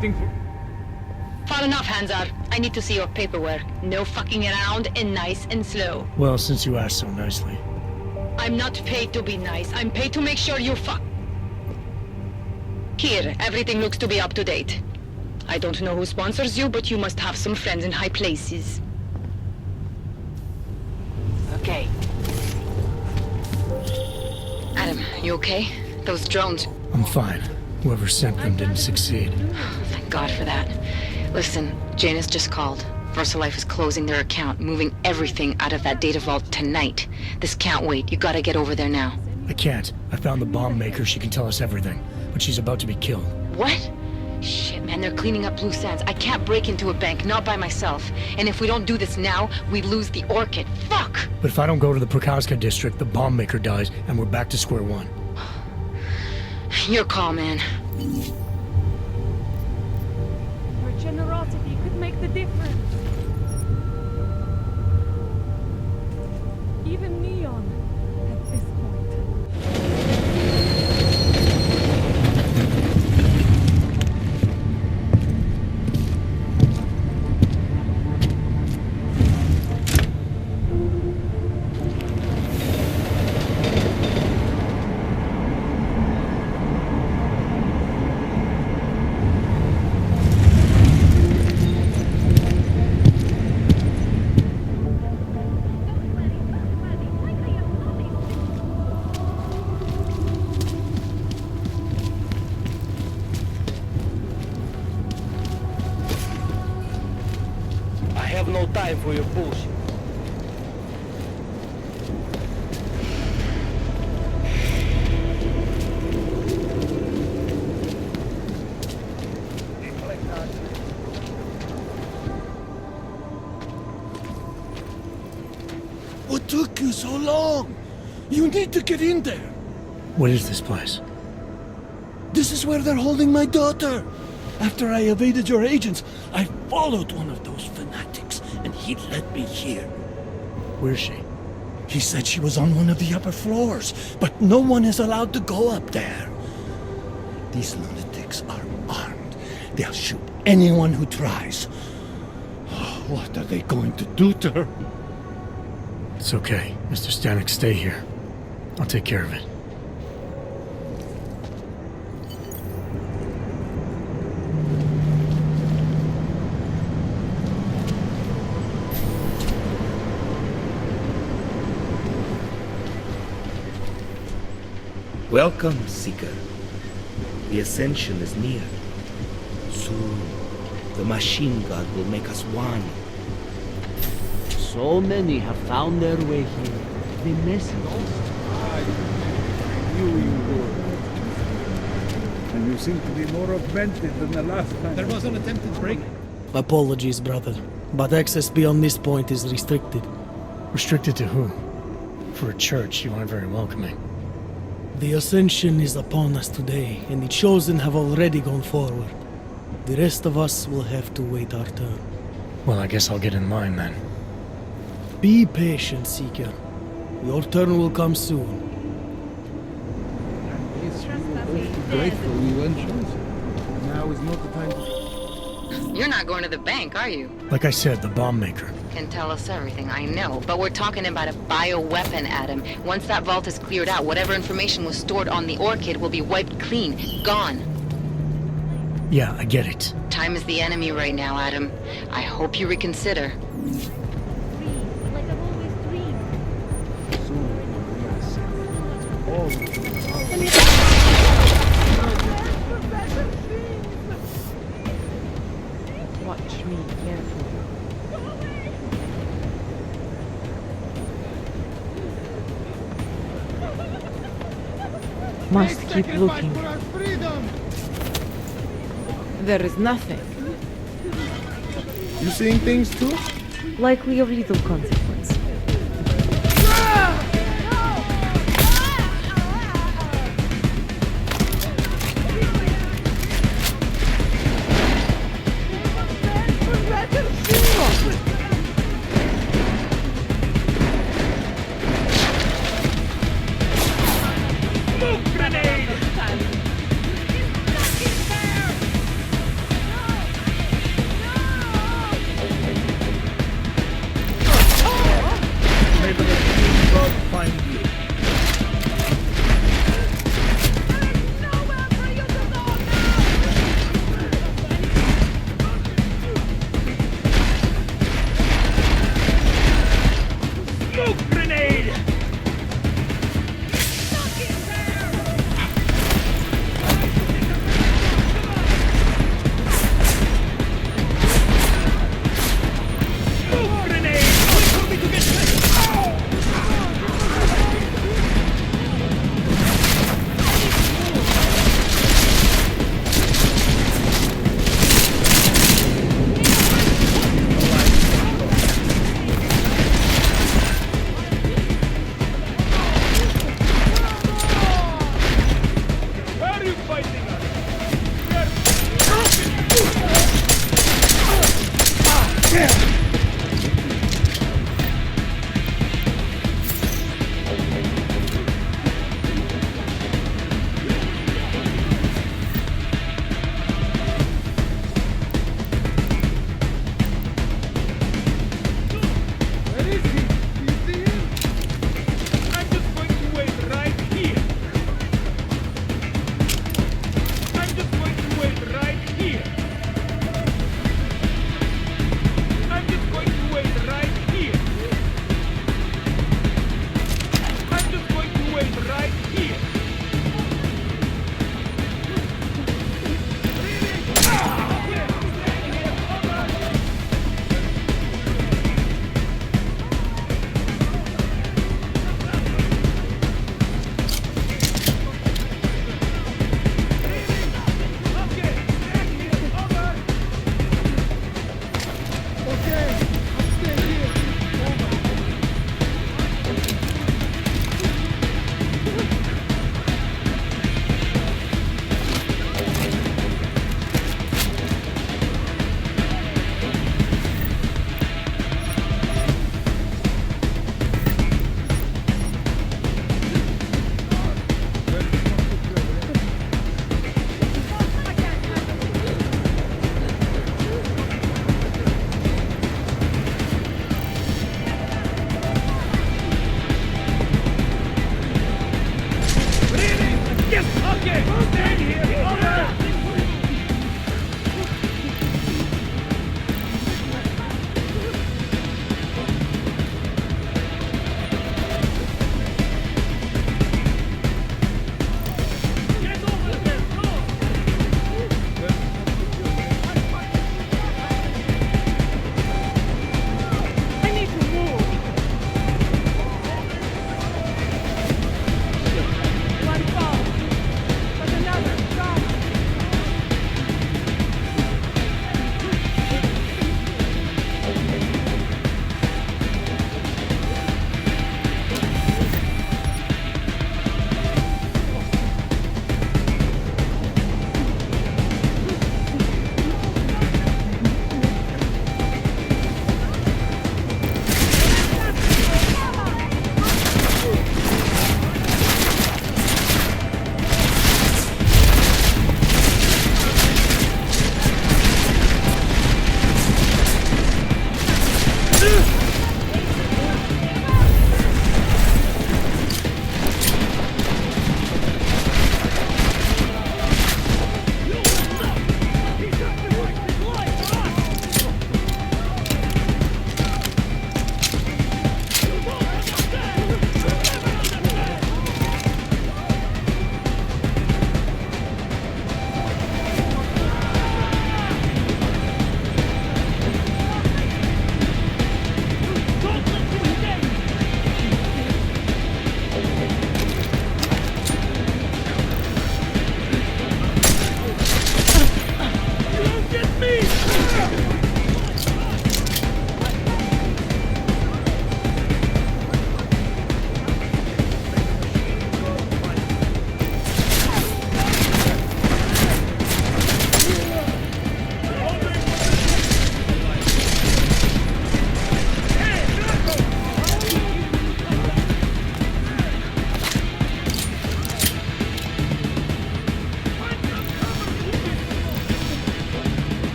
waiting for... Far enough, Hanzar. I need to see your paperwork. No fucking around and nice and slow. Well, since you asked so nicely. I'm not paid to be nice. I'm paid to make sure you Here, everything looks to be up to date. I don't know who sponsors you, but you must have some friends in high places. Okay. Adam, you okay? Those drones... I'm fine. Whoever sent them didn't succeed. Thank God for that. Listen, Janus just called. VersaLife is closing their account, moving everything out of that data vault tonight. This can't wait. You gotta get over there now. I can't. I found the bomb maker. She can tell us everything. But she's about to be killed. What? Shit, man, they're cleaning up loose ends. I can't break into a bank, not by myself. And if we don't do this now, we lose the Orchid. Fuck! But if I don't go to the Prokowska district, the bomb maker dies, and we're back to square one. Your call, man. Your generosity could make the difference. Even Neon at this point. I have no time for your bullshit. What took you so long? You need to get in there. What is this place? This is where they're holding my daughter. After I evaded your agents, I followed one of those fanatics, and he led me here. Where's she? He said she was on one of the upper floors, but no one is allowed to go up there. These lunatics are armed. They'll shoot anyone who tries. What are they going to do to her? It's okay. Mr. Stanek, stay here. I'll take care of it. Welcome, Seeker. The Ascension is near. Soon, the Machine God will make us one. So many have found their way here. The messengers. I knew you would. And you seem to be more augmented than the last time. There was an attempted break. Apologies, brother, but access beyond this point is restricted. Restricted to who? For a church, you aren't very welcoming. The Ascension is upon us today, and the Chosen have already gone forward. The rest of us will have to wait our turn. Well, I guess I'll get in line then. Be patient, Seeker. Your turn will come soon. Grateful you went chosen. Now is not the time to... You're not going to the bank, are you? Like I said, the bomb maker. Can tell us everything, I know. But we're talking about a bioweapon, Adam. Once that vault is cleared out, whatever information was stored on the Orchid will be wiped clean. Gone. Yeah, I get it. Time is the enemy right now, Adam. I hope you reconsider. Like I've always dreamed. Watch me carefully. Must keep looking. There is nothing. You seeing things too? Likely of little consequence. I need to move. One fall, but another stronger.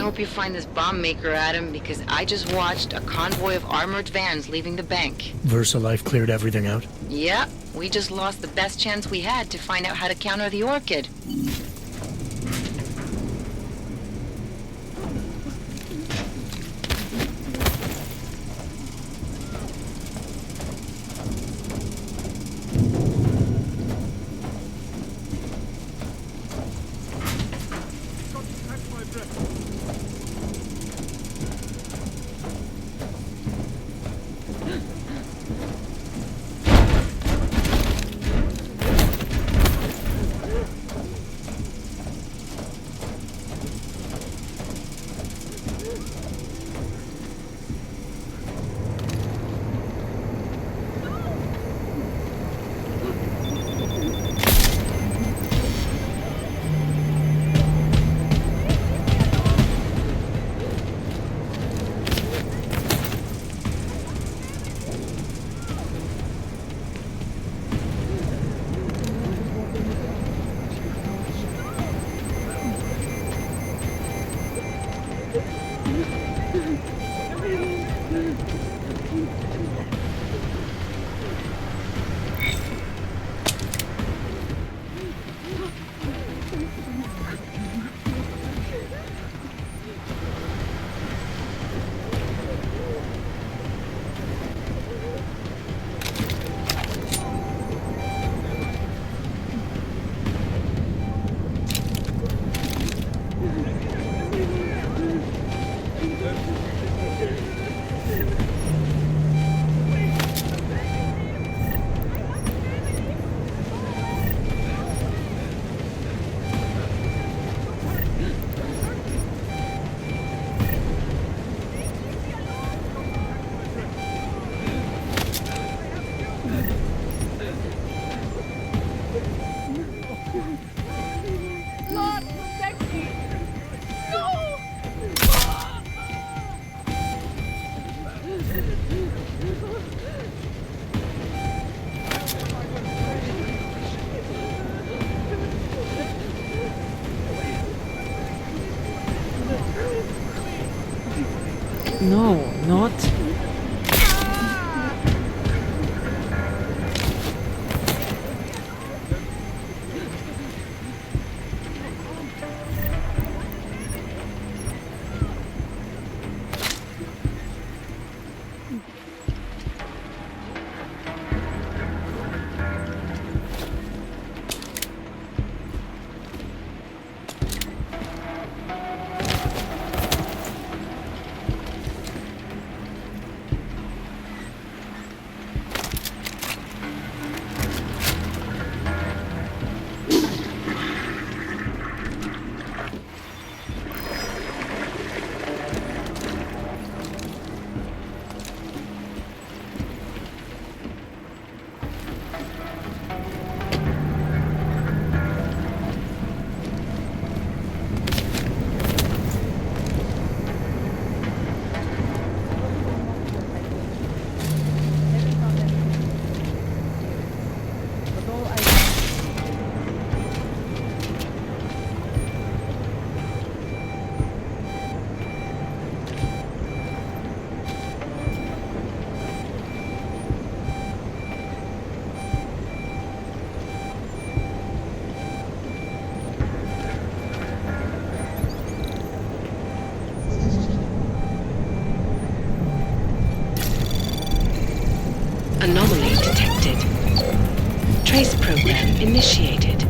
hope you find this bomb maker, Adam, because I just watched a convoy of armored vans leaving the bank. VersaLife cleared everything out? Yep, we just lost the best chance we had to find out how to counter the Orchid. No, not. Anomaly detected. Trace program initiated.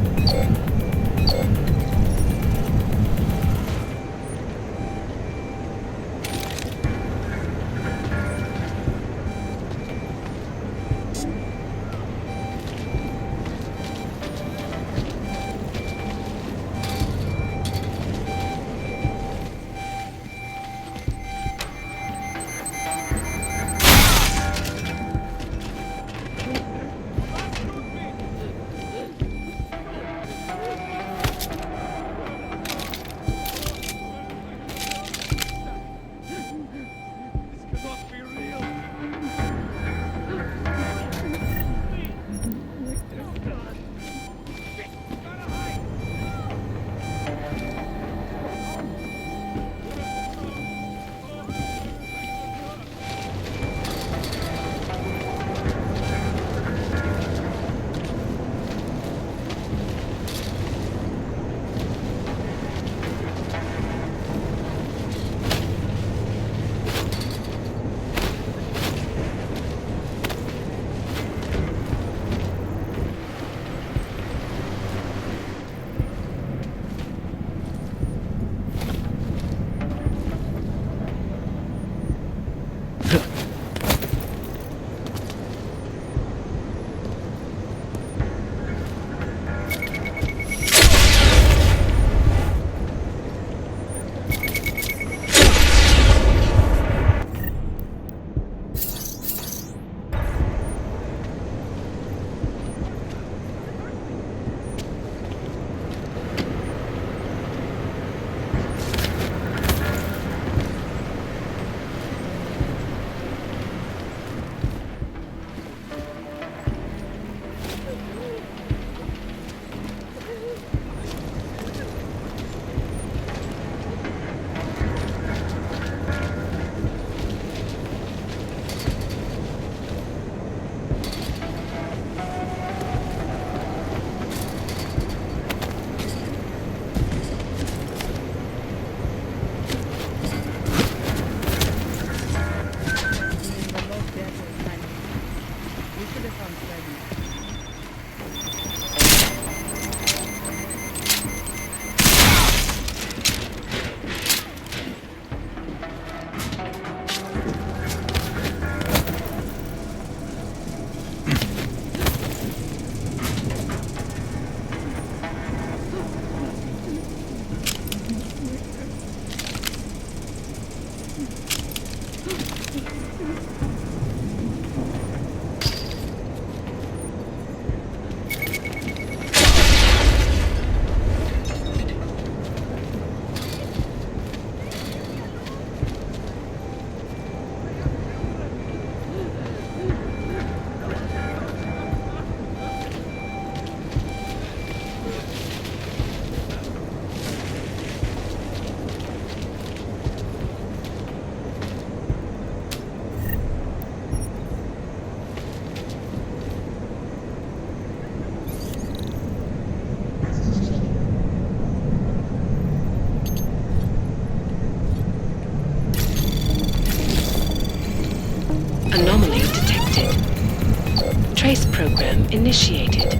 initiated.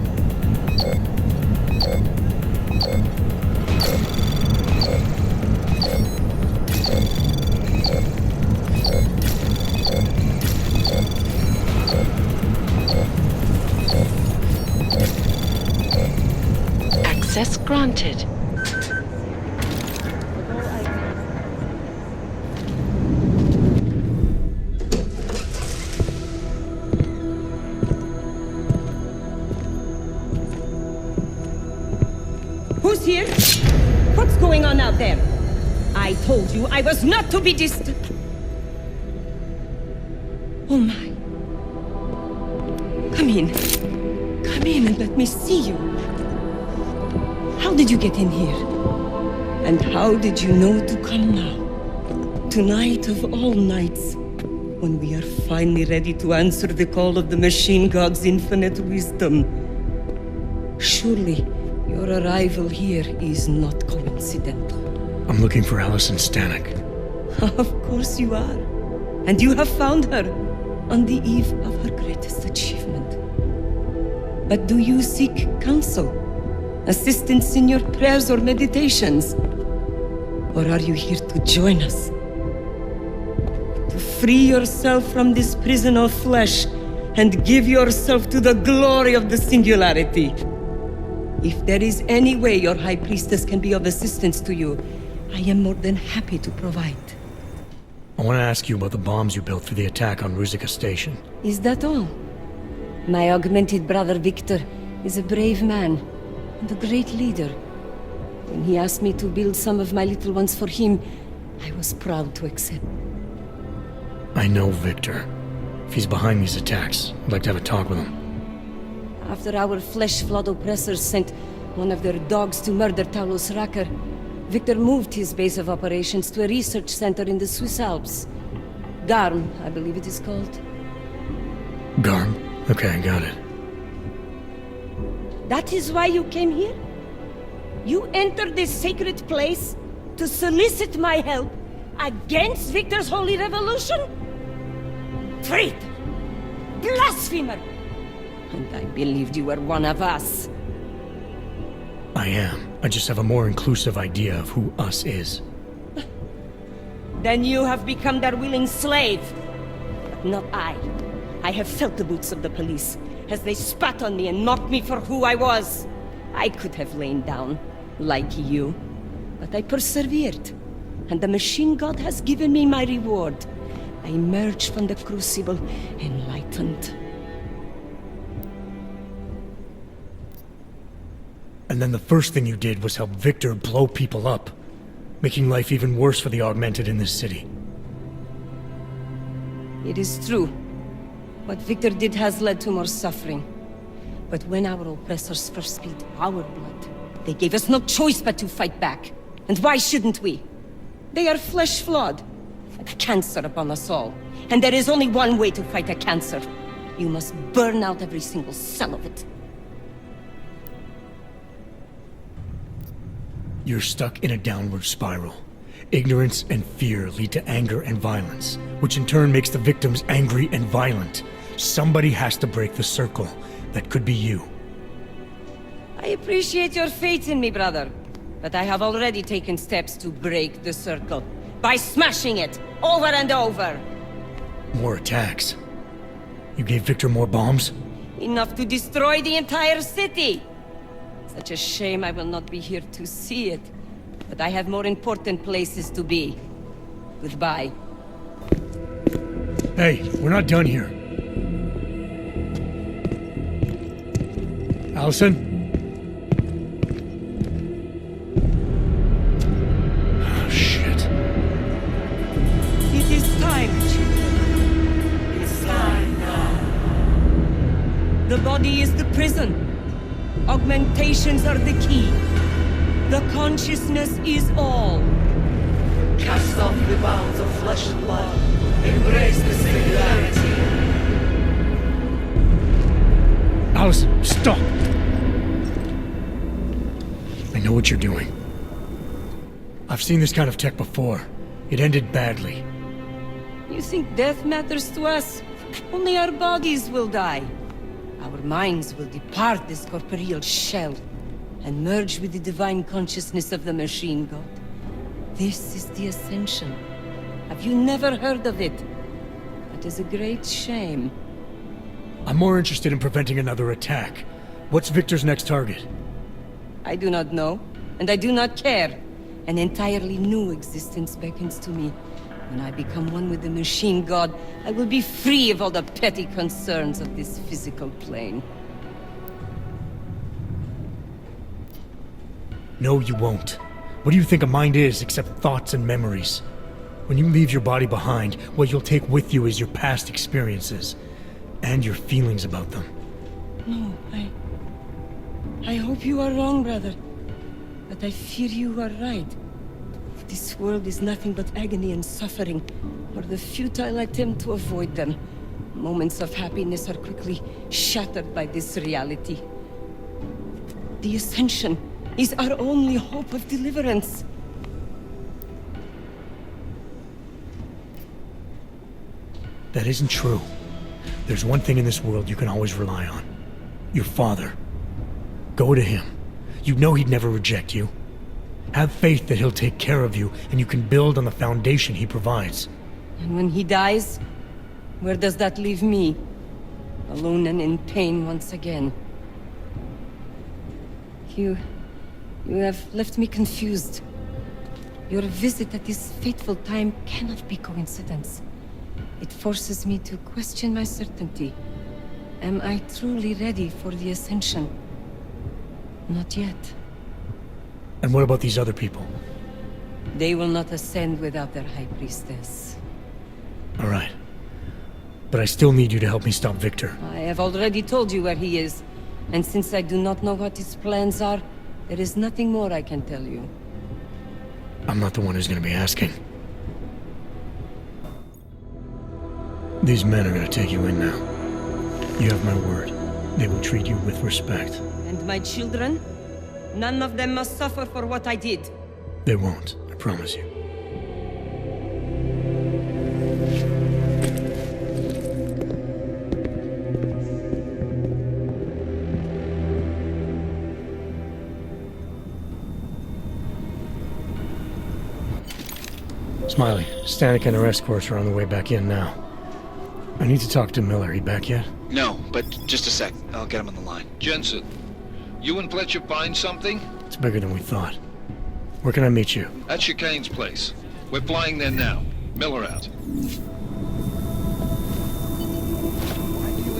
Access granted. Who's here? What's going on out there? I told you I was not to be distant. Oh my. Come in. Come in and let me see you. How did you get in here? And how did you know to come now? Tonight of all nights, when we are finally ready to answer the call of the machine god's infinite wisdom. Surely, your arrival here is not coincidental. I'm looking for Allison Stanek. Of course you are. And you have found her on the eve of her greatest achievement. But do you seek counsel? Assistance in your prayers or meditations? Or are you here to join us? To free yourself from this prison of flesh and give yourself to the glory of the singularity? If there is any way your High Priestess can be of assistance to you, I am more than happy to provide. I want to ask you about the bombs you built for the attack on Ruzicka Station. Is that all? My augmented brother Victor is a brave man and a great leader. When he asked me to build some of my little ones for him, I was proud to accept. I know Victor. If he's behind these attacks, I'd like to have a talk with him. After our flesh-flood oppressors sent one of their dogs to murder Talos Racker, Victor moved his base of operations to a research center in the Swiss Alps. Garm, I believe it is called. Garm? Okay, got it. That is why you came here? You entered this sacred place to solicit my help against Victor's holy revolution? Traitor! Blasphemer! And I believed you were one of us. I am. I just have a more inclusive idea of who us is. Then you have become their willing slave. But not I. I have felt the boots of the police as they spat on me and mocked me for who I was. I could have lain down, like you. But I persevered. And the machine god has given me my reward. I emerged from the crucible enlightened. And then the first thing you did was help Victor blow people up, making life even worse for the Augmented in this city. It is true. What Victor did has led to more suffering. But when our oppressors first spilled our blood, they gave us no choice but to fight back. And why shouldn't we? They are flesh-flawed, like a cancer upon us all. And there is only one way to fight a cancer. You must burn out every single cell of it. You're stuck in a downward spiral. Ignorance and fear lead to anger and violence, which in turn makes the victims angry and violent. Somebody has to break the circle. That could be you. I appreciate your faith in me, brother. But I have already taken steps to break the circle. By smashing it, over and over. More attacks. You gave Victor more bombs? Enough to destroy the entire city. Such a shame I will not be here to see it. But I have more important places to be. Goodbye. Hey, we're not done here. Allison? Oh, shit. It is time, children. It's time now. The body is the prison. Augmentations are the key. The consciousness is all. Cast off the bounds of flesh and blood. Embrace the singularity. Allison, stop! I know what you're doing. I've seen this kind of tech before. It ended badly. You think death matters to us? Only our bodies will die. Our Our minds will depart this corporeal shell and merge with the divine consciousness of the machine god. This is the Ascension. Have you never heard of it? That is a great shame. I'm more interested in preventing another attack. What's Victor's next target? I do not know, and I do not care. An entirely new existence beckons to me. When I become one with the machine god, I will be free of all the petty concerns of this physical plane. No, you won't. What do you think a mind is except thoughts and memories? When you leave your body behind, what you'll take with you is your past experiences and your feelings about them. No, I hope you are wrong, brother. But I fear you are right. This world is nothing but agony and suffering, or the futile attempt to avoid them. Moments of happiness are quickly shattered by this reality. The Ascension is our only hope of deliverance. That isn't true. There's one thing in this world you can always rely on. Your father. Go to him. You know he'd never reject you. Have faith that he'll take care of you, and you can build on the foundation he provides. And when he dies, where does that leave me? Alone and in pain once again. You have left me confused. Your visit at this fateful time cannot be coincidence. It forces me to question my certainty. Am I truly ready for the Ascension? Not yet. And what about these other people? They will not ascend without their High Priestess. All right. But I still need you to help me stop Victor. I have already told you where he is. And since I do not know what his plans are, there is nothing more I can tell you. I'm not the one who's gonna be asking. These men are gonna take you in now. You have my word. They will treat you with respect. And my children? None of them must suffer for what I did. They won't, I promise you. Smiley, Stanek and her escorts are on the way back in now. I need to talk to Miller. He back yet? No, but just a sec. I'll get him on the line. Jensen, you and Fletcher find something? It's bigger than we thought. Where can I meet you? At Chicane's place. We're flying there now. Miller out. Why do you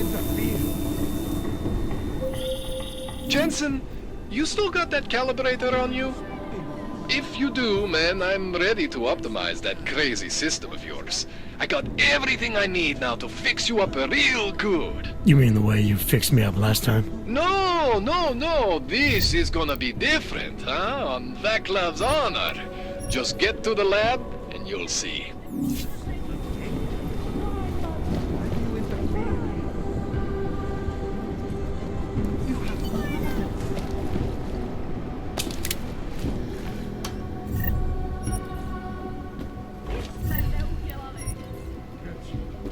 interfere? Jensen, you still got that calibrator on you? If you do, man, I'm ready to optimize that crazy system of yours. I got everything I need now to fix you up real good. You mean the way you fixed me up last time? No, no, no. This is gonna be different, huh? On Vaclav's honor. Just get to the lab and you'll see.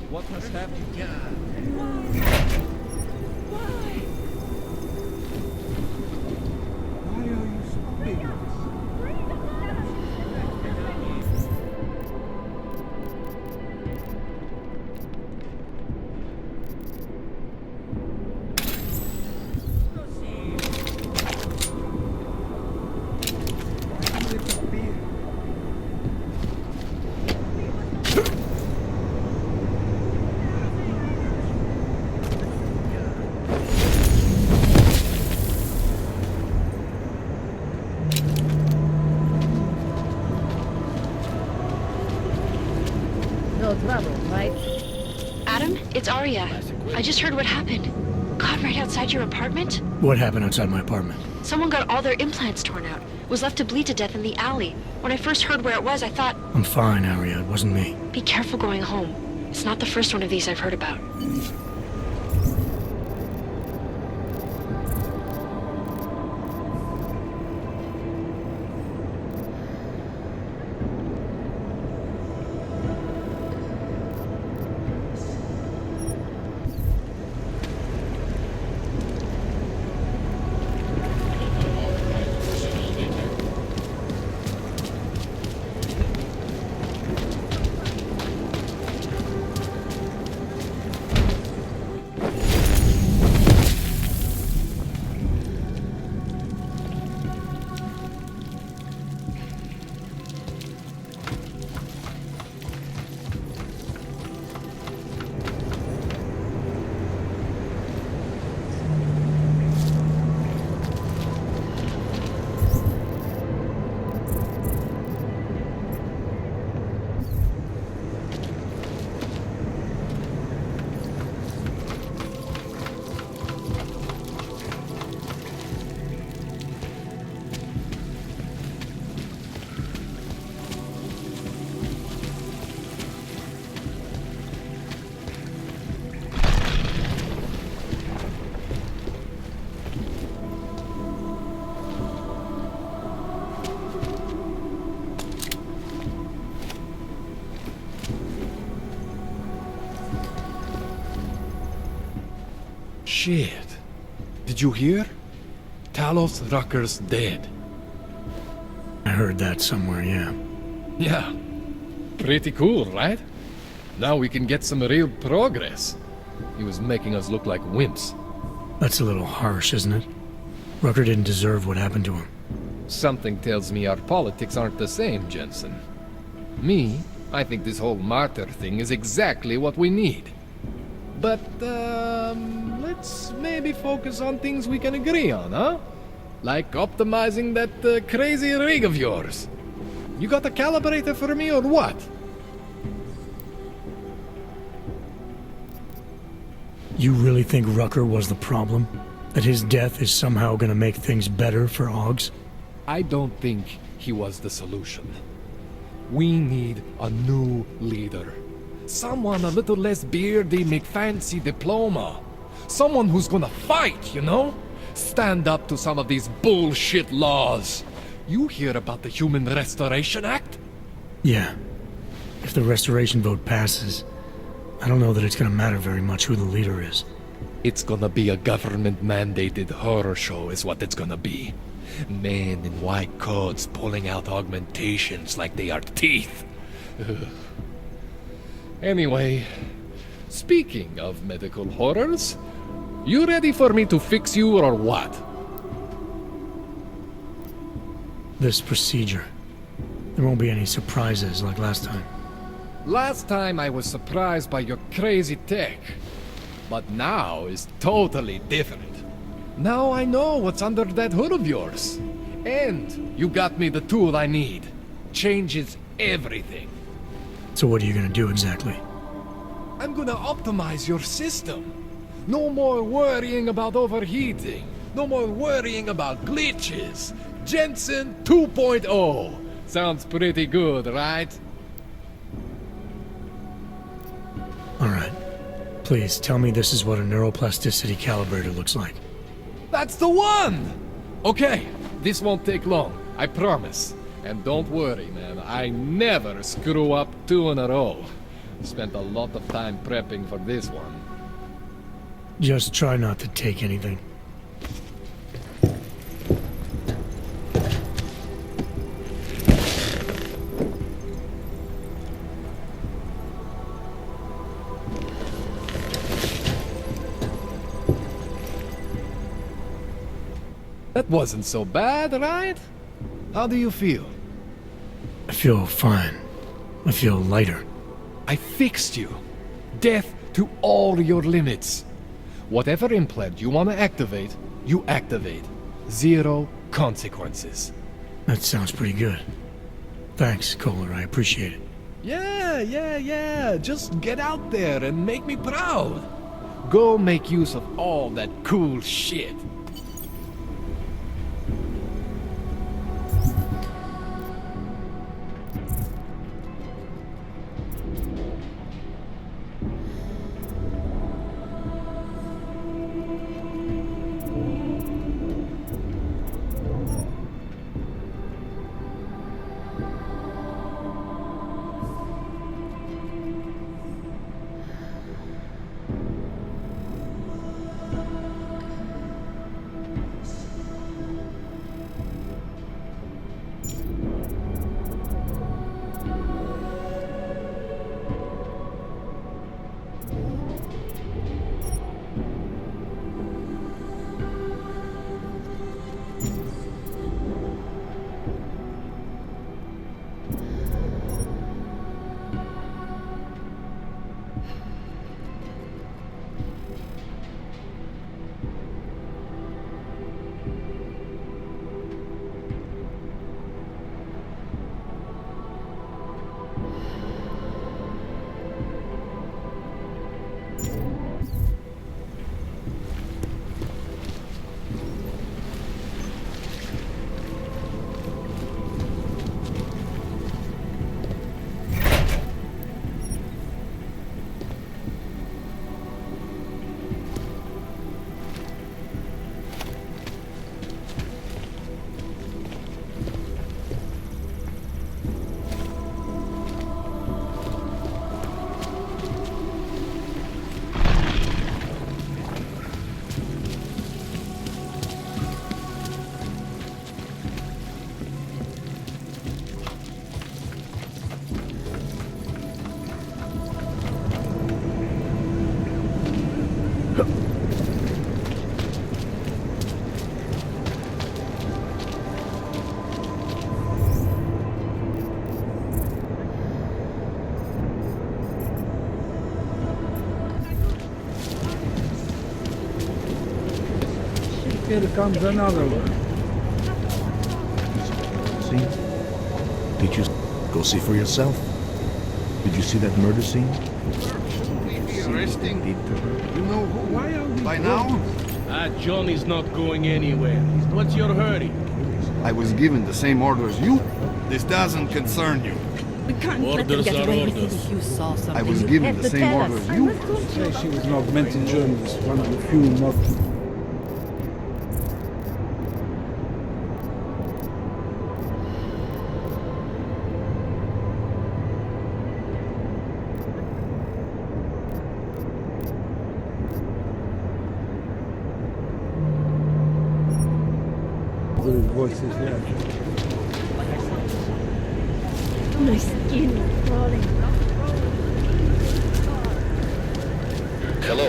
What has happened? Why are you stopping us? No trouble, right? Adam, it's Arya. I just heard what happened. God, right outside your apartment? What happened outside my apartment? Someone got all their implants torn out. Was left to bleed to death in the alley. When I first heard where it was, I thought... I'm fine, Arya. It wasn't me. Be careful going home. It's not the first one of these I've heard about. shit. Did you hear? Talos Rucker's dead. I heard that somewhere, yeah. Yeah. Pretty cool, right? Now we can get some real progress. He was making us look like wimps. That's a little harsh, isn't it? Rucker didn't deserve what happened to him. Something tells me our politics aren't the same, Jensen. Me, I think this whole martyr thing is exactly what we need. But, let's maybe focus on things we can agree on, huh? Like optimizing that crazy rig of yours. You got a calibrator for me or what? You really think Rucker was the problem? That his death is somehow gonna make things better for Augs? I don't think he was the solution. We need a new leader. Someone a little less beardy, McFancy diploma. Someone who's gonna fight, you know? Stand up to some of these bullshit laws. You hear about the Human Restoration Act? Yeah. If the restoration vote passes, I don't know that it's gonna matter very much who the leader is. It's gonna be a government-mandated horror show is what it's gonna be. Men in white coats pulling out augmentations like they are teeth. Ugh. Anyway, speaking of medical horrors, you ready for me to fix you or what? This procedure. There won't be any surprises like last time. Last time I was surprised by your crazy tech. But now is totally different. Now I know what's under that hood of yours. And you got me the tool I need. Changes everything. So what are you gonna do exactly? I'm gonna optimize your system. No more worrying about overheating. No more worrying about glitches. Jensen 2.0. Sounds pretty good, right? Alright. Please, tell me this is what a neuroplasticity calibrator looks like. That's the one! Okay, this won't take long, I promise. And don't worry, man, I never screw up 2 in a row. Spent a lot of time prepping for this one. Just try not to take anything. That wasn't so bad, right? How do you feel? I feel fine. I feel lighter. I fixed you. Death to all your limits. Whatever implant you want to activate, you activate. 0 consequences. That sounds pretty good. Thanks, Kohler. I appreciate it. Yeah. Just get out there and make me proud. Go make use of all that cool shit. Here comes another one. See? Did you go see for yourself? Did you see that murder scene? Arresting? You know who? Why are we By now? John is not going anywhere. What's your hurry? I was given the same order as you. This doesn't concern you. We can't let them Orders get are away with orders. it if you saw something. I was you given have the to same tell order us. as you. Say she was an augmented journalist, one of the few not. Voices, yeah. My skin is crawling. Hello.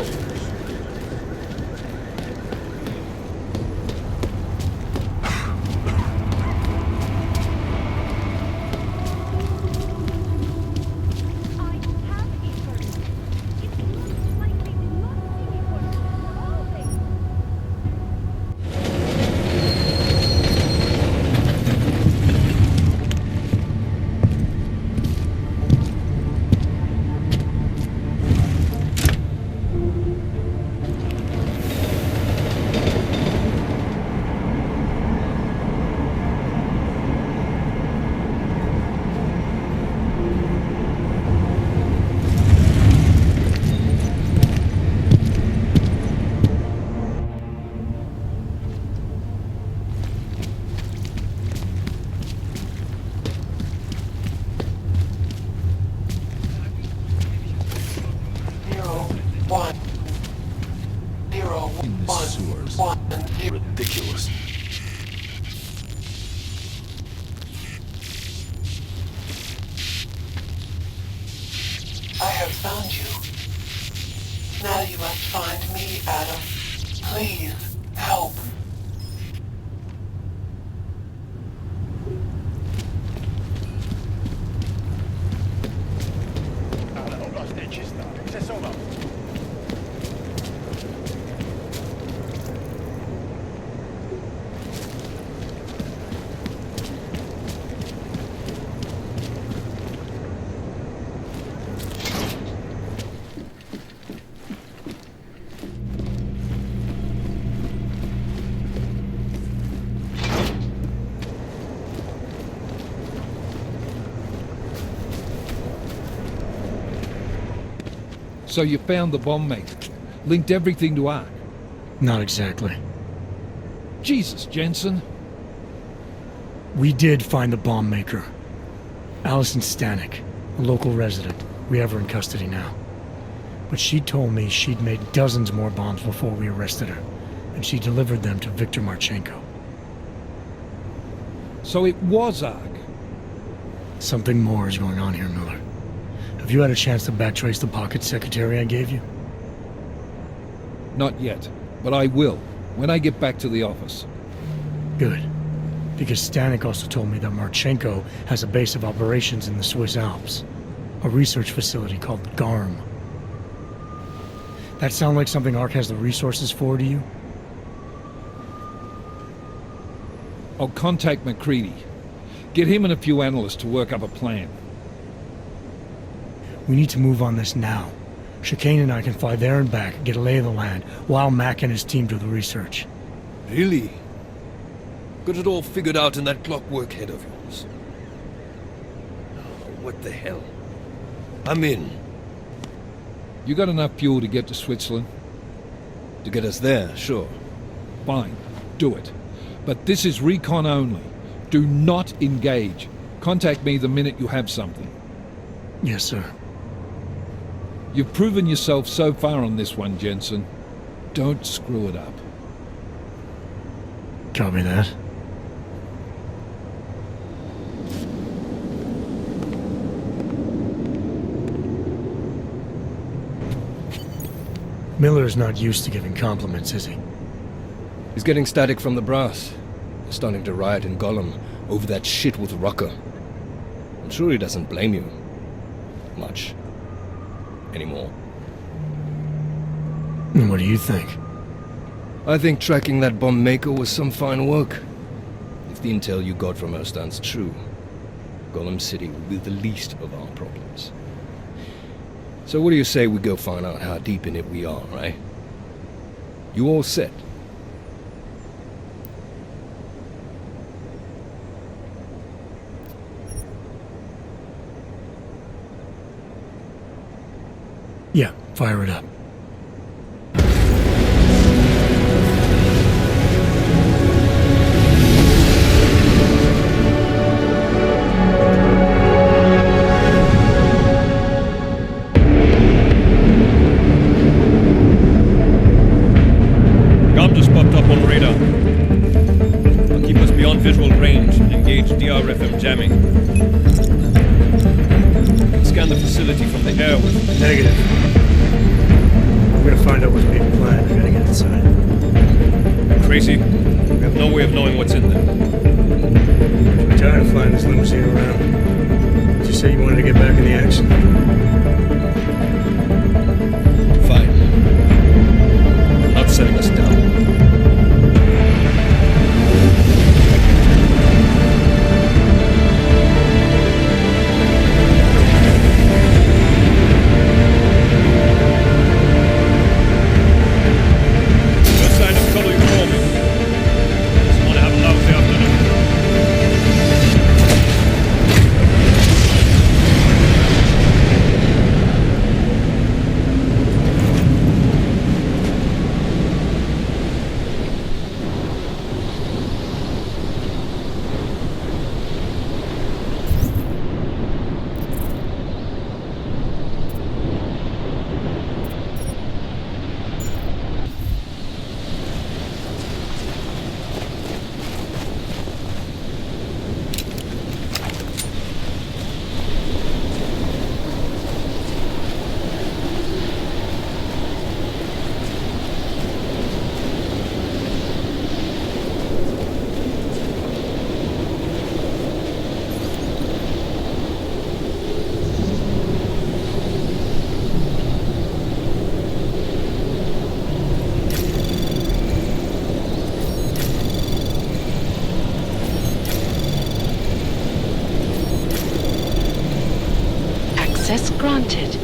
Ridiculous. I have found you. Now you must find me, Adam. Please, help. So you found the bomb maker. Linked everything to Ark. Not exactly. Jesus, Jensen. We did find the bomb maker. Allison Stanek, a local resident. We have her in custody now. But she told me she'd made dozens more bombs before we arrested her, and she delivered them to Viktor Marchenko. So it was Ark. Something more is going on here, Miller. Have you had a chance to backtrace the pocket secretary I gave you? Not yet, but I will, when I get back to the office. Good. Because Stanek also told me that Marchenko has a base of operations in the Swiss Alps. A research facility called GARM. That sound like something Ark has the resources for to you? I'll contact McCready. Get him and a few analysts to work up a plan. We need to move on this now. Chicane and I can fly there and back, get a lay of the land, while Mac and his team do the research. Really? Got it all figured out in that clockwork head of yours. Oh, what the hell? I'm in. You got enough fuel to get to Switzerland? To get us there, sure. Fine, do it. But this is recon only. Do not engage. Contact me the minute you have something. Yes, sir. You've proven yourself so far on this one, Jensen. Don't screw it up. Copy that. Miller's not used to giving compliments, is he? He's getting static from the brass. They're starting to riot in Gollum over that shit with Rucker. I'm sure he doesn't blame you. Much. Anymore. And what do you think? I think tracking that bomb maker was some fine work. If the intel you got from her stands true, Golem City will be the least of our problems. So what do you say we go find out how deep in it we are, right? You all set? Yeah, fire it up. Gom just popped up on radar. I'll keep us beyond visual range and engage DRFM jamming. You can scan the facility from the air with... Negative. I'm gonna find out what's being planned. I gotta get inside. Crazy? We have no way of knowing what's in there. I'm tired of flying this limousine around. Did you say you wanted to get back in the action? Fine. I'm not setting us down. Access granted.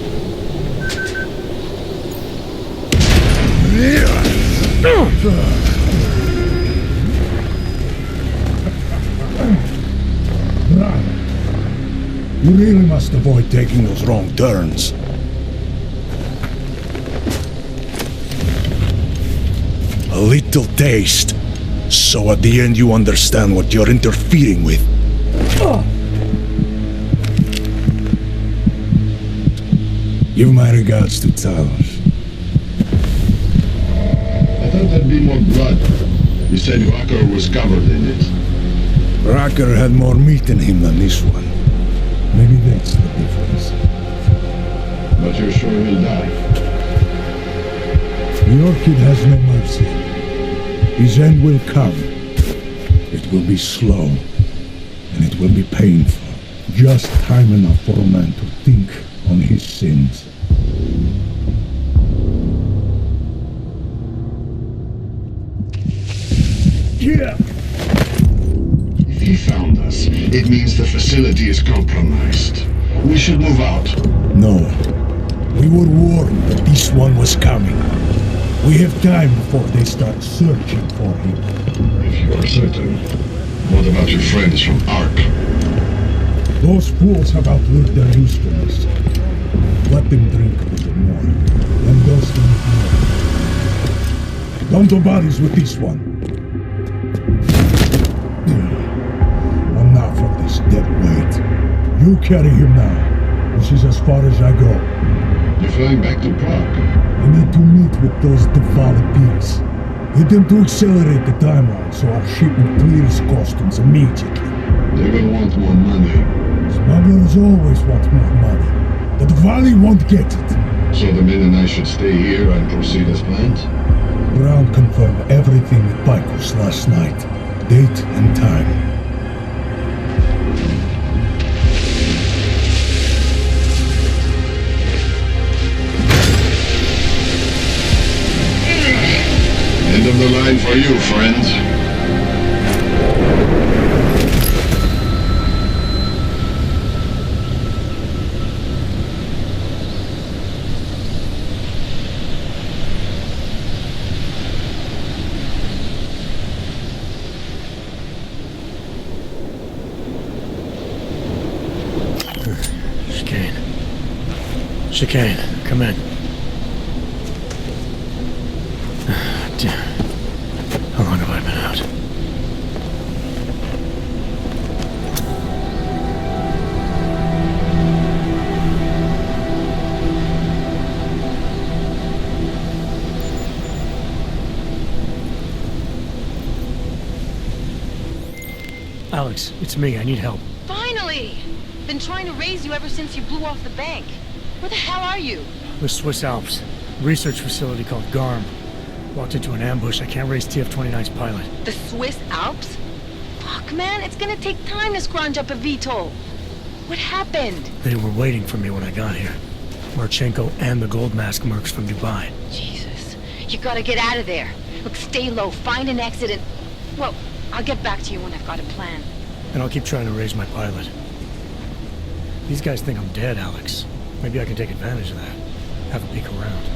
You really must avoid taking those wrong turns. A little taste, so at the end you understand what you're interfering with. Give my regards to Talos. I thought there'd be more blood. You said Rucker was covered in it. Rucker had more meat in him than this one. Maybe that's the difference. But you're sure he'll die? The Orchid has no mercy. His end will come. It will be slow, and it will be painful. Just time enough for a man to think on his sins. Yeah! If he found us, it means the facility is compromised. We should move out. No. We were warned that this one was coming. We have time before they start searching for him. If you are certain, what about your friends from Ark? Those fools have outlived their usefulness. Let them drink a little more, then dose them with more. Don't do bodies with this one. Enough of this dead weight. You carry him now. This is as far as I go. You're flying back to Prague? I need to meet with those devoured pigs. Get them to accelerate the timeline so our shipment clears customs immediately. They will want more money. Smugglers always want more money. But the Valley won't get it. So the men and I should stay here and proceed as planned? Brown confirmed everything with Picos last night. Date and time. End of the line. are you, friends? Chicane, come in. Damn. How long have I been out? Alex, it's me. I need help. Finally! Been trying to raise you ever since you blew off the bank. Where the hell are you? The Swiss Alps. Research facility called GARM. Walked into an ambush. I can't raise TF-29's pilot. The Swiss Alps? Fuck, man, it's gonna take time to scrounge up a VTOL. What happened? They were waiting for me when I got here. Marchenko and the gold mask mercs from Dubai. Jesus. You gotta get out of there. Look, stay low, find an exit and... Well, I'll get back to you when I've got a plan. And I'll keep trying to raise my pilot. These guys think I'm dead, Alex. Maybe I can take advantage of that. Have a peek around.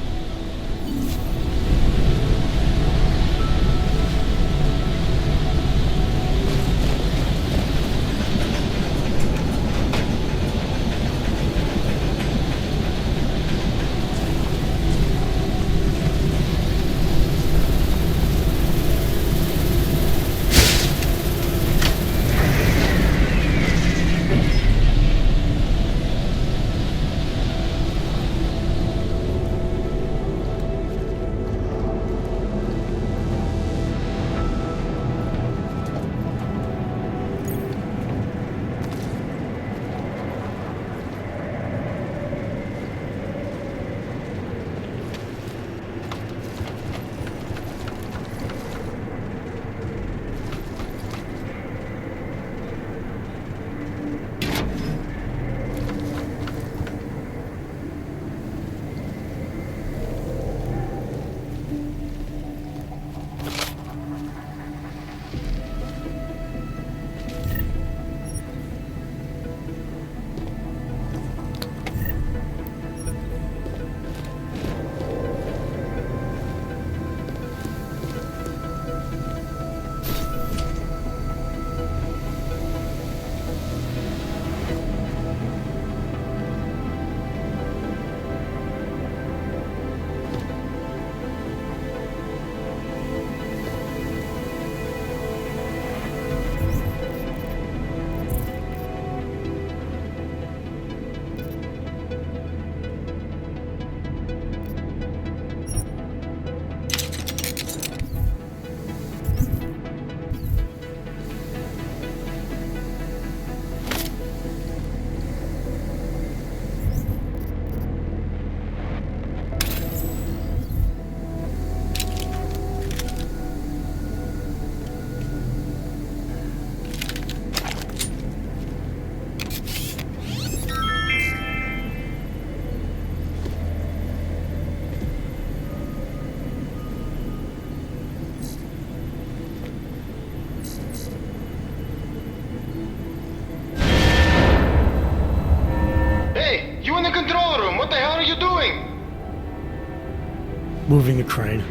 Moving the crane.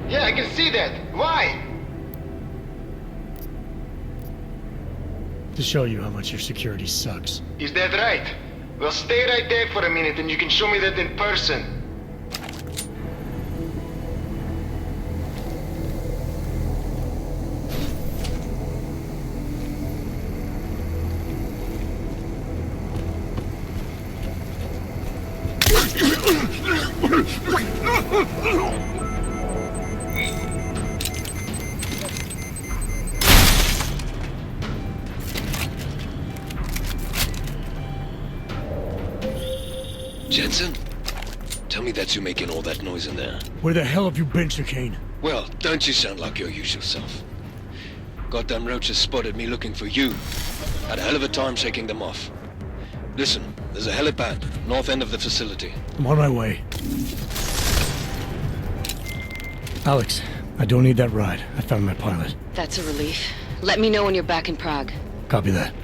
Yeah, I can see that. Why? To show you how much your security sucks. Is that right? Well, stay right there for a minute and you can show me that in person. Jensen? Tell me that's you making all that noise in there. Where the hell have you been, Chicane? Well, don't you sound like your usual self. Goddamn roaches spotted me looking for you. Had a hell of a time shaking them off. Listen, there's a helipad, north end of the facility. I'm on my way. Alex, I don't need that ride. I found my pilot. That's a relief. Let me know when you're back in Prague. Copy that.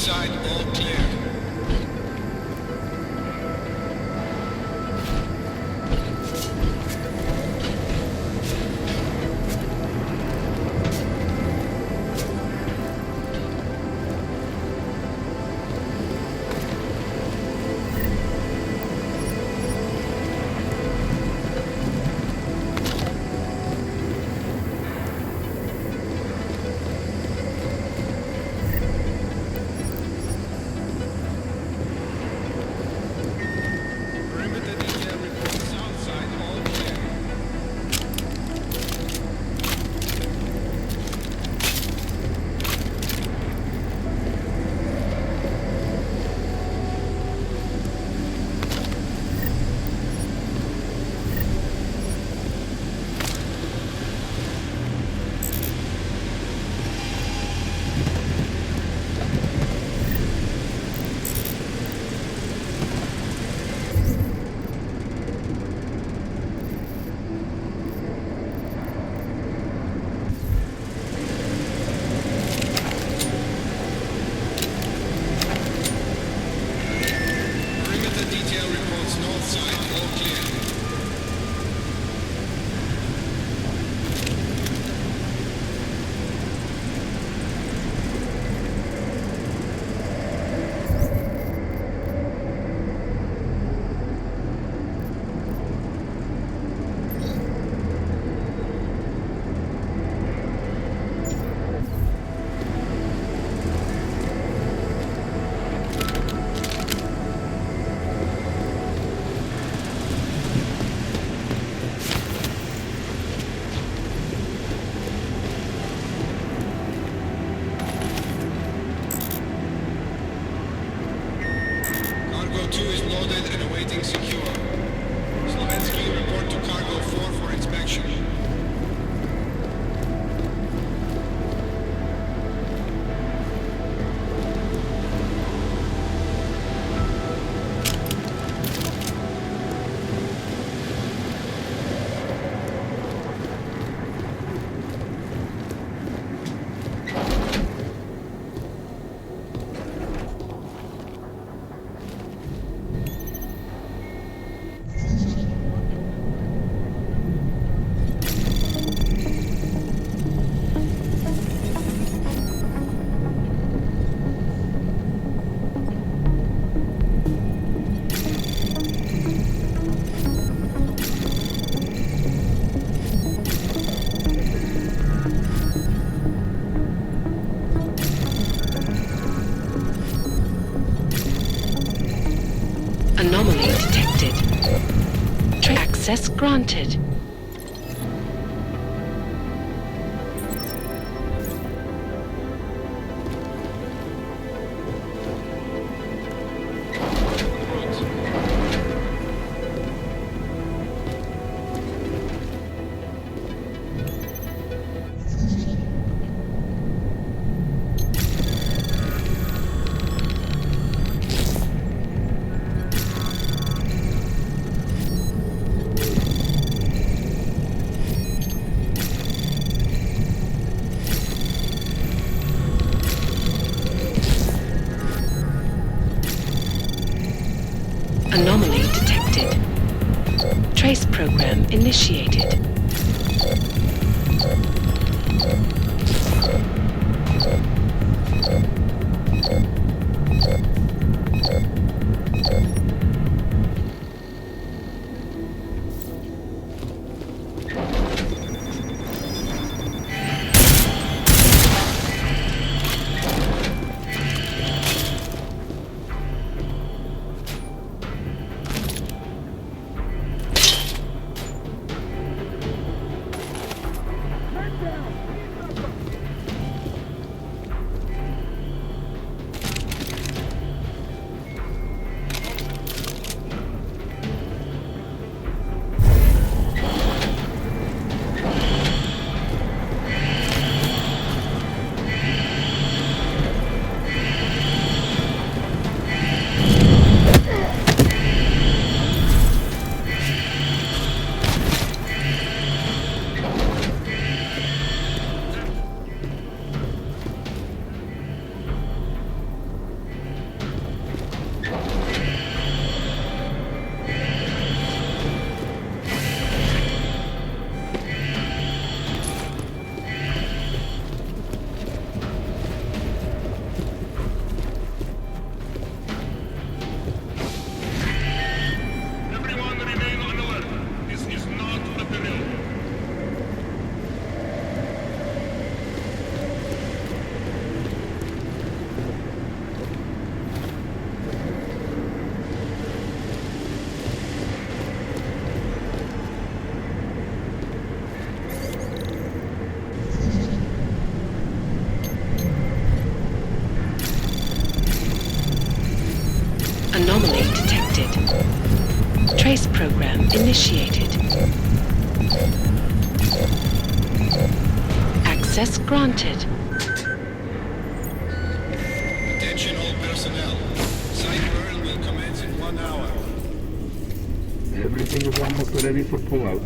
side, all clear. Cargo 2 is loaded and awaiting secure. Slovensky, report to Cargo 4 for inspection. Anomaly detected. Access granted. Anomaly detected. Trace program initiated. Trace program initiated. Access granted. Attention all personnel. Site burn will commence in 1 hour. Everything is almost ready for pullout.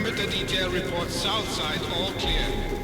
Perimeter detail reports south side all clear.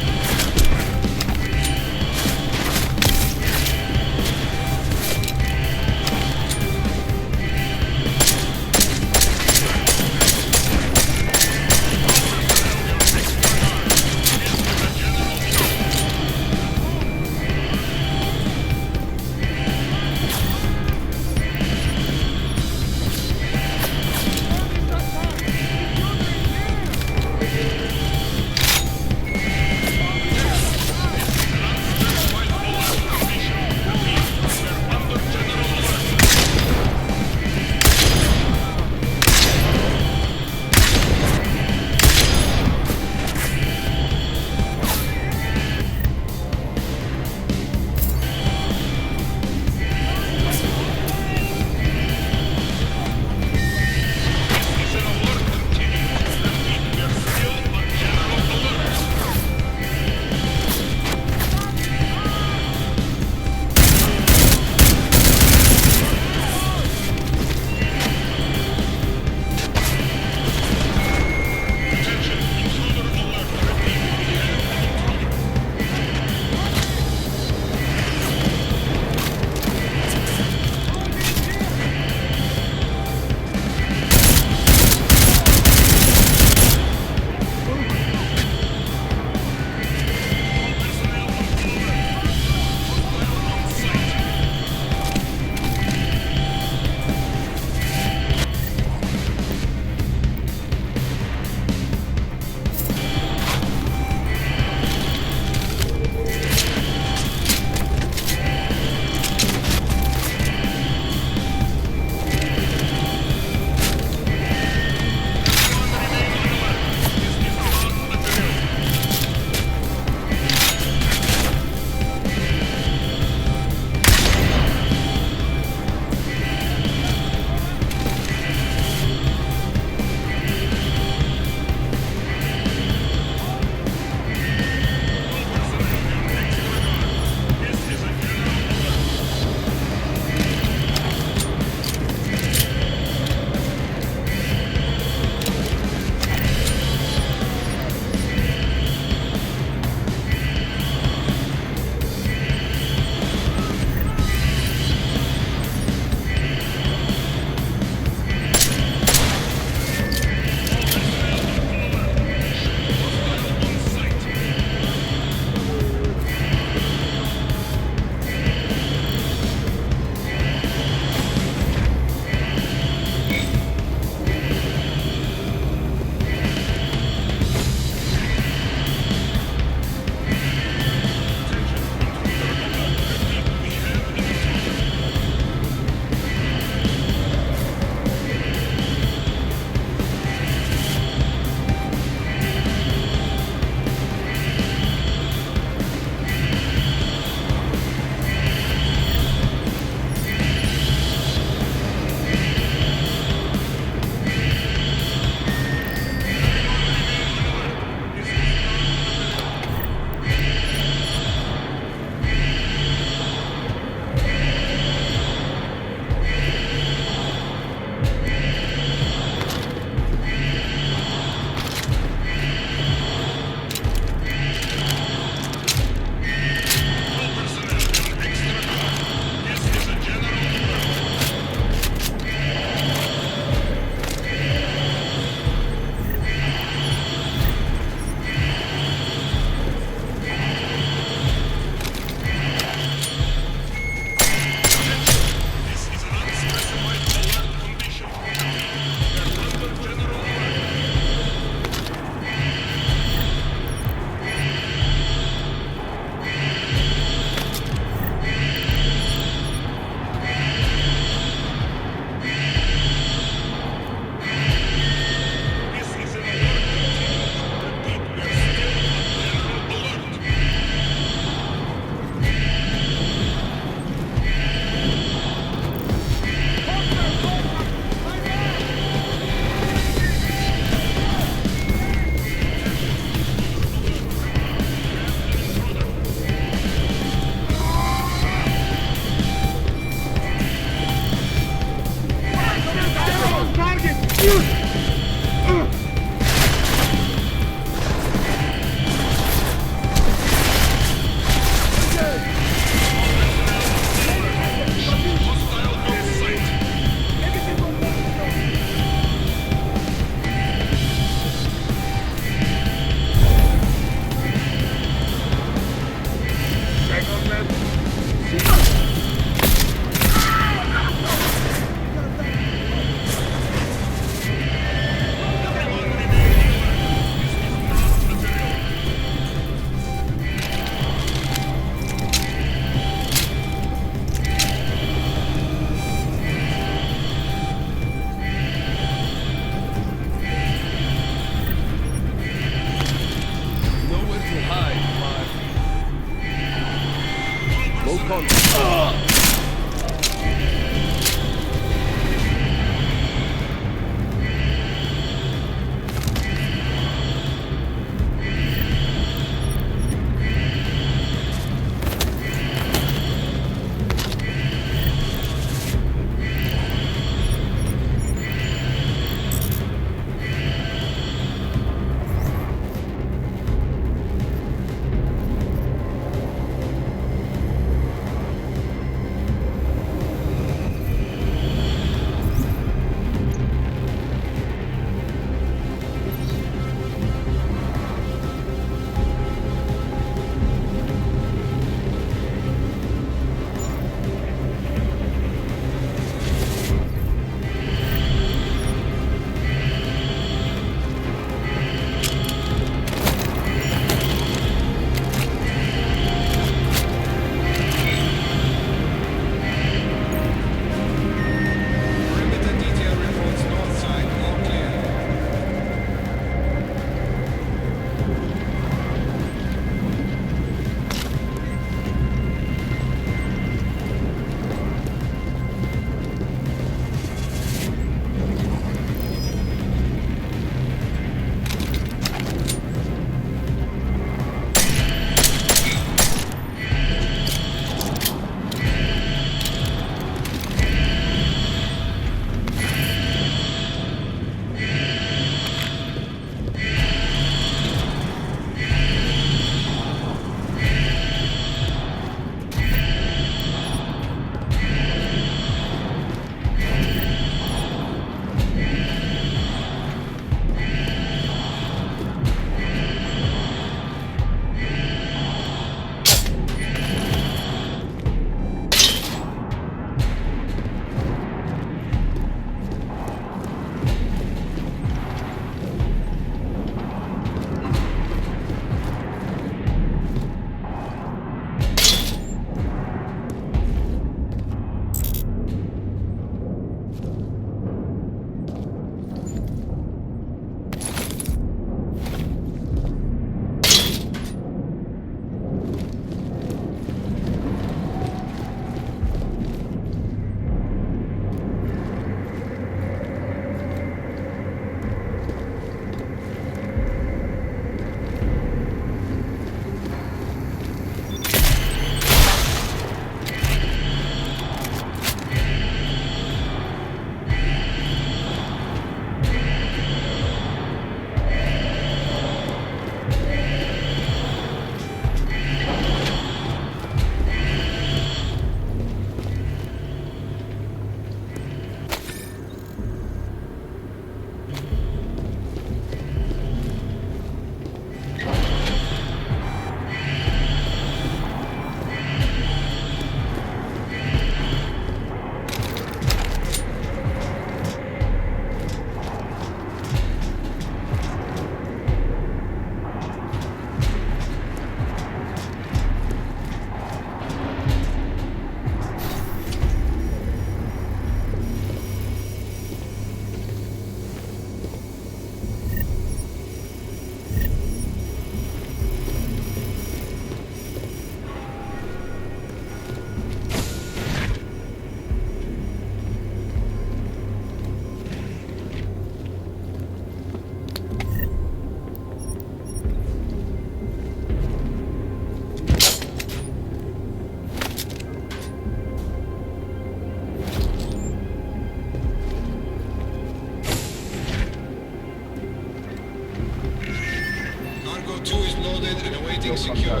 Cargo 2 is loaded and awaiting secure.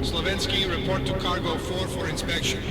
Slovensky, report to Cargo 4 for inspection.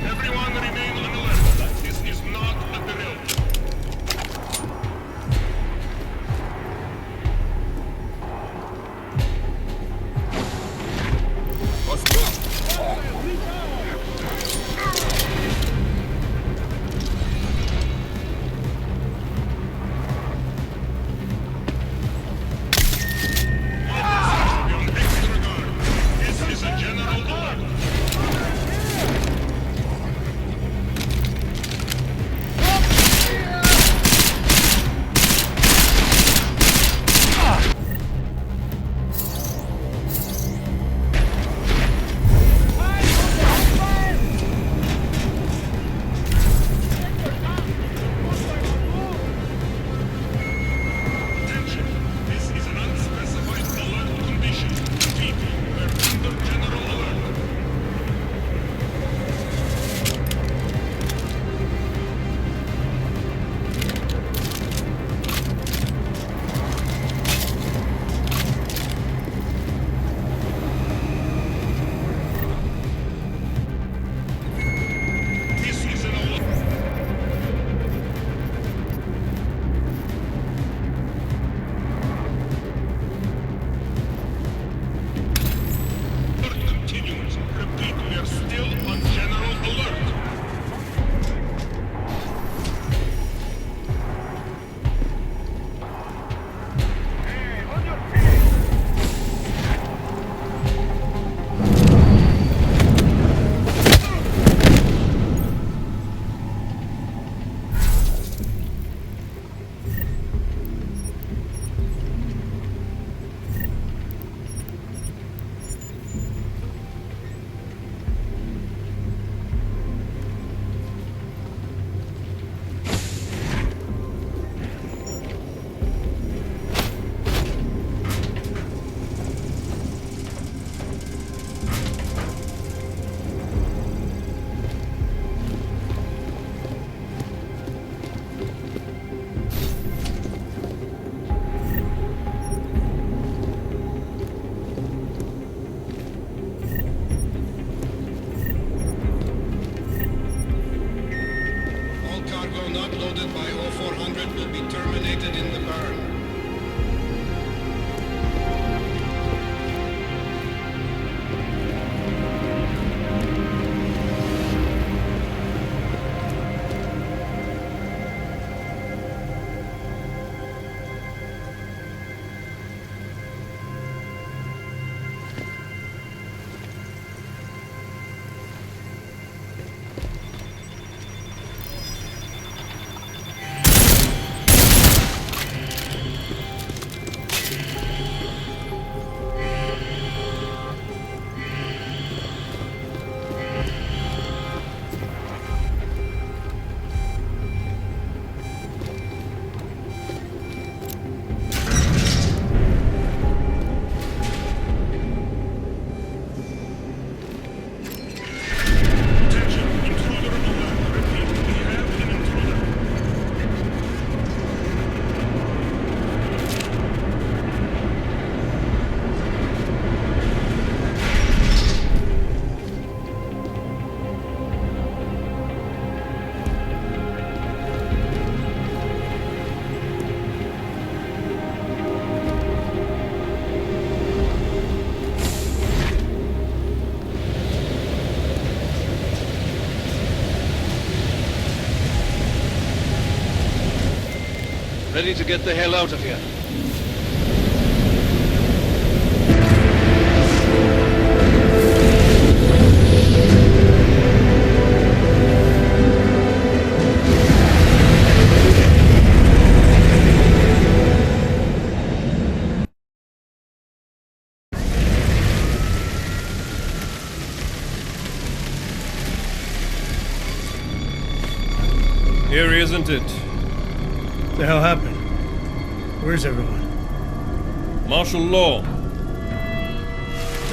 Everyone remain on alert. This is not a drill. This is a general alert. Ready to get the hell out of here. Here, isn't it? What the hell happened? Where's everyone? Martial law.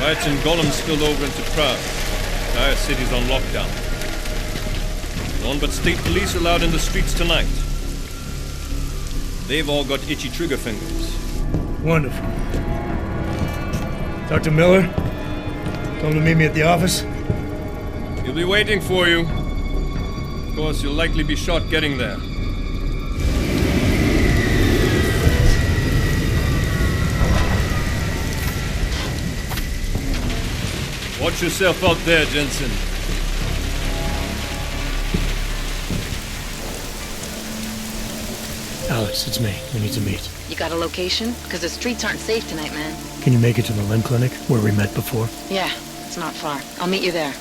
Riots in Gollum spilled over into Prague. The entire city's on lockdown. No one but state police allowed in the streets tonight. They've all got itchy trigger fingers. Wonderful. Dr. Miller? Tell him to meet me at the office? He'll be waiting for you. Of course, you'll likely be shot getting there. Watch yourself out there, Jensen. Alex, it's me. We need to meet. You got a location? Because the streets aren't safe tonight, man. Can you make it to the limb clinic where we met before? Yeah, it's not far. I'll meet you there.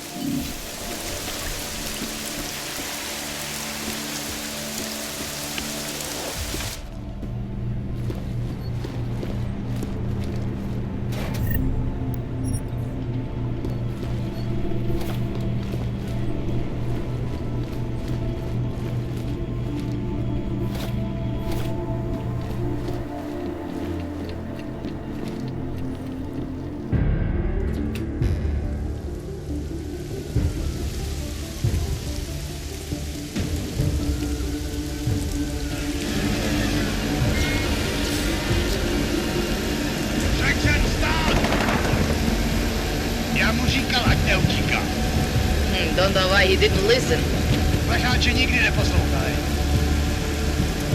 Don't know why he didn't listen.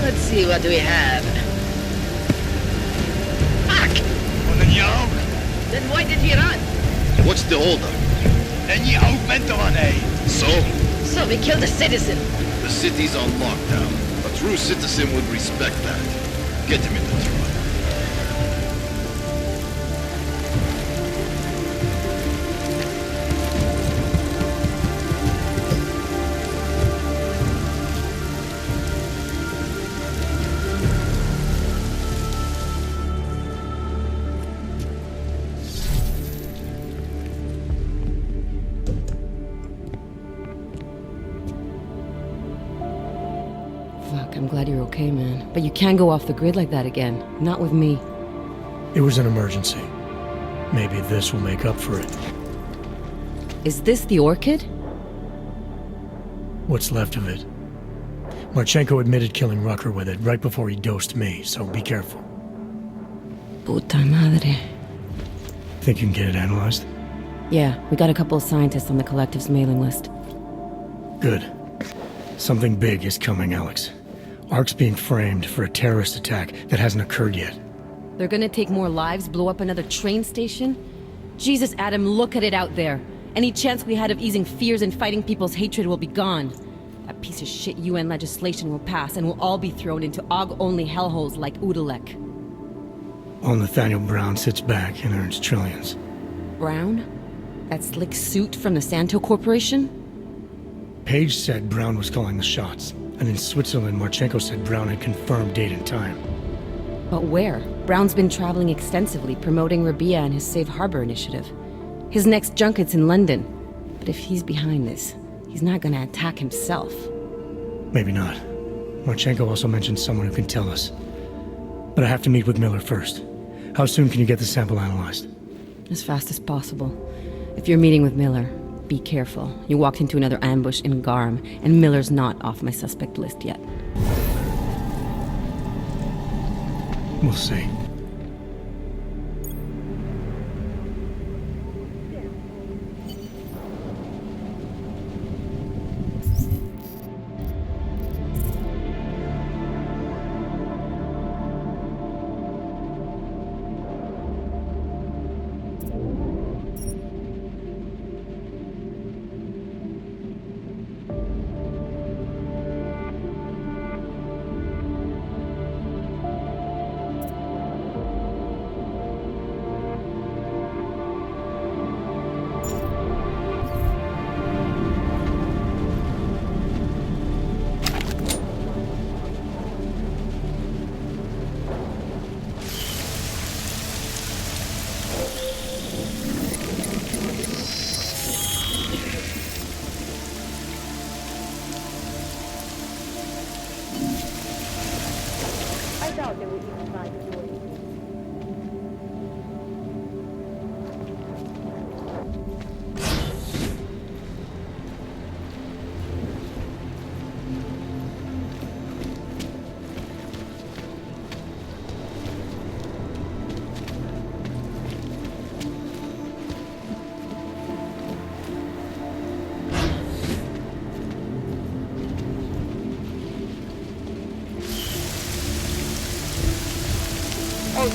Let's see what we have. Fuck! Then why did he run? What's the holdup? So we killed a citizen. The city's on lockdown. A true citizen would respect that. Get him in the truck. Fuck, I'm glad you're okay, man. But you can't go off the grid like that again. Not with me. It was an emergency. Maybe this will make up for it. Is this the orchid? What's left of it. Marchenko admitted killing Rucker with it right before he dosed me, so be careful. Puta madre. Think you can get it analyzed? Yeah, we got a couple of scientists on the collective's mailing list. Good. Something big is coming, Alex. Ark's being framed for a terrorist attack that hasn't occurred yet. They're gonna take more lives, blow up another train station? Jesus, Adam, look at it out there. Any chance we had of easing fears and fighting people's hatred will be gone. That piece of shit UN legislation will pass, and we'll all be thrown into AUG-only hellholes like Udalek. While Nathaniel Brown sits back and earns trillions. Brown? That slick suit from the Santo Corporation? Page said Brown was calling the shots, and in Switzerland, Marchenko said Brown had confirmed date and time. But where? Brown's been traveling extensively, promoting Rabia and his Safe Harbor initiative. His next junket's in London. But if he's behind this, he's not gonna attack himself. Maybe not. Marchenko also mentioned someone who can tell us. But I have to meet with Miller first. How soon can you get the sample analyzed? As fast as possible. If you're meeting with Miller, be careful. You walked into another ambush in Garm, and Miller's not off my suspect list yet. We'll see.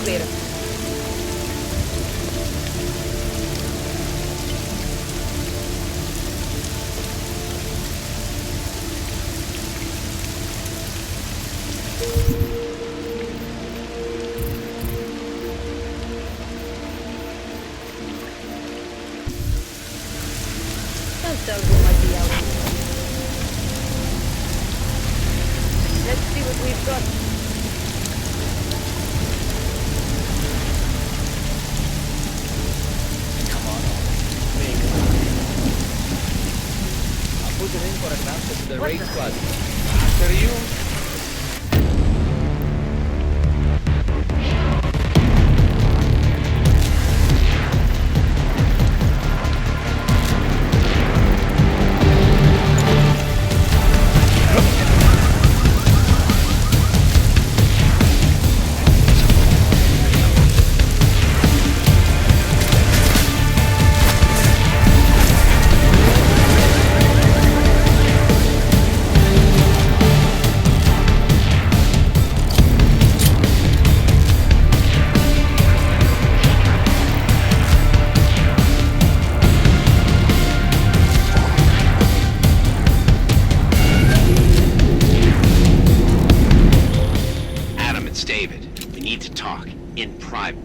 clear. Let's see what we've got. Come on. Make it. I'll put it in for a transfer to the raid squad. After you.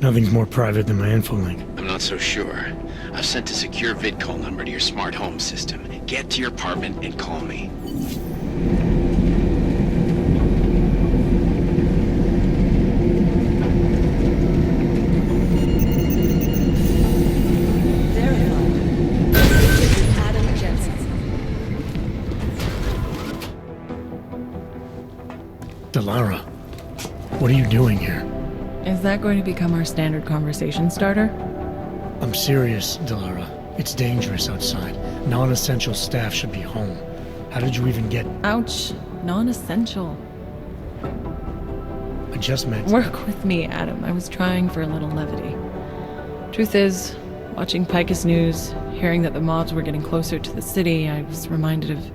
Nothing's more private than my infolink. I'm not so sure. I've sent a secure vid-call number to your smart home system. Get to your apartment and call me. Delara, what are you doing here? Is that going to become our standard conversation starter? I'm serious, Delara. It's dangerous outside. Non-essential staff should be home. How did you even get... Ouch. Non-essential. I just meant... Work with me, Adam. I was trying for a little levity. Truth is, watching Picus News, hearing that the mobs were getting closer to the city, I was reminded of...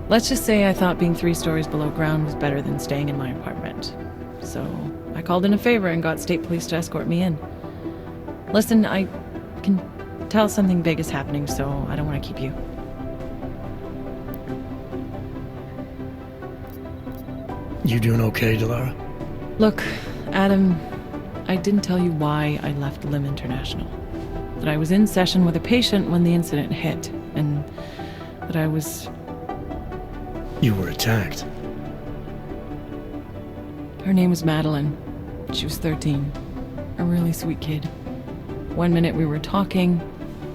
Let's just say I thought being 3 stories below ground was better than staying in my apartment. So I called in a favor and got state police to escort me in. Listen, I can tell something big is happening, so I don't want to keep you. You doing okay, Delara? Look, Adam, I didn't tell you why I left Lim International. That I was in session with a patient when the incident hit, and that I was... You were attacked. Her name was Madeline. She was 13. A really sweet kid. One minute we were talking,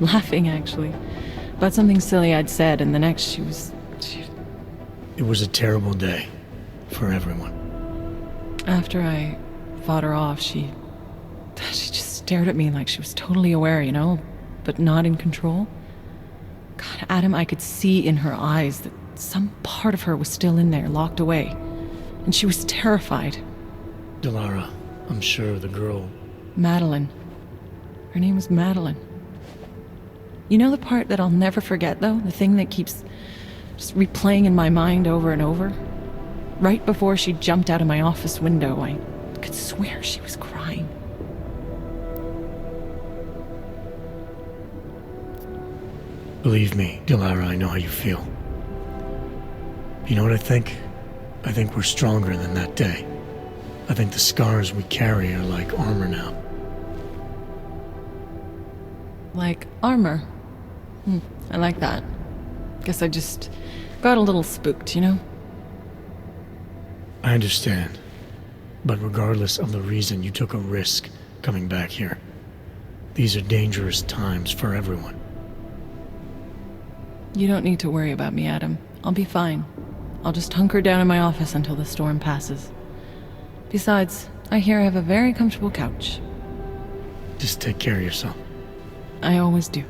laughing actually, about something silly I'd said, and the next she was... It was a terrible day. For everyone. After I fought her off, she just stared at me like she was totally aware, you know, but not in control. God, Adam, I could see in her eyes that some part of her was still in there, locked away. And she was terrified. Delara, I'm sure the girl... Madeline. Her name was Madeline. You know the part that I'll never forget, though? The thing that keeps just replaying in my mind over and over? Right before she jumped out of my office window, I could swear she was crying. Believe me, Delara, I know how you feel. You know what I think? I think we're stronger than that day. I think the scars we carry are like armor now. Like armor? I like that. Guess I just got a little spooked, you know? I understand. But regardless of the reason, you took a risk coming back here. These are dangerous times for everyone. You don't need to worry about me, Adam. I'll be fine. I'll just hunker down in my office until the storm passes. Besides, I hear I have a very comfortable couch. Just take care of yourself. I always do.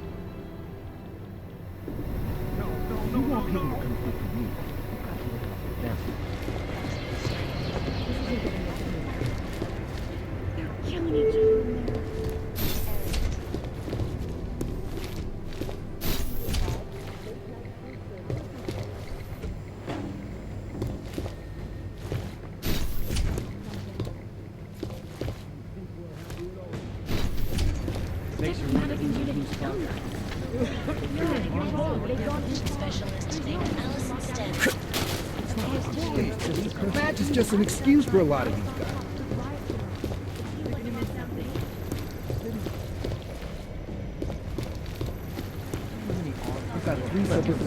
Match is just an excuse for a lot of these guys.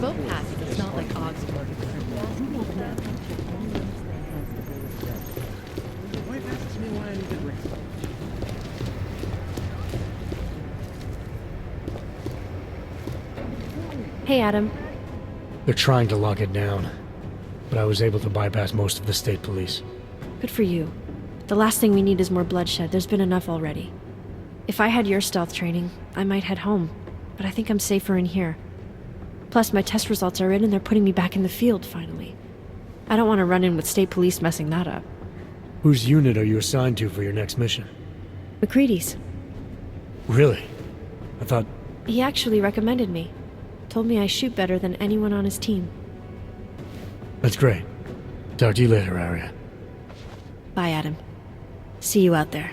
Both passes, it's not like Augsburg. Hey, Adam. They're trying to lock it down, but I was able to bypass most of the state police. Good for you. The last thing we need is more bloodshed. There's been enough already. If I had your stealth training, I might head home, but I think I'm safer in here. Plus, my test results are in and they're putting me back in the field, finally. I don't want to run in with state police messing that up. Whose unit are you assigned to for your next mission? McCready's. Really? I thought... He actually recommended me. Told me I shoot better than anyone on his team. That's great. Talk to you later, Arya. Bye, Adam. See you out there.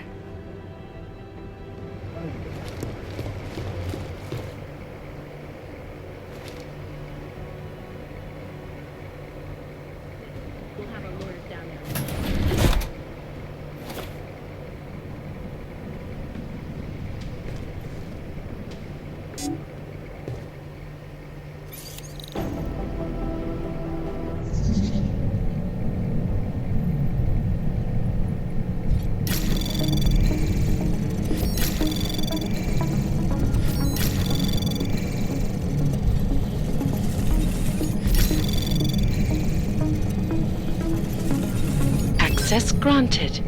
Access granted.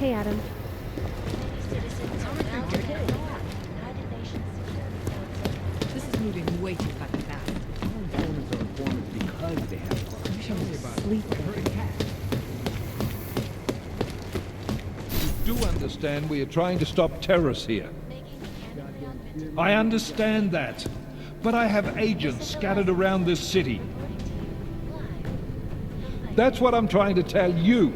Hey, Adam. This is moving way too fucking fast. Informants are informants because they have problems. Tell me about You do understand we are trying to stop terrorists here. I understand that. But I have agents scattered around this city. That's what I'm trying to tell you.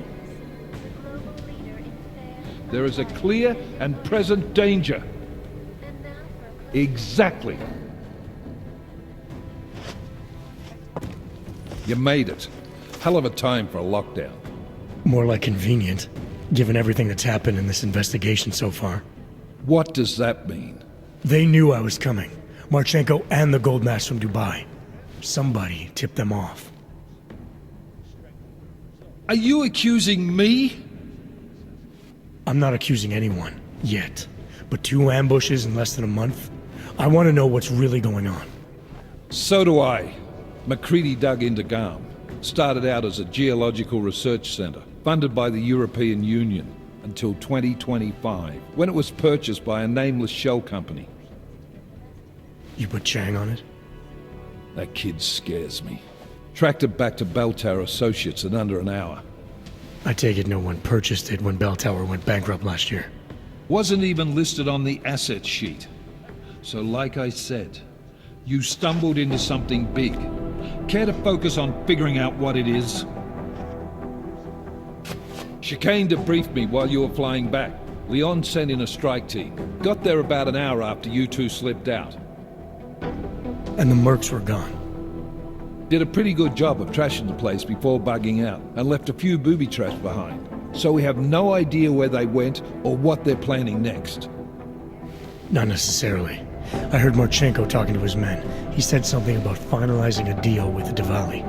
There is a clear and present danger. Exactly. You made it. Hell of a time for a lockdown. More like convenient, given everything that's happened in this investigation so far. What does that mean? They knew I was coming. Marchenko and the gold mask from Dubai. Somebody tipped them off. Are you accusing me? I'm not accusing anyone, yet. But 2 ambushes in less than a month? I want to know what's really going on. So do I. McCready dug into GARM. Started out as a geological research center, funded by the European Union, until 2025, when it was purchased by a nameless shell company. You put Chang on it? That kid scares me. Tracked it back to Bell Tower Associates in under an hour. I take it no one purchased it when Bell Tower went bankrupt last year. Wasn't even listed on the asset sheet. So like I said, you stumbled into something big. Care to focus on figuring out what it is? Chicane debriefed me while you were flying back. Leon sent in a strike team. Got there about an hour after you two slipped out. And the mercs were gone. Did a pretty good job of trashing the place before bugging out, and left a few booby traps behind. So we have no idea where they went or what they're planning next. Not necessarily. I heard Marchenko talking to his men. He said something about finalizing a deal with the Diwali.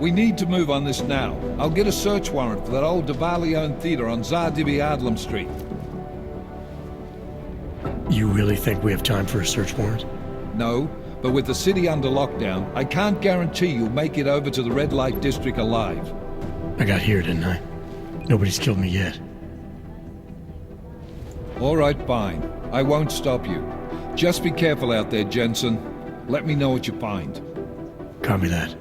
We need to move on this now. I'll get a search warrant for that old Diwali-owned theater on Zardibi Adlam Street. You really think we have time for a search warrant? No, but with the city under lockdown, I can't guarantee you'll make it over to the red light district alive. I got here, didn't I? Nobody's killed me yet. All right, fine. I won't stop you. Just be careful out there, Jensen. Let me know what you find. Copy that.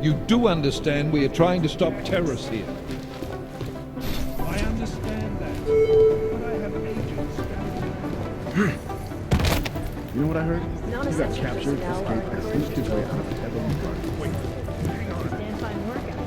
You do understand we are trying to stop terrorists here. I understand that. But I have agents You know what I heard? He got captured, escaped, and sneaked his way out of the heavenly garden. Wait, hang on. Stand fine workout.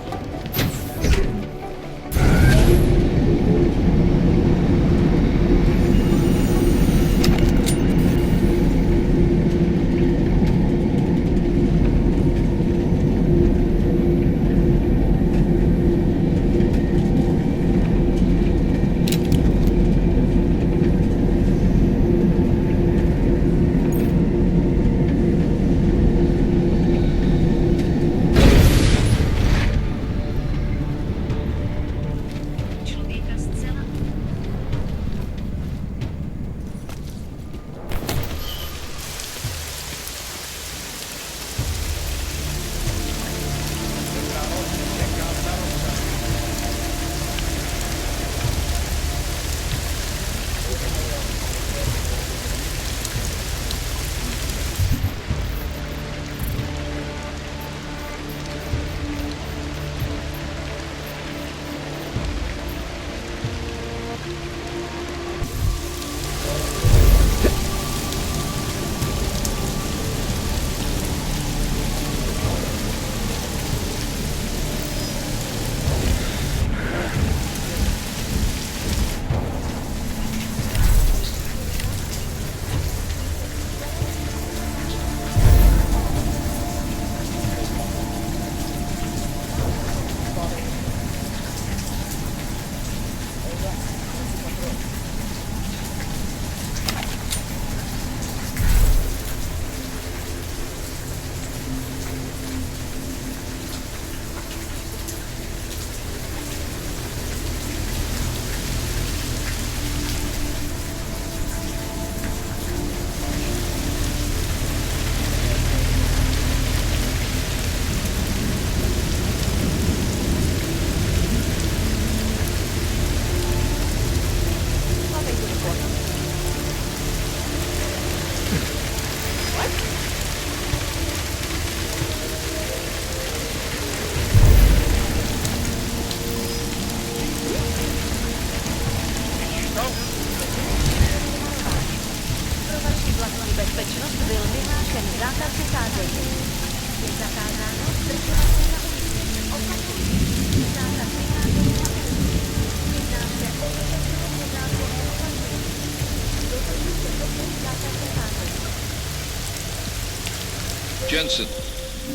Jensen,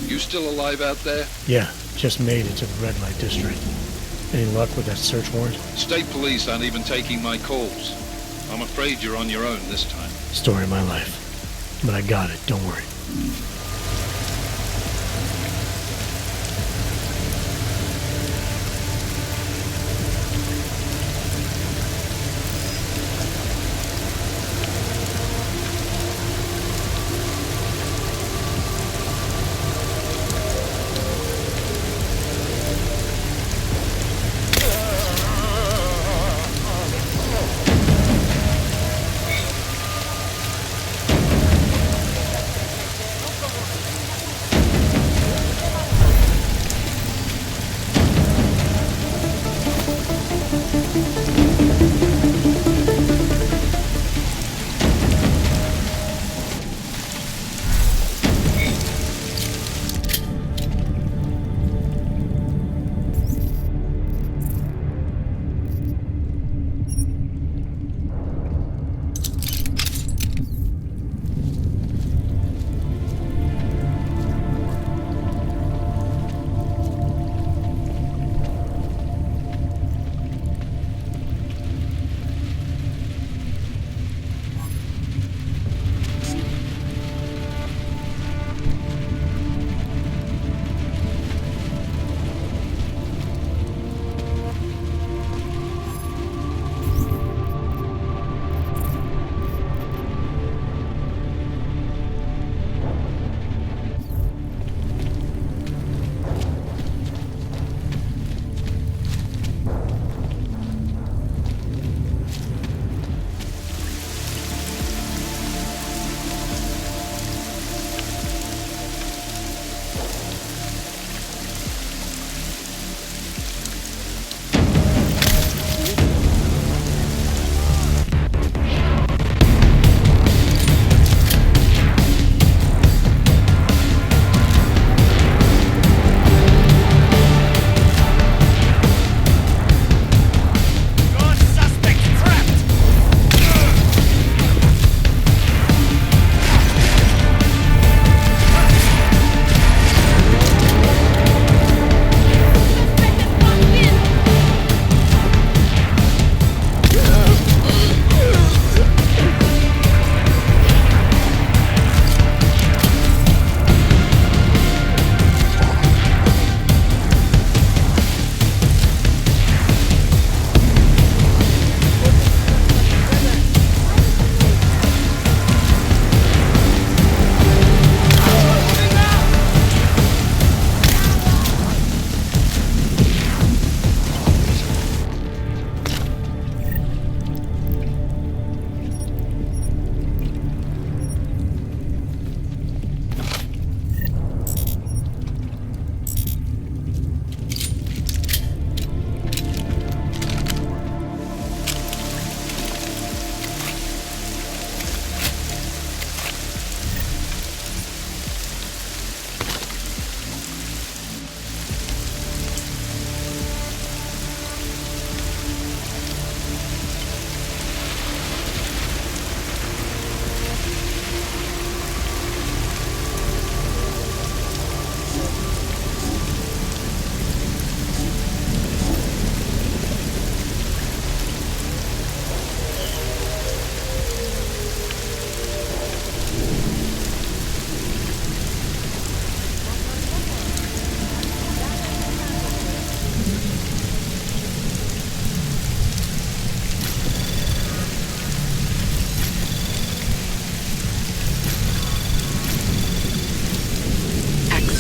you still alive out there? Yeah, just made it to the red light district. Any luck with that search warrant? State police aren't even taking my calls. I'm afraid you're on your own this time. Story of my life. But I got it, don't worry.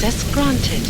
Access granted.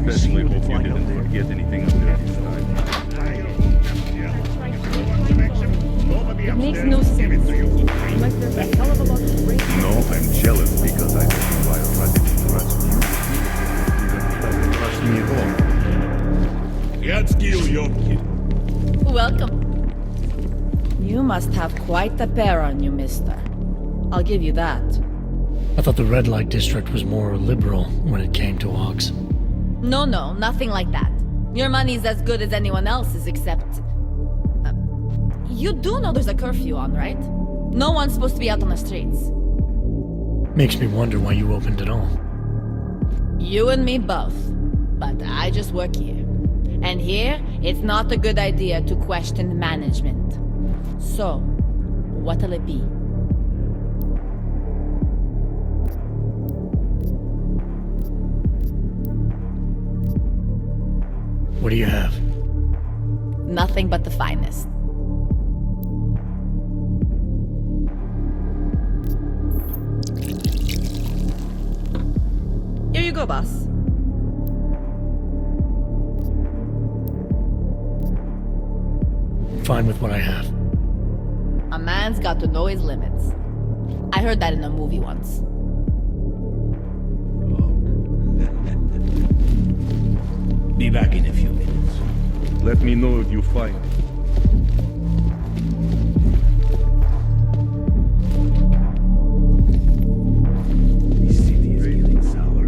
especially hope you didn't forget anything up there this time. It makes no sense. Unless there's a hell of a lot of rain. No, I'm jealous because I don't know why Roddy didn't trust you. He doesn't trust me at all. Yatskill, Yopkin. Welcome. You must have quite a pair on you, mister. I'll give you that. I thought the red light district was more liberal when it came to Ox. No, nothing like that. Your money's as good as anyone else's, except... you do know there's a curfew on, right? No one's supposed to be out on the streets. Makes me wonder why you opened it all. You and me both. But I just work here. And here, it's not a good idea to question management. So, what'll it be? What do you have? Nothing but the finest. Here you go, boss. I'm fine with what I have. A man's got to know his limits. I heard that in a movie once. Be back in a few minutes. Let me know if you find it. This city is getting sour.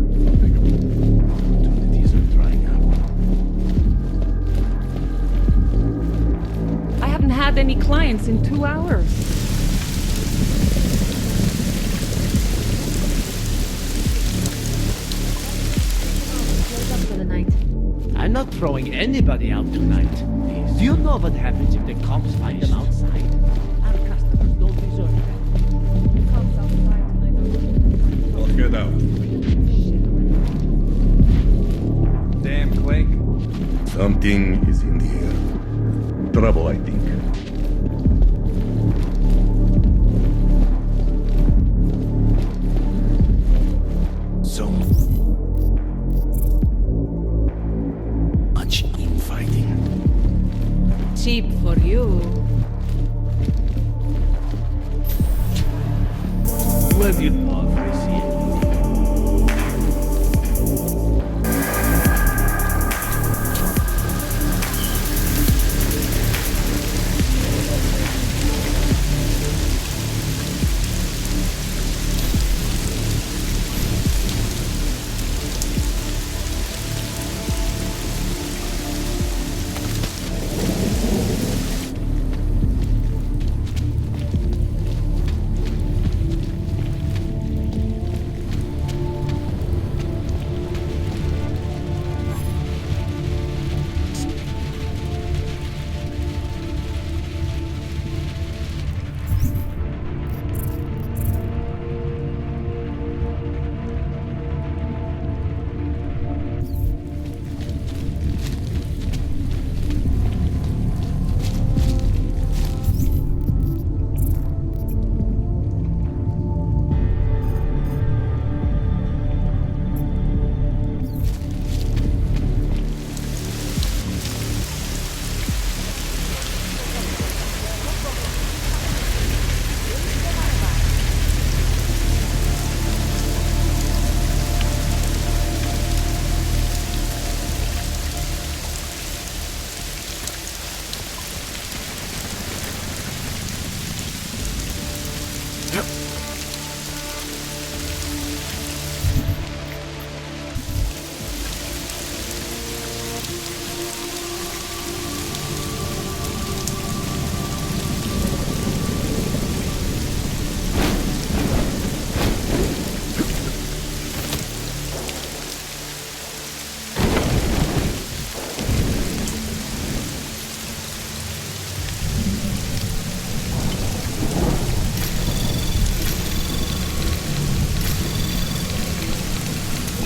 Opportunities are drying up. I haven't had any clients in 2 hours. I'm not throwing anybody out tonight. Do you know what happens if the cops find them outside? Our customers don't deserve that. I'll head out. Damn, Quake. Something is in the air. Trouble, I think. So much infighting. Cheap for you. Well, you know if I see it.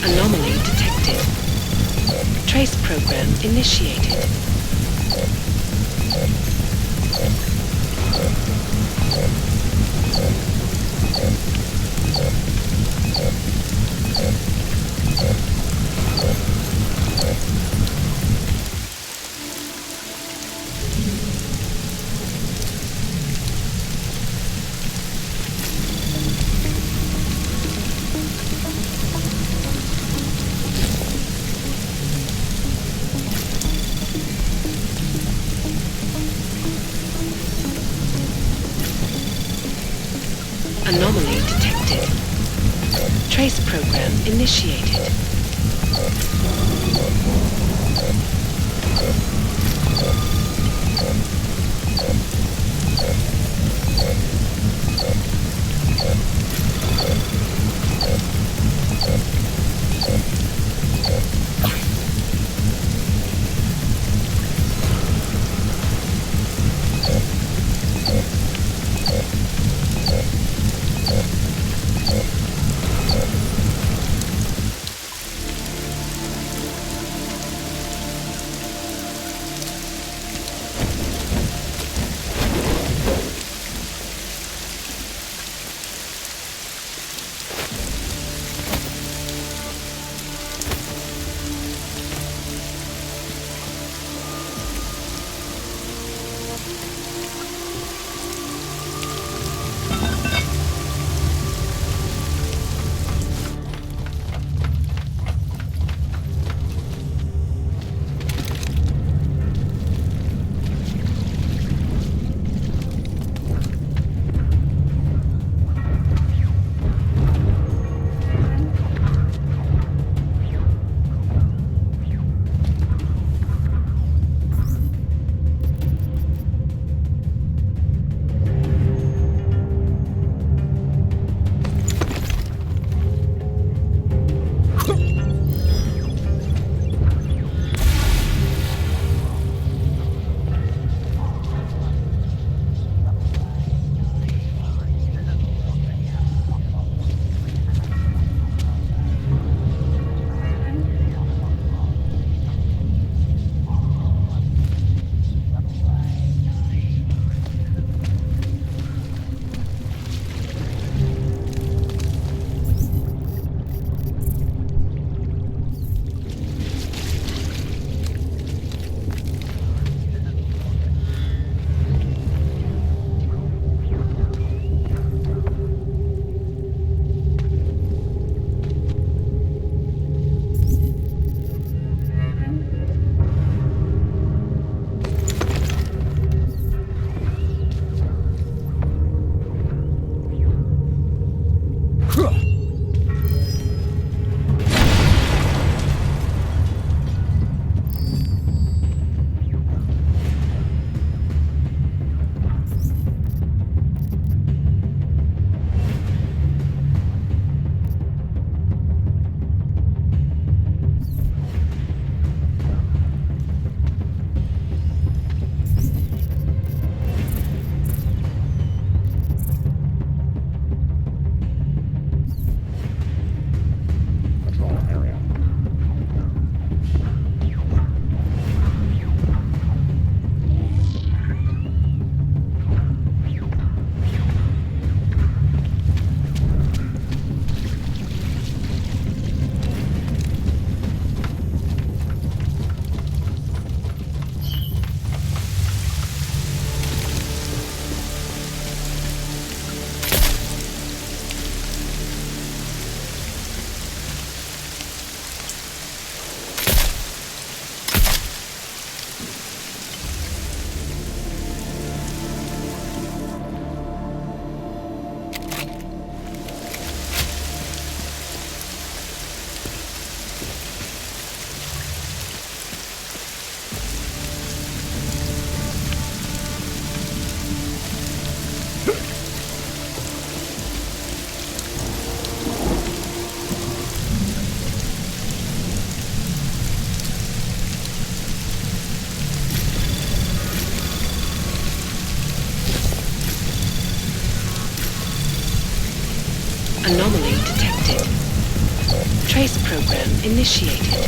Anomaly detected. Trace program initiated. Anomaly detected. Trace program initiated. Anomaly detected. Trace program initiated.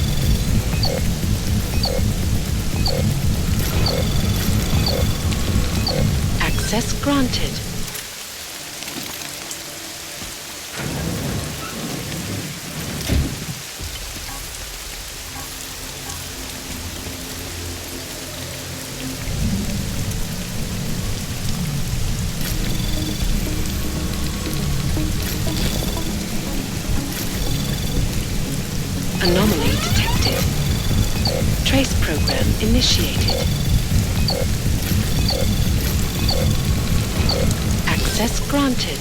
Access granted. Anomaly detected. Trace program initiated. Access granted.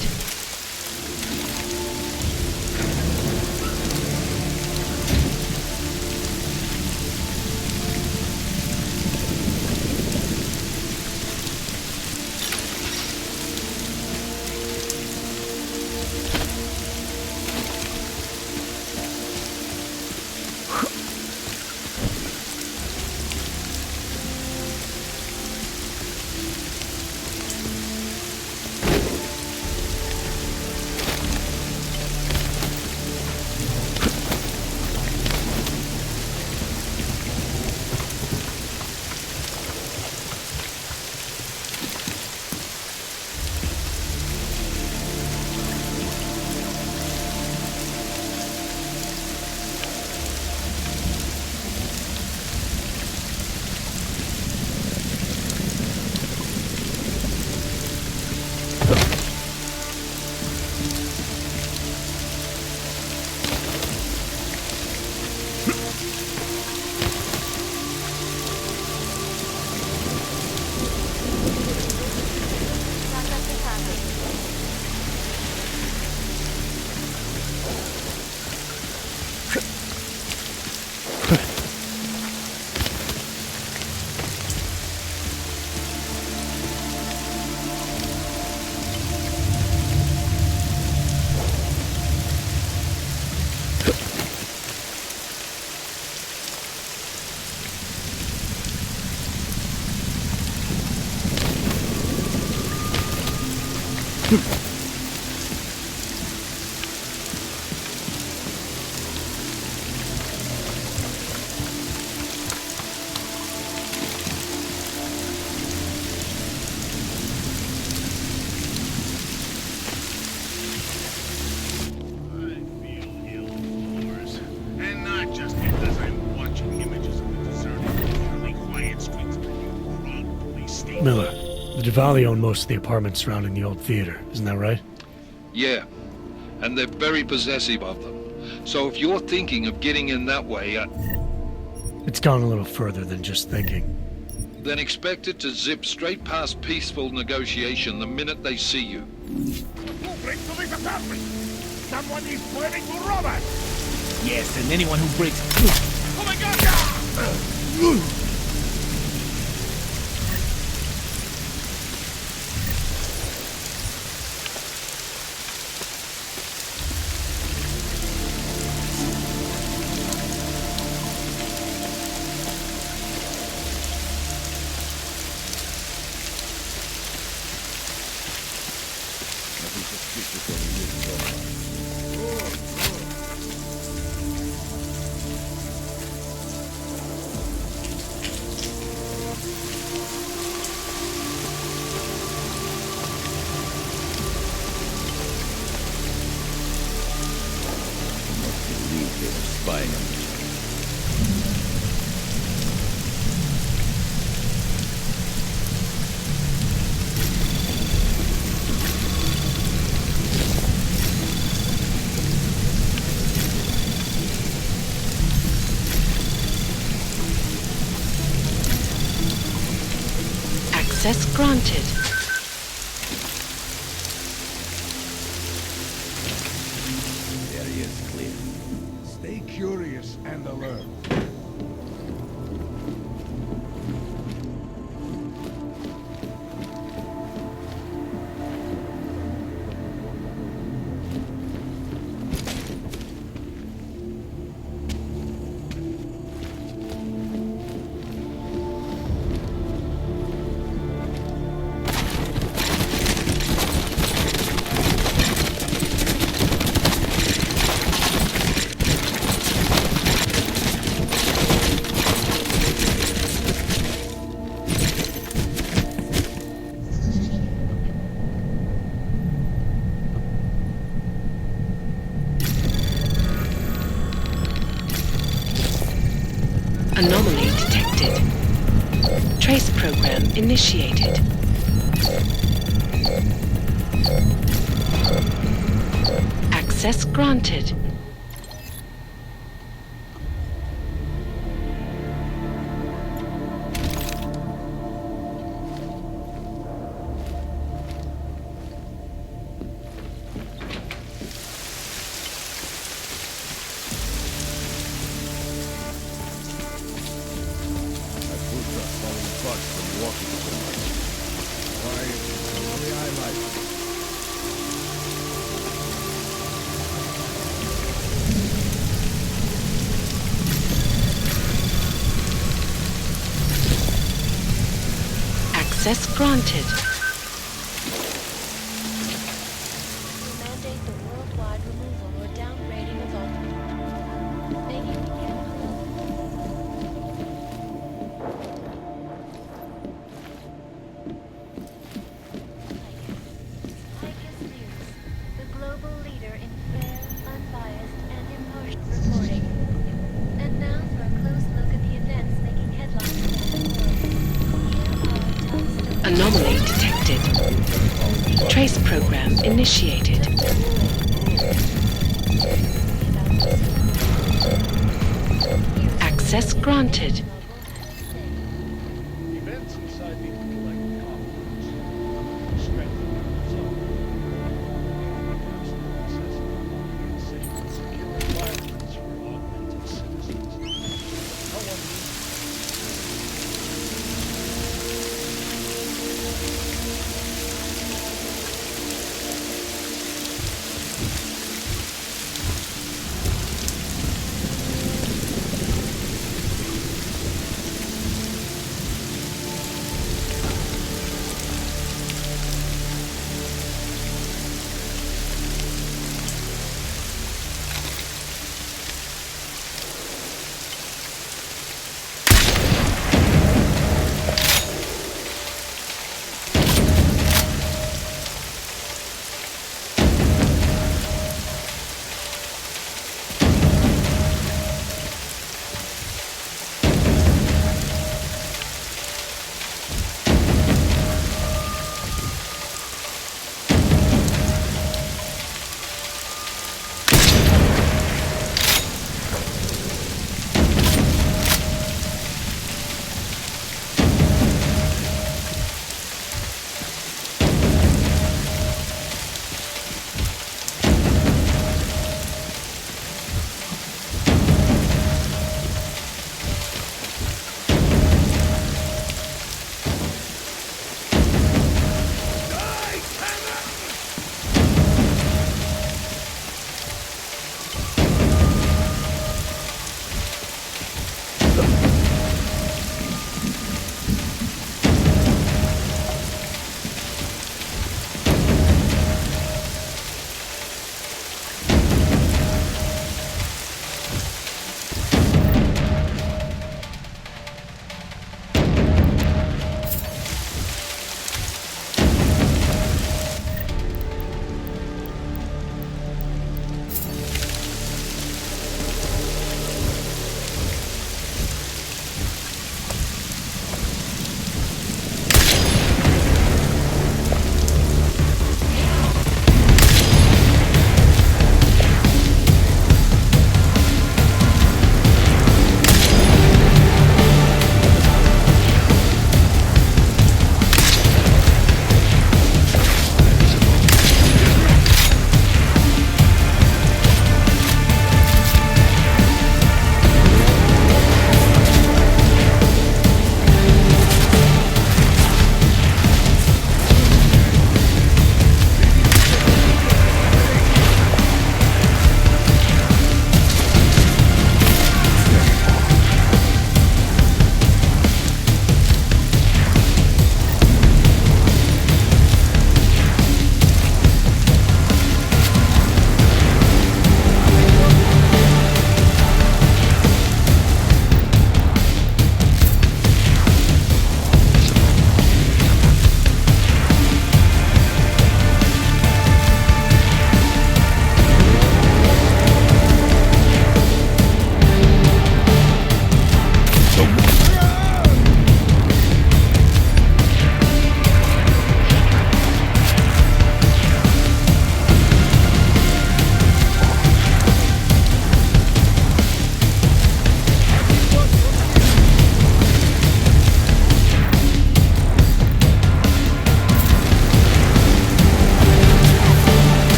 And not just because I'm watching images of the deserted, nearly quiet streets of the new corrupt police state. Miller, the Duvali own most of the apartments surrounding the old theater, isn't that right? Yeah, and they're very possessive of them. So if you're thinking of getting in that way, It's gone a little further than just thinking. then expect it to zip straight past peaceful negotiation the minute they see you. Who breaks to this apartment? Someone is planning to rob us! Yes, and anyone who breaks... Oh my god! Spying on me. Access granted. Area is clear. Stay curious and alert. Anomaly detected. Trace program initiated. Access granted. Access granted. Mandate the worldwide removal or downgrading of all. May you be Icus News, the global leader in fair, unbiased, and impartial reporting. And now for a close look at the events making headlines around the world. Anomaly detected. Trace program initiated. Access granted. Events inside the intellect complex strengthen the result. Safe and secure environments for augmented citizens. No one needs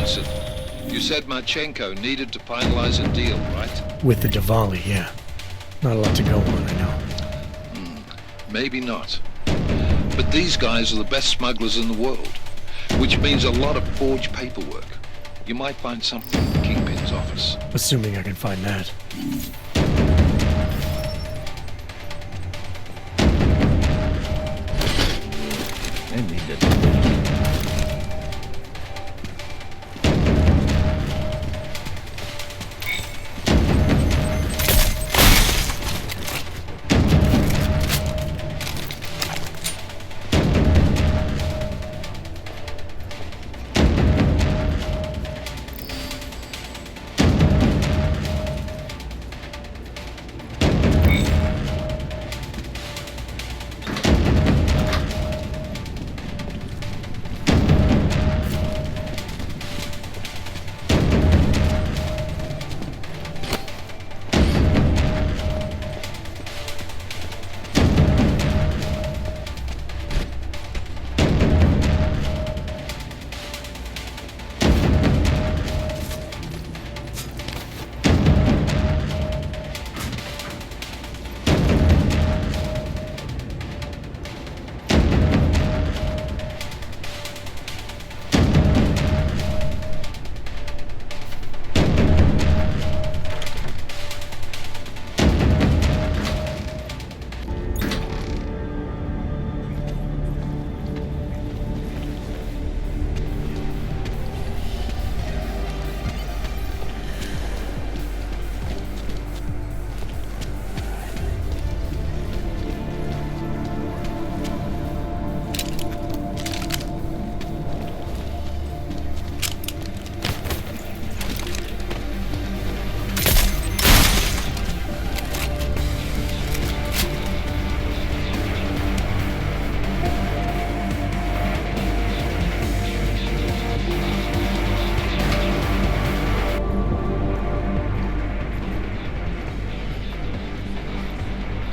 Vincent, you said Marchenko needed to finalize a deal, right? With the Diwali, yeah. Not a lot to go on, I know. Maybe not. But these guys are the best smugglers in the world, which means a lot of forged paperwork. You might find something in the Kingpin's office. Assuming I can find that. I need that.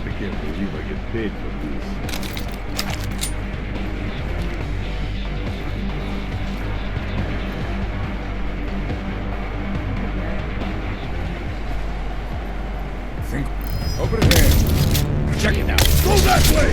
I can't believe I get paid for this. Think over there. Check it out. Go that way!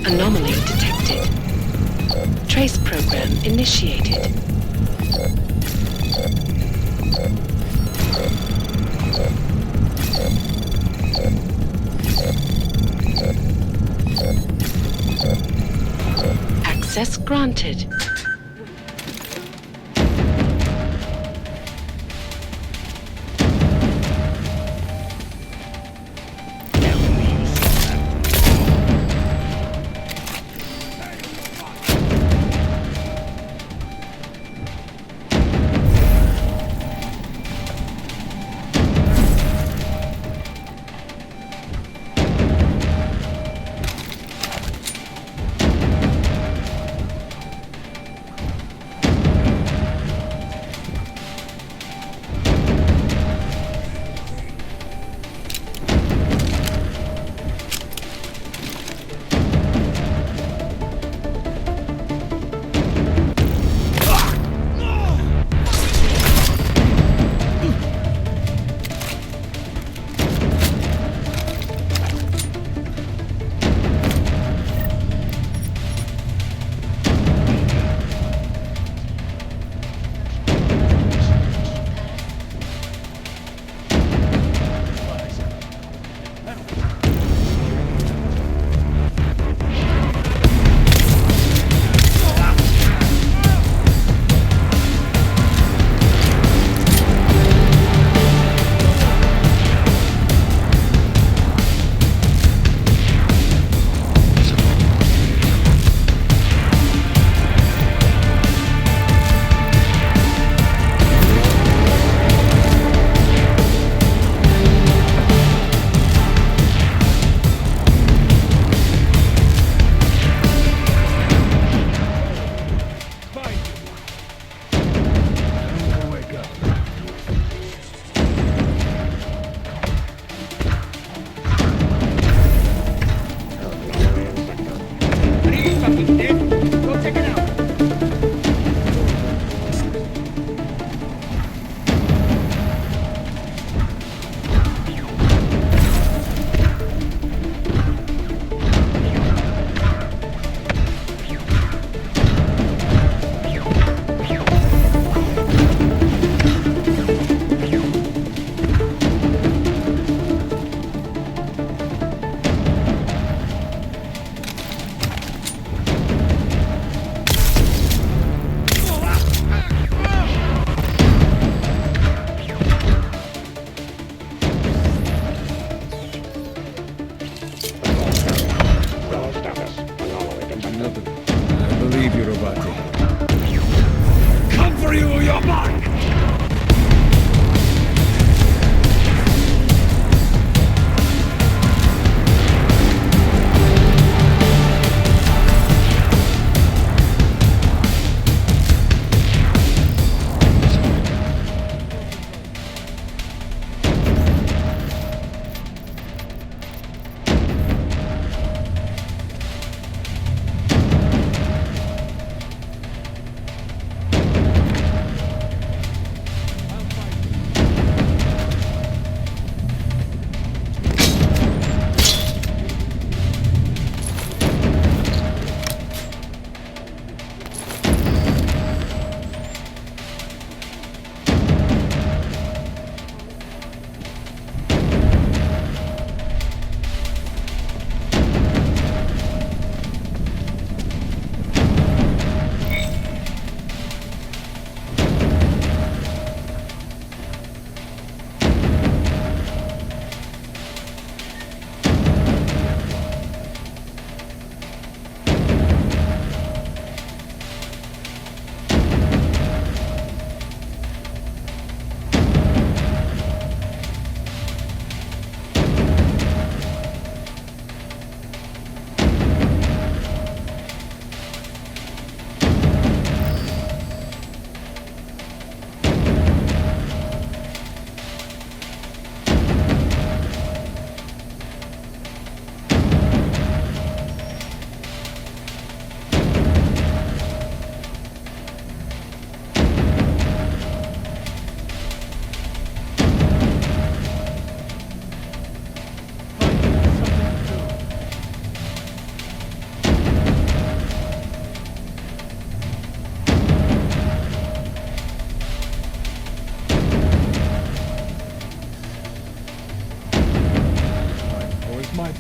Anomaly detected. Trace program initiated. Access granted.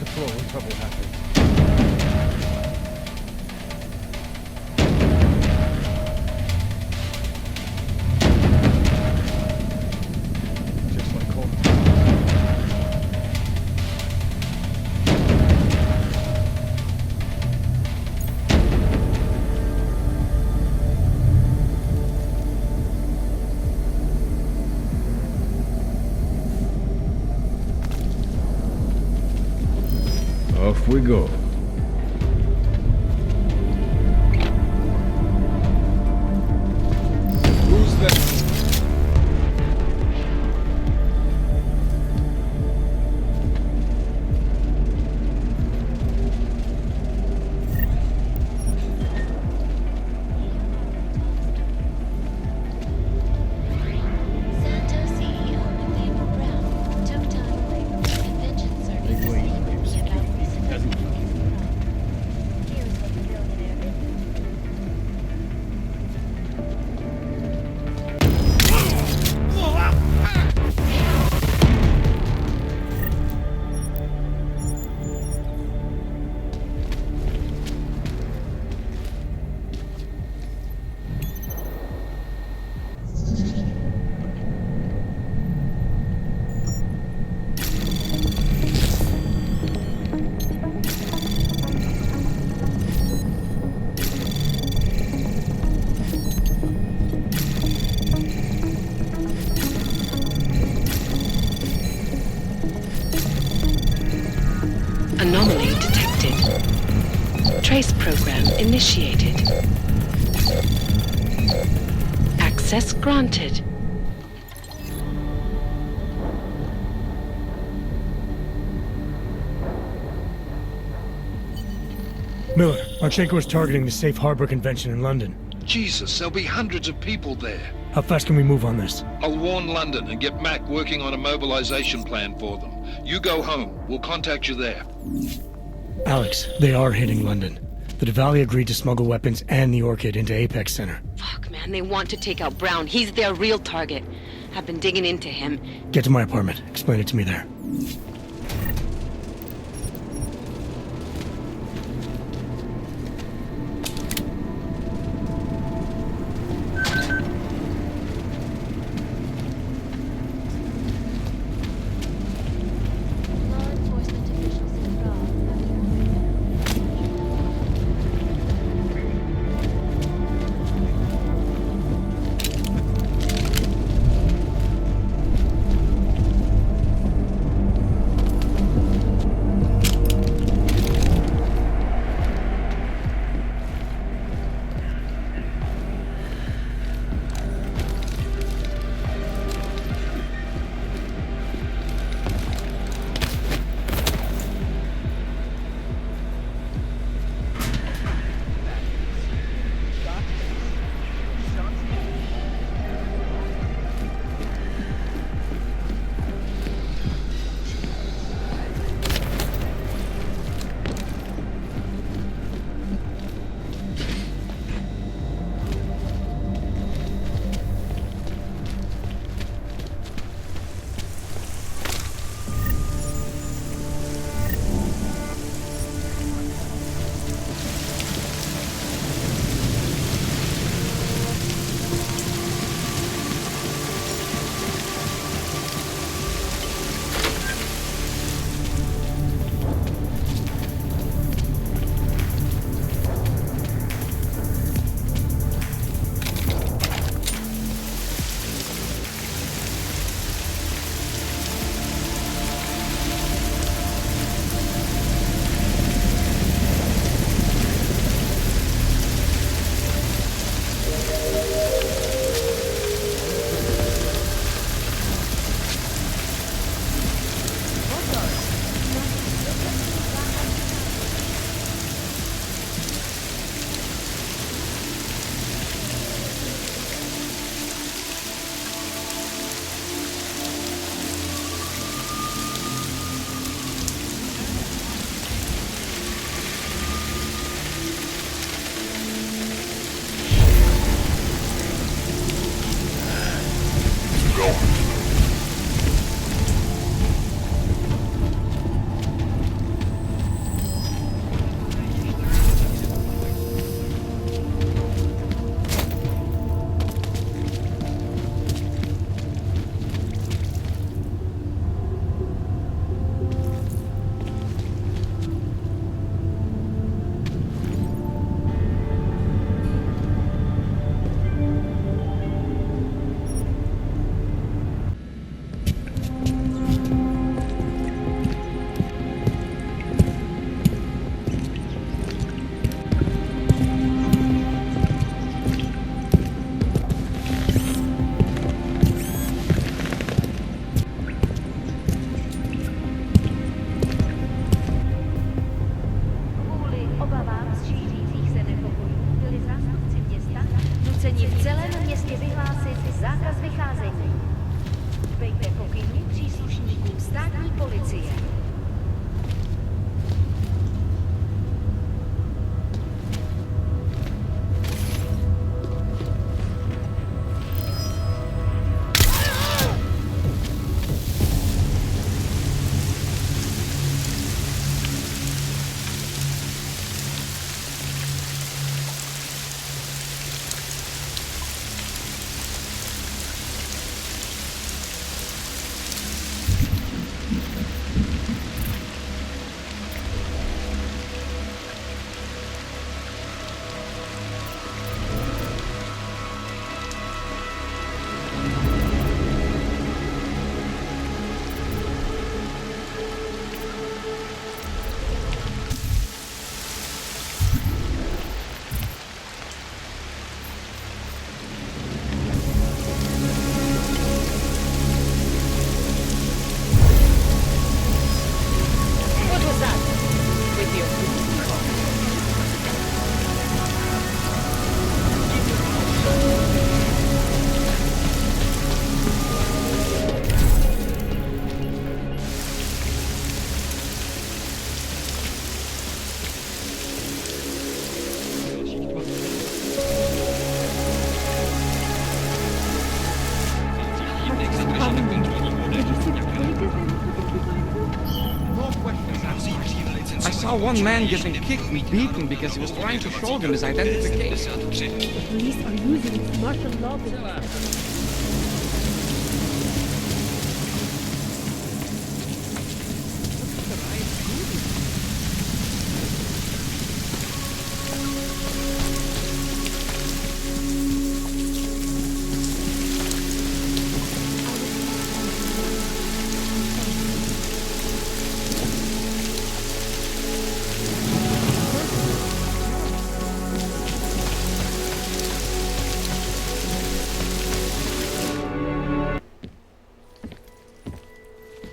the floor when trouble happens. Just like home. Off we go. Who's that? Santo CEO Nathaniel Brown took time away from the convention circuit to speak with me about recent developments. Here's what the billionaire did. Anomaly detected. Trace program initiated. Access granted. Miller, Marchenko is targeting the Safe Harbor Convention in London. Jesus, there'll be hundreds of people there. How fast can we move on this? I'll warn London and get Mac working on a mobilization plan for them. You go home. We'll contact you there. Alex, they are hitting London. The Diwali agreed to smuggle weapons and the Orchid into Apex Center. Fuck, man, they want to take out Brown. He's their real target. I've been digging into him. Get to my apartment. Explain it to me there. Law enforcement officials in Prague have poliție. I saw one man getting kicked and beaten because he was trying to show them his identification. The police are using martial law.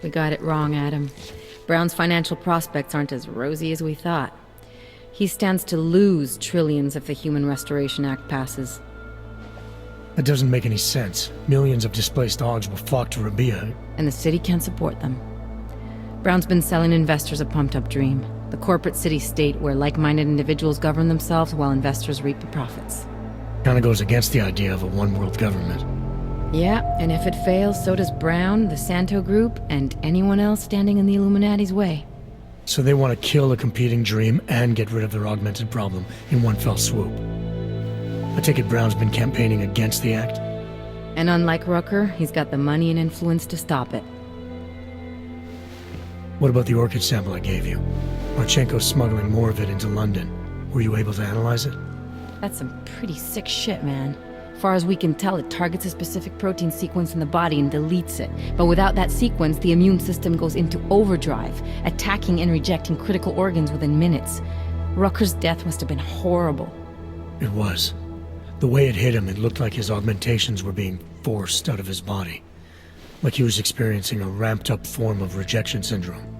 We got it wrong, Adam. Brown's financial prospects aren't as rosy as we thought. He stands to lose trillions if the Human Restoration Act passes. That doesn't make any sense. Millions of displaced Augs will flock to Rabia. And the city can't support them. Brown's been selling investors a pumped-up dream. The corporate city-state where like-minded individuals govern themselves while investors reap the profits. Kinda goes against the idea of a one-world government. Yeah, and if it fails, so does Brown, the Santo Group, and anyone else standing in the Illuminati's way. So they want to kill a competing dream and get rid of their augmented problem in one fell swoop. I take it Brown's been campaigning against the act? And unlike Rucker, he's got the money and influence to stop it. What about the orchid sample I gave you? Marchenko's smuggling more of it into London. Were you able to analyze it? That's some pretty sick shit, man. Far as we can tell, it targets a specific protein sequence in the body and deletes it. But without that sequence, the immune system goes into overdrive, attacking and rejecting critical organs within minutes. Rucker's death must have been horrible. It was. The way it hit him, it looked like his augmentations were being forced out of his body. Like he was experiencing a ramped-up form of rejection syndrome.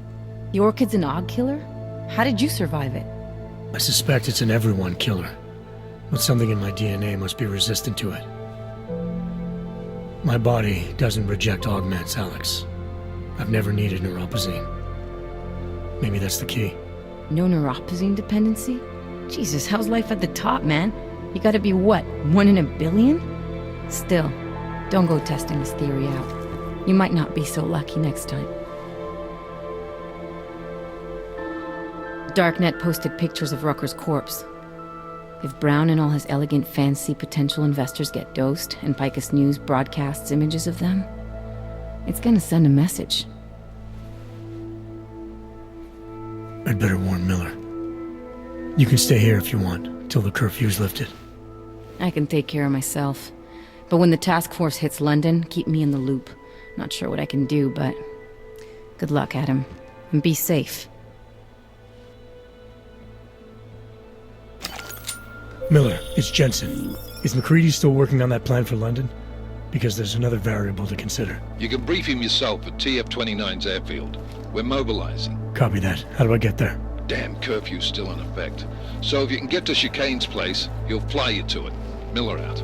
The orchid's an Aug killer? How did you survive it? I suspect it's an everyone killer. But something in my DNA must be resistant to it. My body doesn't reject augments, Alex. I've never needed neuropazine. Maybe that's the key. No neuropazine dependency? Jesus, how's life at the top, man? You gotta be what, 1 in a billion? Still, don't go testing this theory out. You might not be so lucky next time. Darknet posted pictures of Rucker's corpse. If Brown and all his elegant, fancy potential investors get dosed, and Picus News broadcasts images of them, it's gonna send a message. I'd better warn Miller. You can stay here if you want, till the curfew's lifted. I can take care of myself. But when the task force hits London, keep me in the loop. Not sure what I can do, but... good luck, Adam. And be safe. Miller, it's Jensen. Is McCready still working on that plan for London? Because there's another variable to consider. You can brief him yourself at TF-29's airfield. We're mobilizing. Copy that. How do I get there? Damn curfew's still in effect. So if you can get to Chicane's place, he'll fly you to it. Miller out.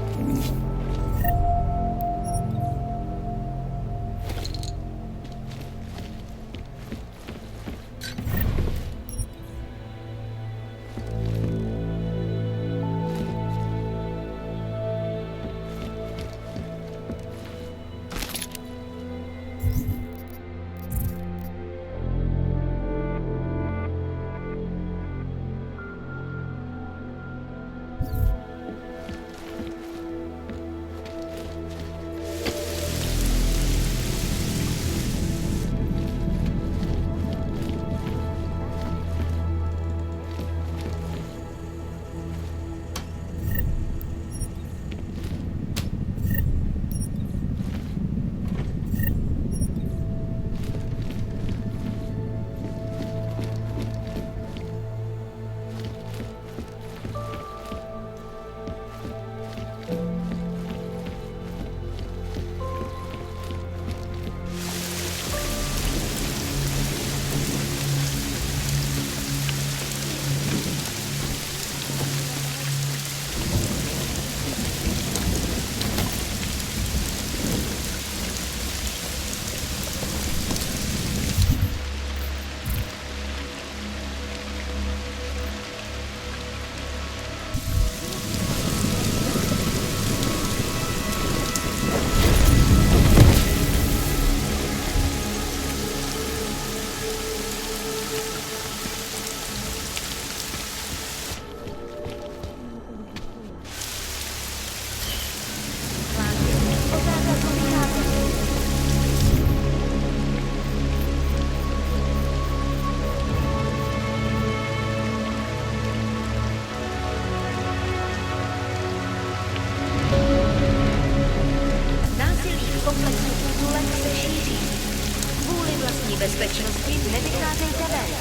Bezpečnostní nevycházejte ven.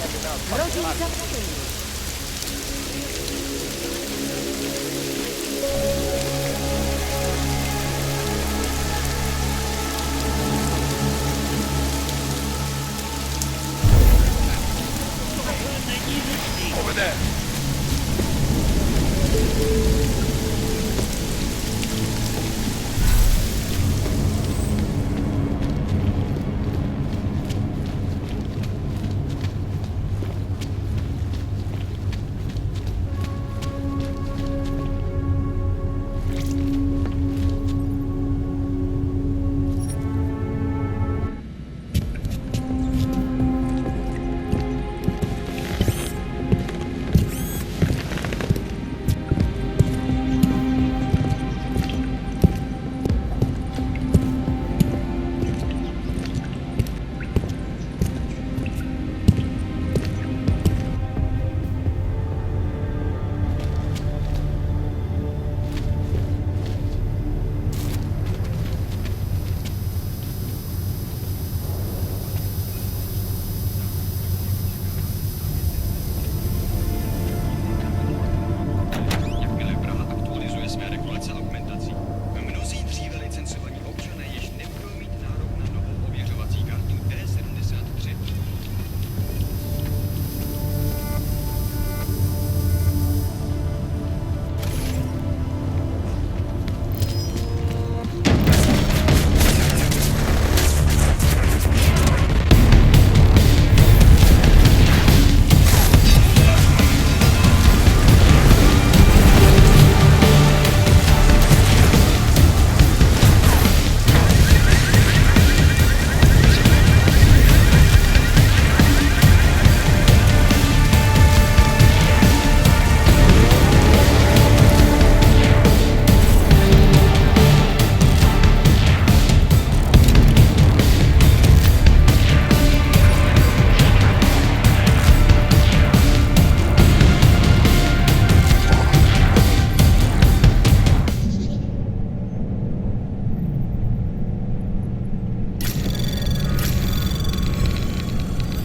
Hrozí zatčení. Over there.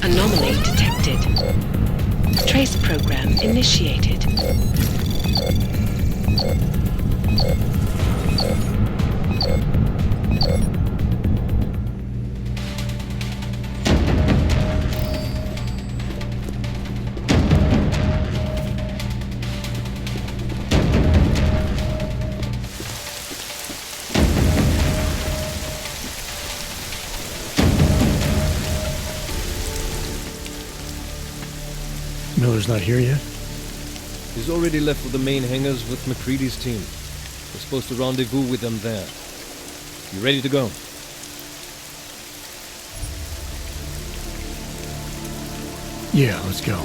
Anomaly detected. Trace program initiated. Miller's not here yet? He's already left for the main hangars with McCready's team. We're supposed to rendezvous with them there. You ready to go? Yeah, let's go.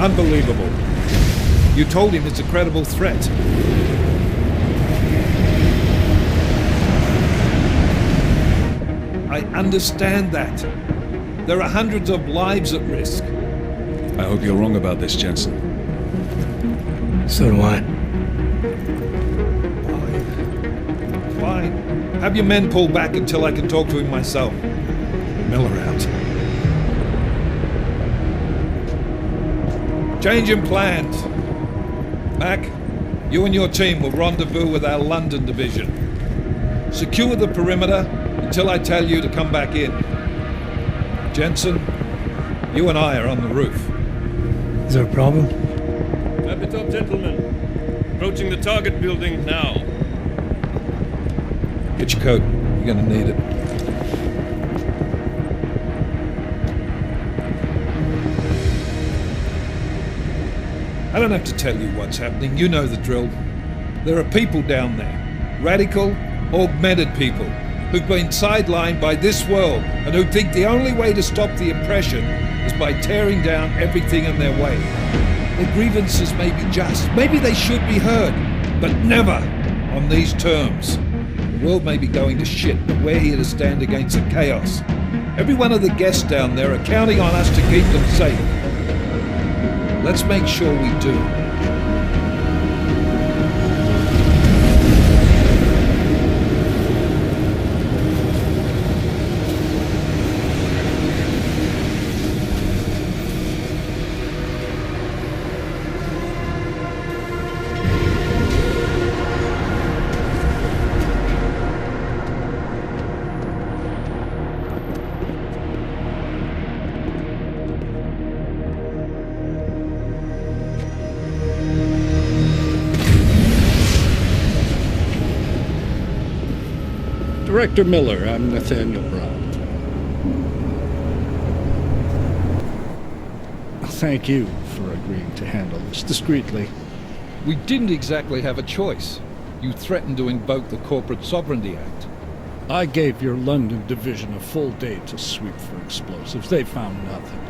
Unbelievable. You told him it's a credible threat. I understand that. There are hundreds of lives at risk. I hope you're wrong about this, Jensen. So do I. Fine. Have your men pull back until I can talk to him myself. Miller out. Change in plans. Mac, you and your team will rendezvous with our London division. Secure the perimeter until I tell you to come back in. Jensen, you and I are on the roof. Is there a problem? Wrap it up, gentlemen. Approaching the target building now. Get your coat. You're gonna need it. I don't have to tell you what's happening. You know the drill. There are people down there. Radical, augmented people who've been sidelined by this world and who think the only way to stop the oppression is by tearing down everything in their way. Their grievances may be just, maybe they should be heard, but never on these terms. The world may be going to shit, but we're here to stand against the chaos. Every one of the guests down there are counting on us to keep them safe. Let's make sure we do. Director Miller, I'm Nathaniel Brown. Thank you for agreeing to handle this discreetly. We didn't exactly have a choice. You threatened to invoke the Corporate Sovereignty Act. I gave your London division a full day to sweep for explosives. They found nothing.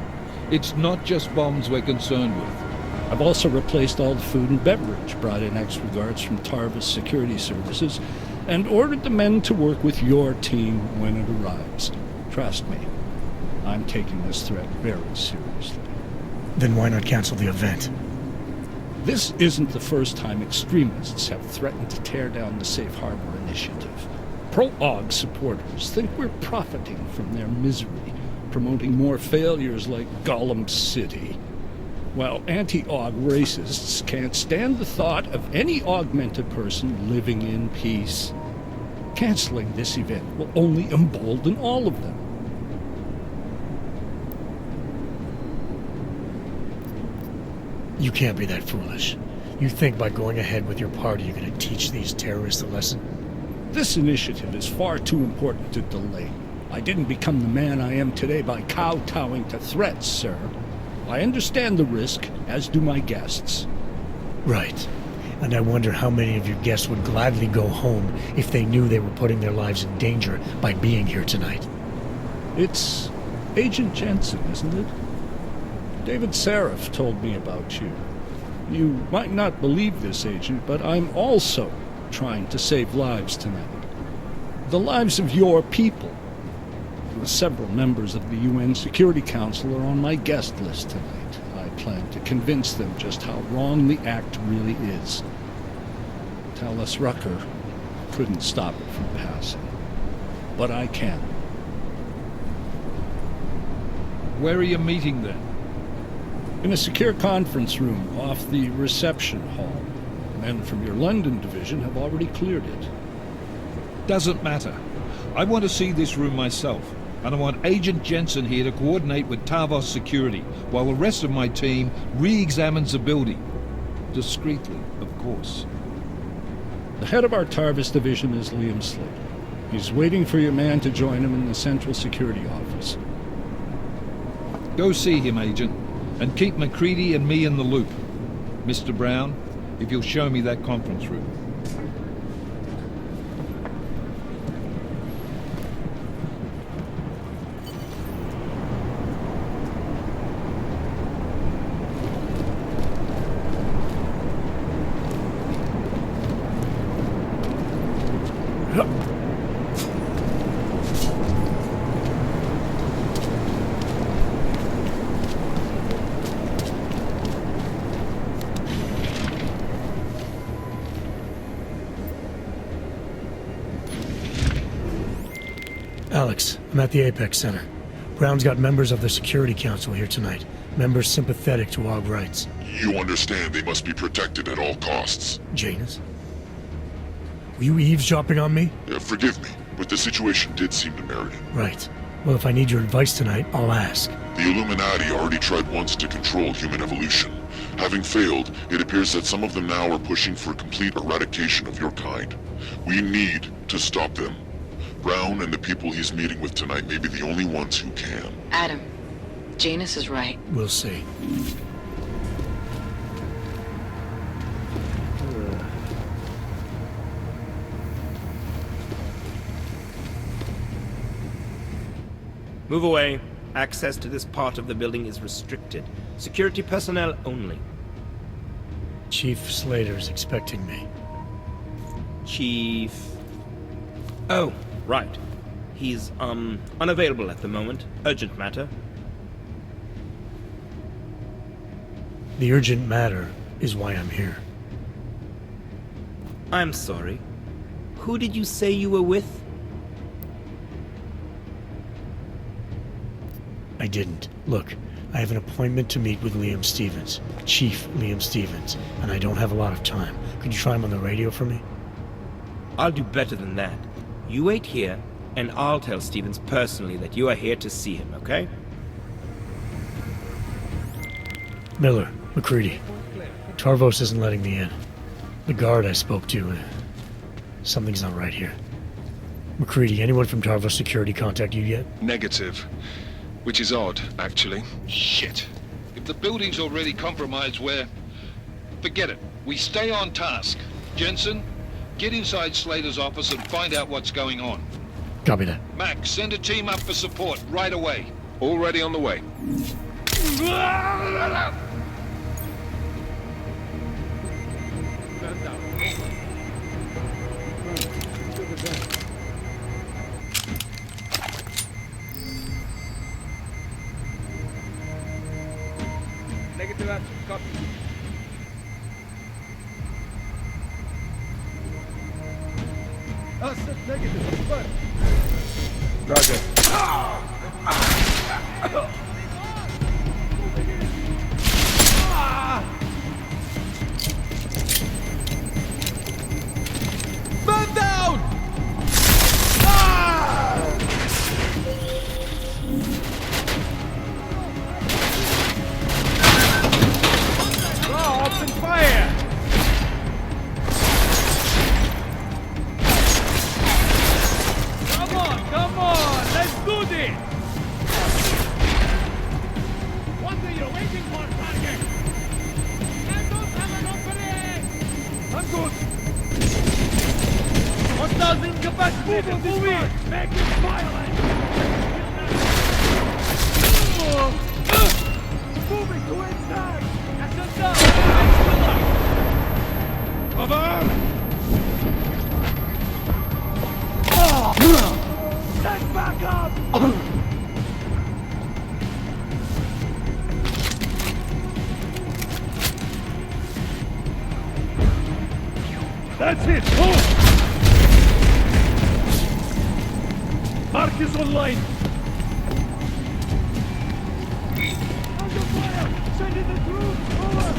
It's not just bombs we're concerned with. I've also replaced all the food and beverage, brought in extra guards from Tarvis Security Services, and ordered the men to work with your team when it arrives. Trust me, I'm taking this threat very seriously. Then why not cancel the event? This isn't the first time extremists have threatened to tear down the Safe Harbor Initiative. Pro-AUG supporters think we're profiting from their misery, promoting more failures like Gollum City, while anti-AUG racists can't stand the thought of any augmented person living in peace. Canceling this event will only embolden all of them. You can't be that foolish. You think by going ahead with your party you're going to teach these terrorists a lesson? This initiative is far too important to delay. I didn't become the man I am today by kowtowing to threats, sir. I understand the risk, as do my guests. Right. And I wonder how many of your guests would gladly go home if they knew they were putting their lives in danger by being here tonight. It's Agent Jensen, isn't it? David Seraph told me about you. You might not believe this, Agent, but I'm also trying to save lives tonight. The lives of your people. Several members of the UN Security Council are on my guest list tonight. I plan to convince them just how wrong the act really is. Talos Rucker couldn't stop it from passing, but I can. Where are you meeting then? In a secure conference room off the reception hall. Men from your London division have already cleared it. Doesn't matter. I want to see this room myself. And I want Agent Jensen here to coordinate with Tarvos Security, while the rest of my team re-examines the building. Discreetly, of course. The head of our Tarvis division is Liam Slater. He's waiting for your man to join him in the Central Security Office. Go see him, Agent, and keep MacReady and me in the loop. Mr. Brown, if you'll show me that conference room. Alex, I'm at the Apex Center. Brown's got members of the Security Council here tonight. Members sympathetic to AUG rights. You understand they must be protected at all costs. Janus? Were you eavesdropping on me? Forgive me, but the situation did seem to merit it. Right. Well, if I need your advice tonight, I'll ask. The Illuminati already tried once to control human evolution. Having failed, it appears that some of them now are pushing for complete eradication of your kind. We need to stop them. Brown and the people he's meeting with tonight may be the only ones who can. Adam, Janus is right. We'll see. Move away. Access to this part of the building is restricted. Security personnel only. Chief Slater's expecting me. Chief... Oh, right. He's, unavailable at the moment. Urgent matter. The urgent matter is why I'm here. I'm sorry. Who did you say you were with? I didn't. Look, I have an appointment to meet with Liam Stevens, Chief Liam Stevens, and I don't have a lot of time. Could you try him on the radio for me? I'll do better than that. You wait here, and I'll tell Stevens personally that you are here to see him, okay? Miller, McCready. Tarvos isn't letting me in. The guard I spoke to, something's not right here. McCready, anyone from Tarvos Security contact you yet? Negative. Which is odd, actually. Shit. If the building's already compromised, forget it. We stay on task. Jensen, get inside Slater's office and find out what's going on. Copy that. Max, send a team up for support right away. Already on the way. Negative action, copy. Set negative, but... Roger. Man down! Open fire! Come on, let's do this! What are you waiting for, target? I don't have an opening! I'm good! Hostiles incapacitated! Move in! Make it violent! Moving to inside! Cover! Stand back up! That's it! Move! Mark is online! Under fire! Send in the troops! Over!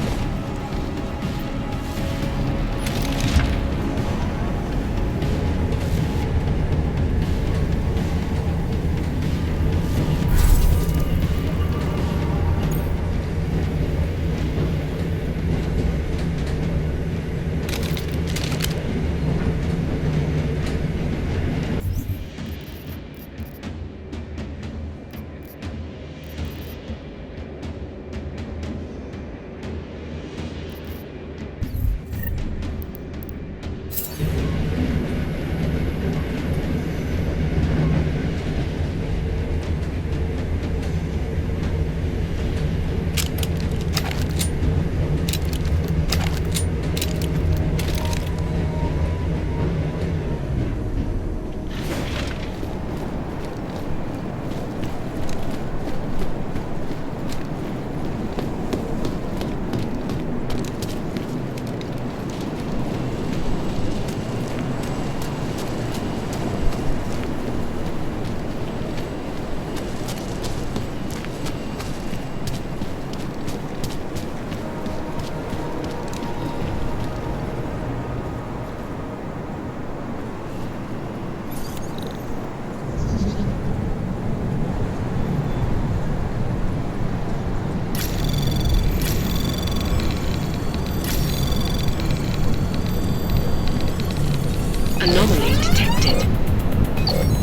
Anomaly detected.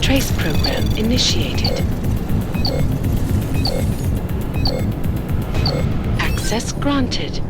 Trace program initiated. Access granted.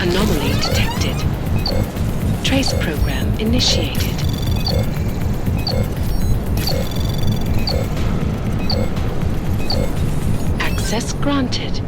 Anomaly detected. Trace program initiated. Access granted.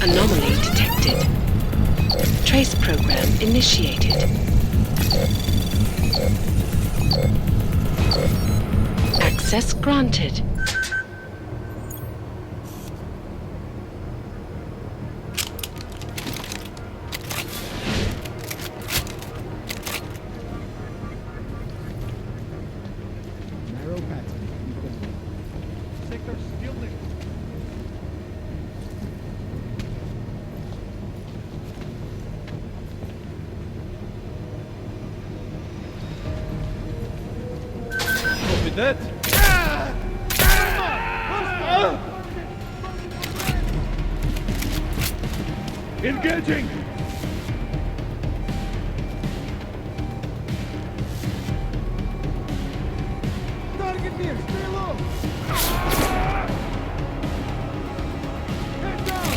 Anomaly detected. Trace program initiated. Access granted. Narrow path. Sector still lit. Copy that. Engaging! Target near, stay low! Head down!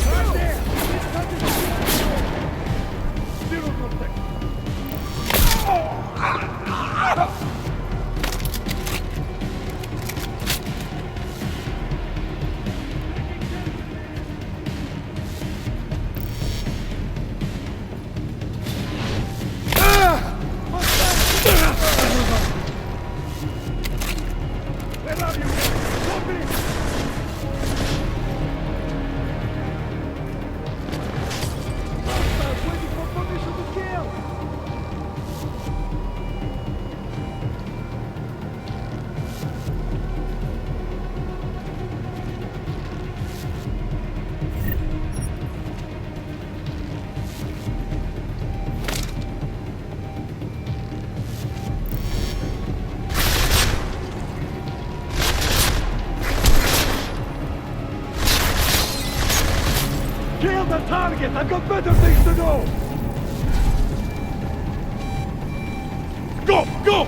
Right there! This country is zero contact! Where are you? Copy! Hostiles waiting for permission to kill! Kill the target! I've got better things to do! Go! Go!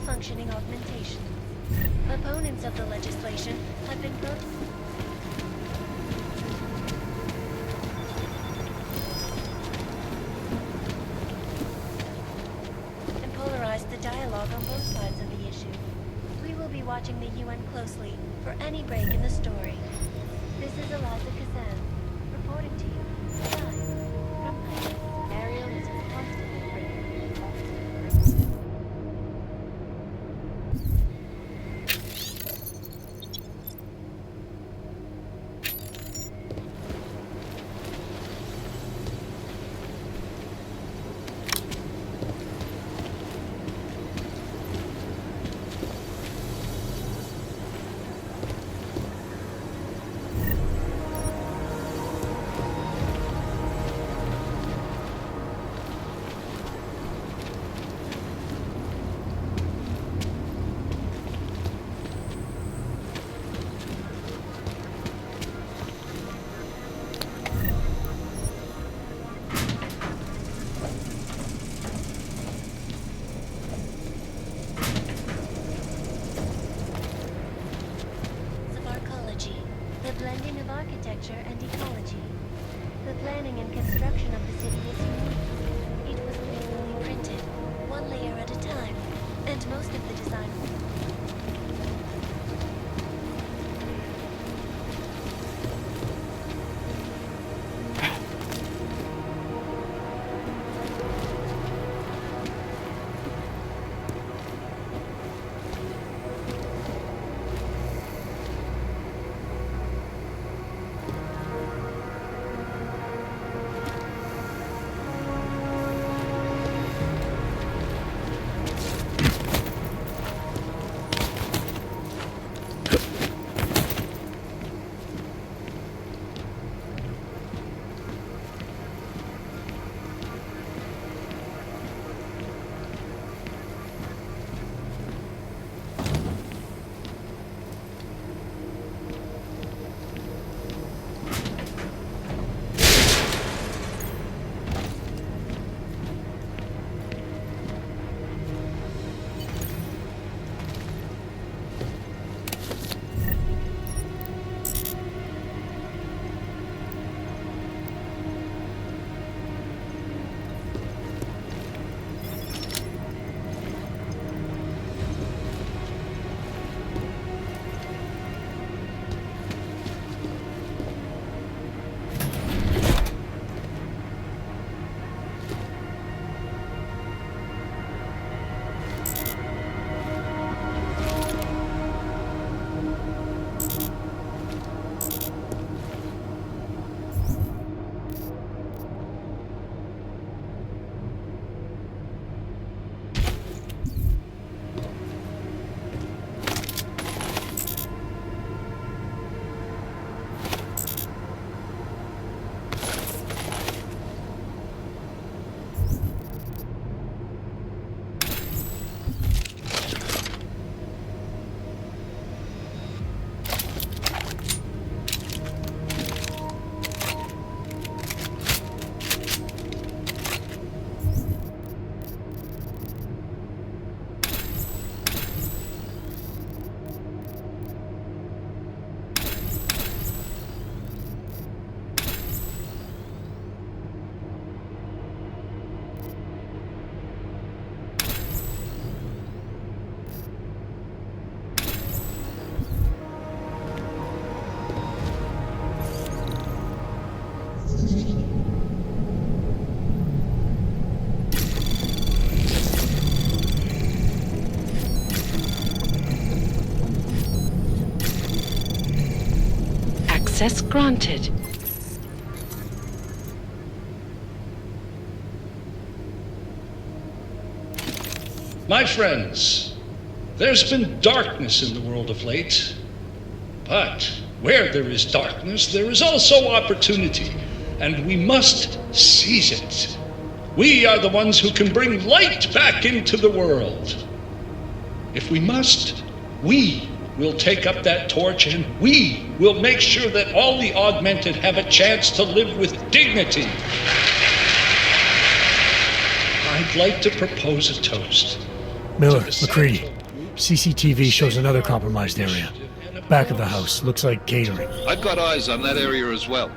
functioning augmentations. Opponents of the legislation have been and polarized the dialogue on both sides of the issue. We will be watching the UN closely for any break in the story. This is Eliza Kazan, reporting to you. Live from Ice. Ariel is constantly bringing the blending of architecture and ecology. The planning and construction of the city is unique. It was literally printed, one layer at a time, and most of the design Access granted. My friends, there's been darkness in the world of late. But where there is darkness, there is also opportunity, and we must seize it. We are the ones who can bring light back into the world. If we must, we will take up that torch, and we will make sure that all the augmented have a chance to live with dignity. I'd like to propose a toast Miller, McCready. CCTV shows another compromised area. Back of the house. Looks like catering. I've got eyes on that area as well.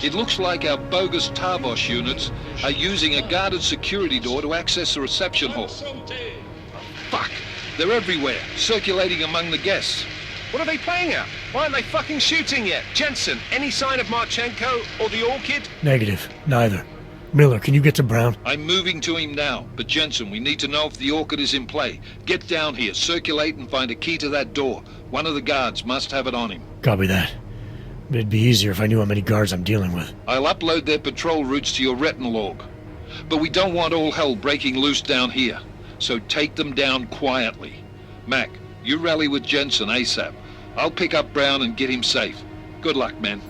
It looks like our bogus Tavos units are using a guarded security door to access the reception hall. Fuck! They're everywhere, circulating among the guests. What are they playing at? Why aren't they fucking shooting yet? Jensen, any sign of Marchenko or the Orchid? Negative. Neither. Miller, can you get to Brown? I'm moving to him now, but Jensen, we need to know if the Orchid is in play. Get down here, circulate and find a key to that door. One of the guards must have it on him. Copy that. It'd be easier if I knew how many guards I'm dealing with. I'll upload their patrol routes to your retinal log. But we don't want all hell breaking loose down here. So take them down quietly. Mac, you rally with Jensen ASAP. I'll pick up Brown and get him safe. Good luck, man.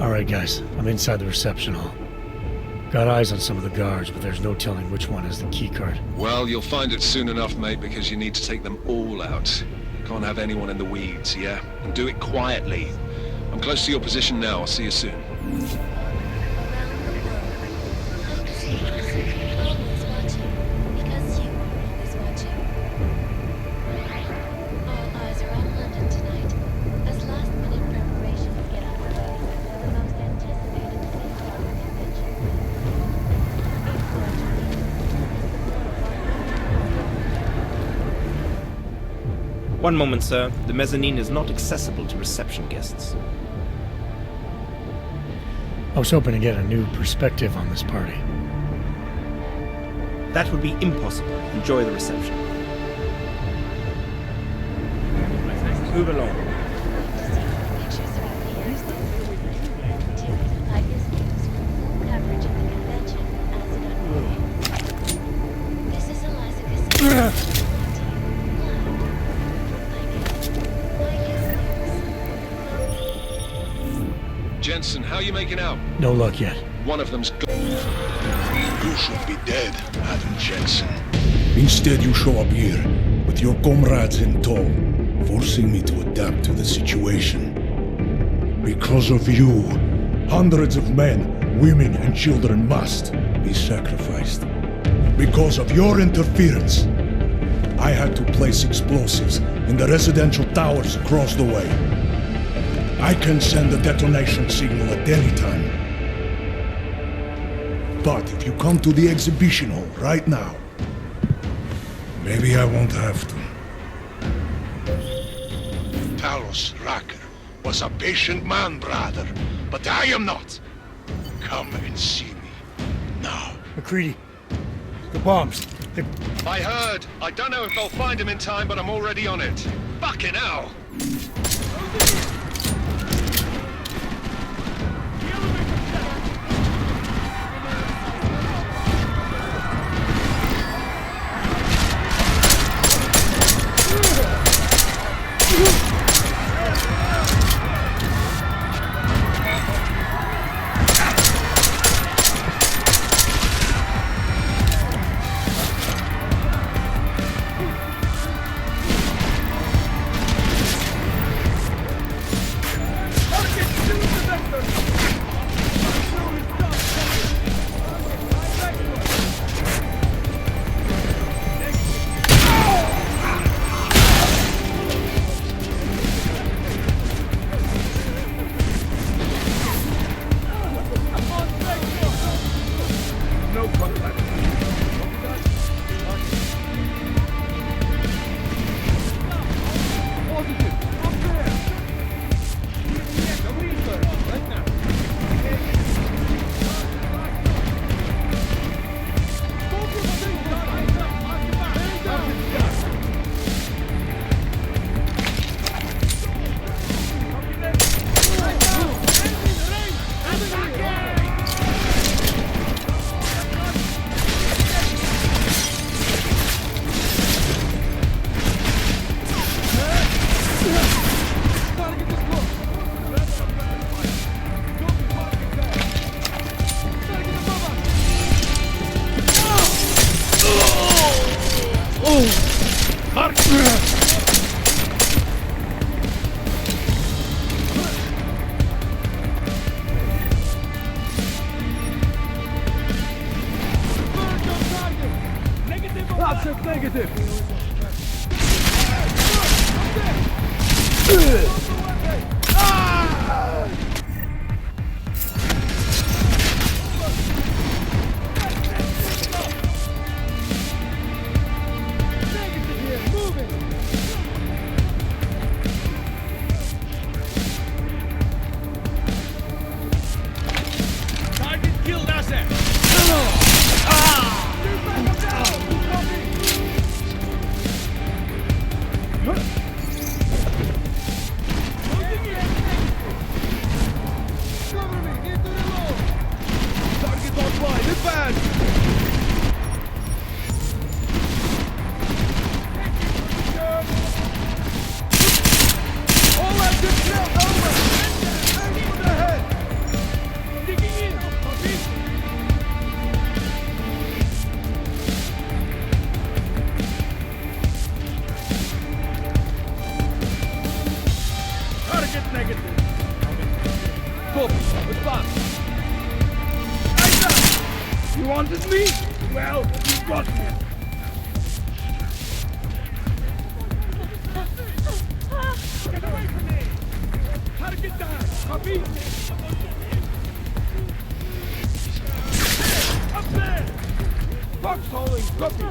Alright guys, I'm inside the reception hall. Got eyes on some of the guards, but there's no telling which one has the keycard. Well, you'll find it soon enough, mate, because you need to take them all out. Can't have anyone in the weeds, yeah? And do it quietly. I'm close to your position now. I'll see you soon. One moment, sir. The mezzanine is not accessible to reception guests. I was hoping to get a new perspective on this party. That would be impossible. Enjoy the reception. Move along. Jensen, how you making out? No luck yet. One of them's gone. You should be dead, Adam Jensen. Instead, you show up here with your comrades in tow, forcing me to adapt to the situation. Because of you, hundreds of men, women, and children must be sacrificed. Because of your interference, I had to place explosives in the residential towers across the way. I can send a detonation signal at any time. But if you come to the exhibition hall right now, maybe I won't have to. Talos Racker was a patient man, brother, but I am not. Come and see me now. McCready, the bombs. I heard. I don't know if I'll find him in time, but I'm already on it. Fucking hell! That's negative. Target killed, asset. Target offline. Advance. All active clear. Over. Aim for the head. Digging in. Copy. Target negative. Copy. Advance. Isaac! You wanted me? Well, you got me. Get away from me! Target down. Copy. Up there! Foxholing. Copy.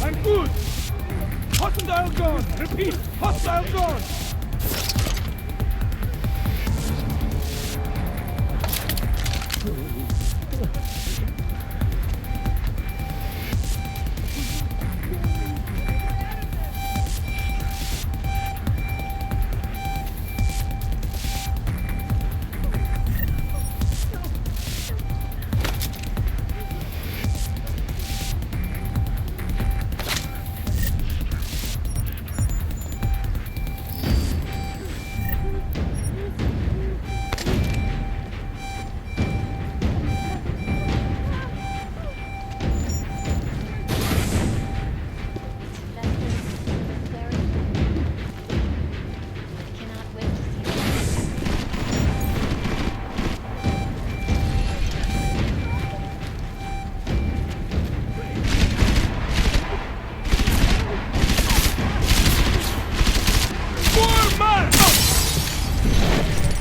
I'm good. Hostile gone. Repeat. Hostile gone.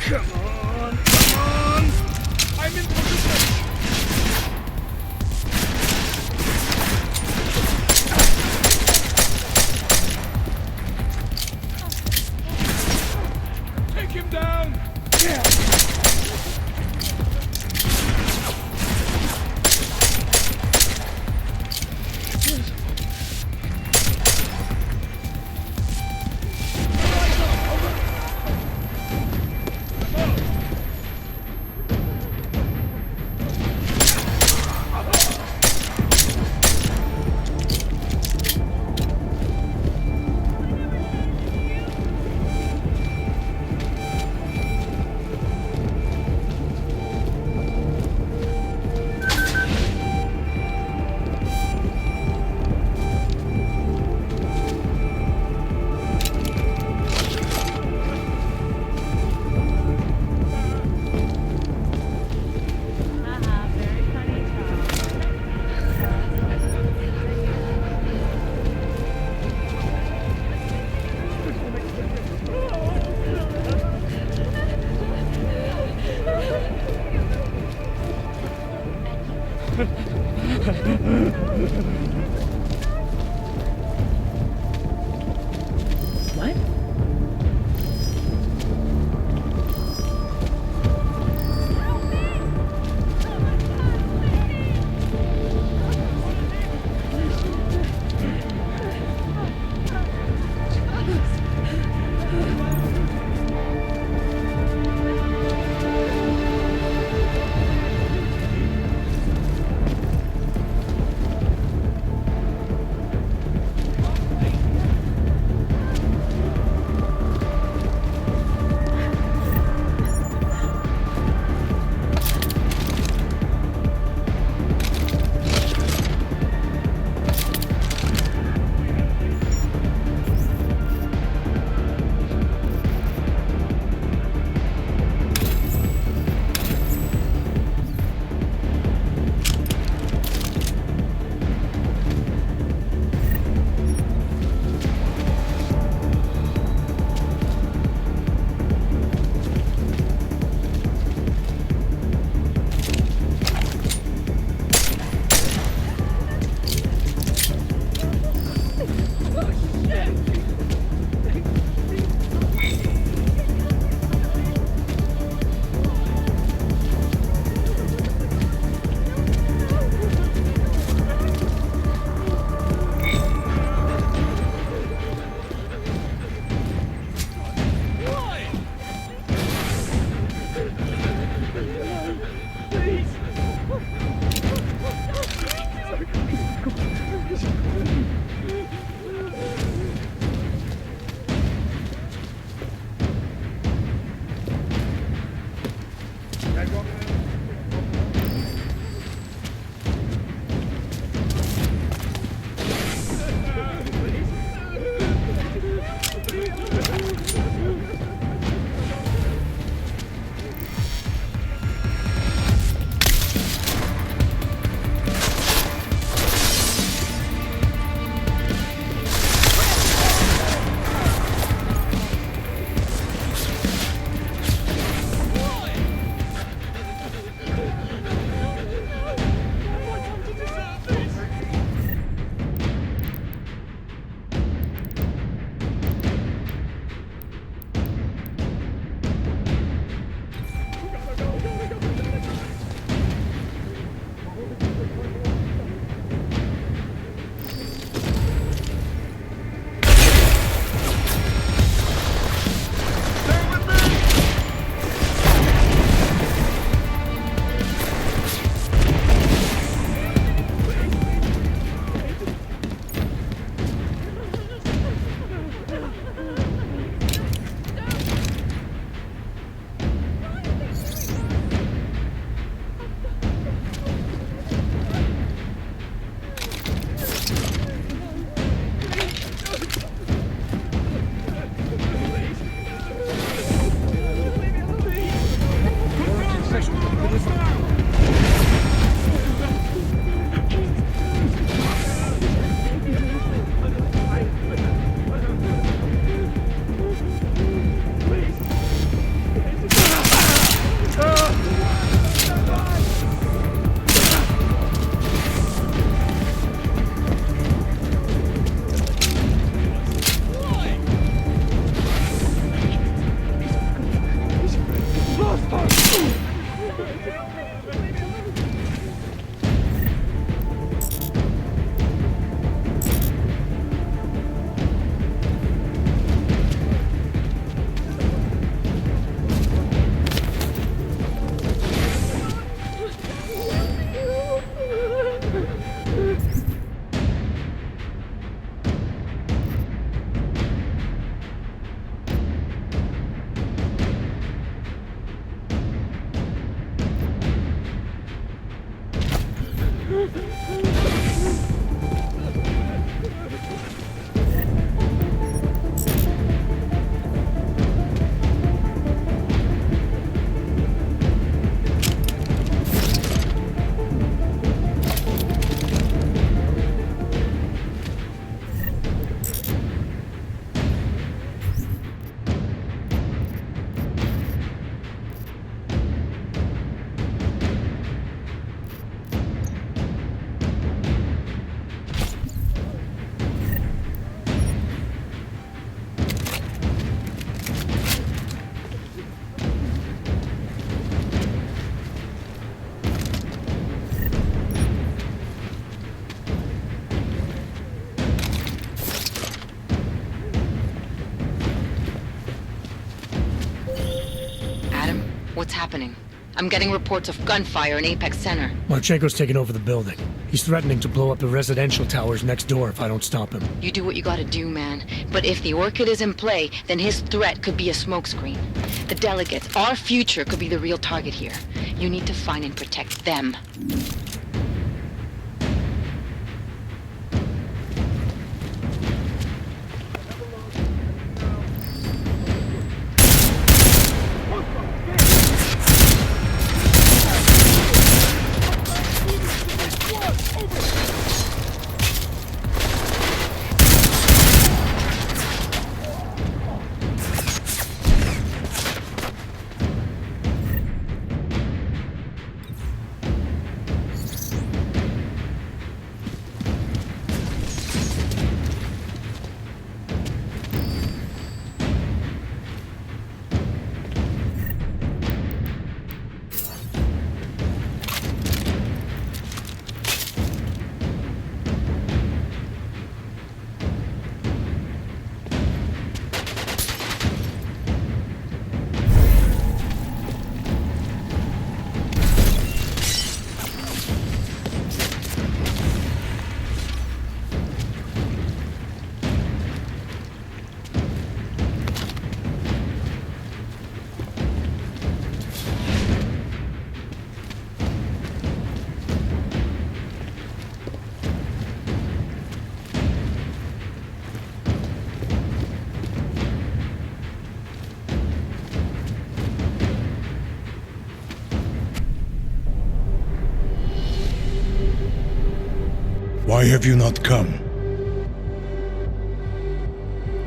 Come on, come on! I'm in position! Take him down! Yeah! What's happening? I'm getting reports of gunfire in Apex Center. Marchenko's taken over the building. He's threatening to blow up the residential towers next door if I don't stop him. You do what you gotta do, man. But if the Orchid is in play, then his threat could be a smokescreen. The delegates, our future, could be the real target here. You need to find and protect them. Why have you not come?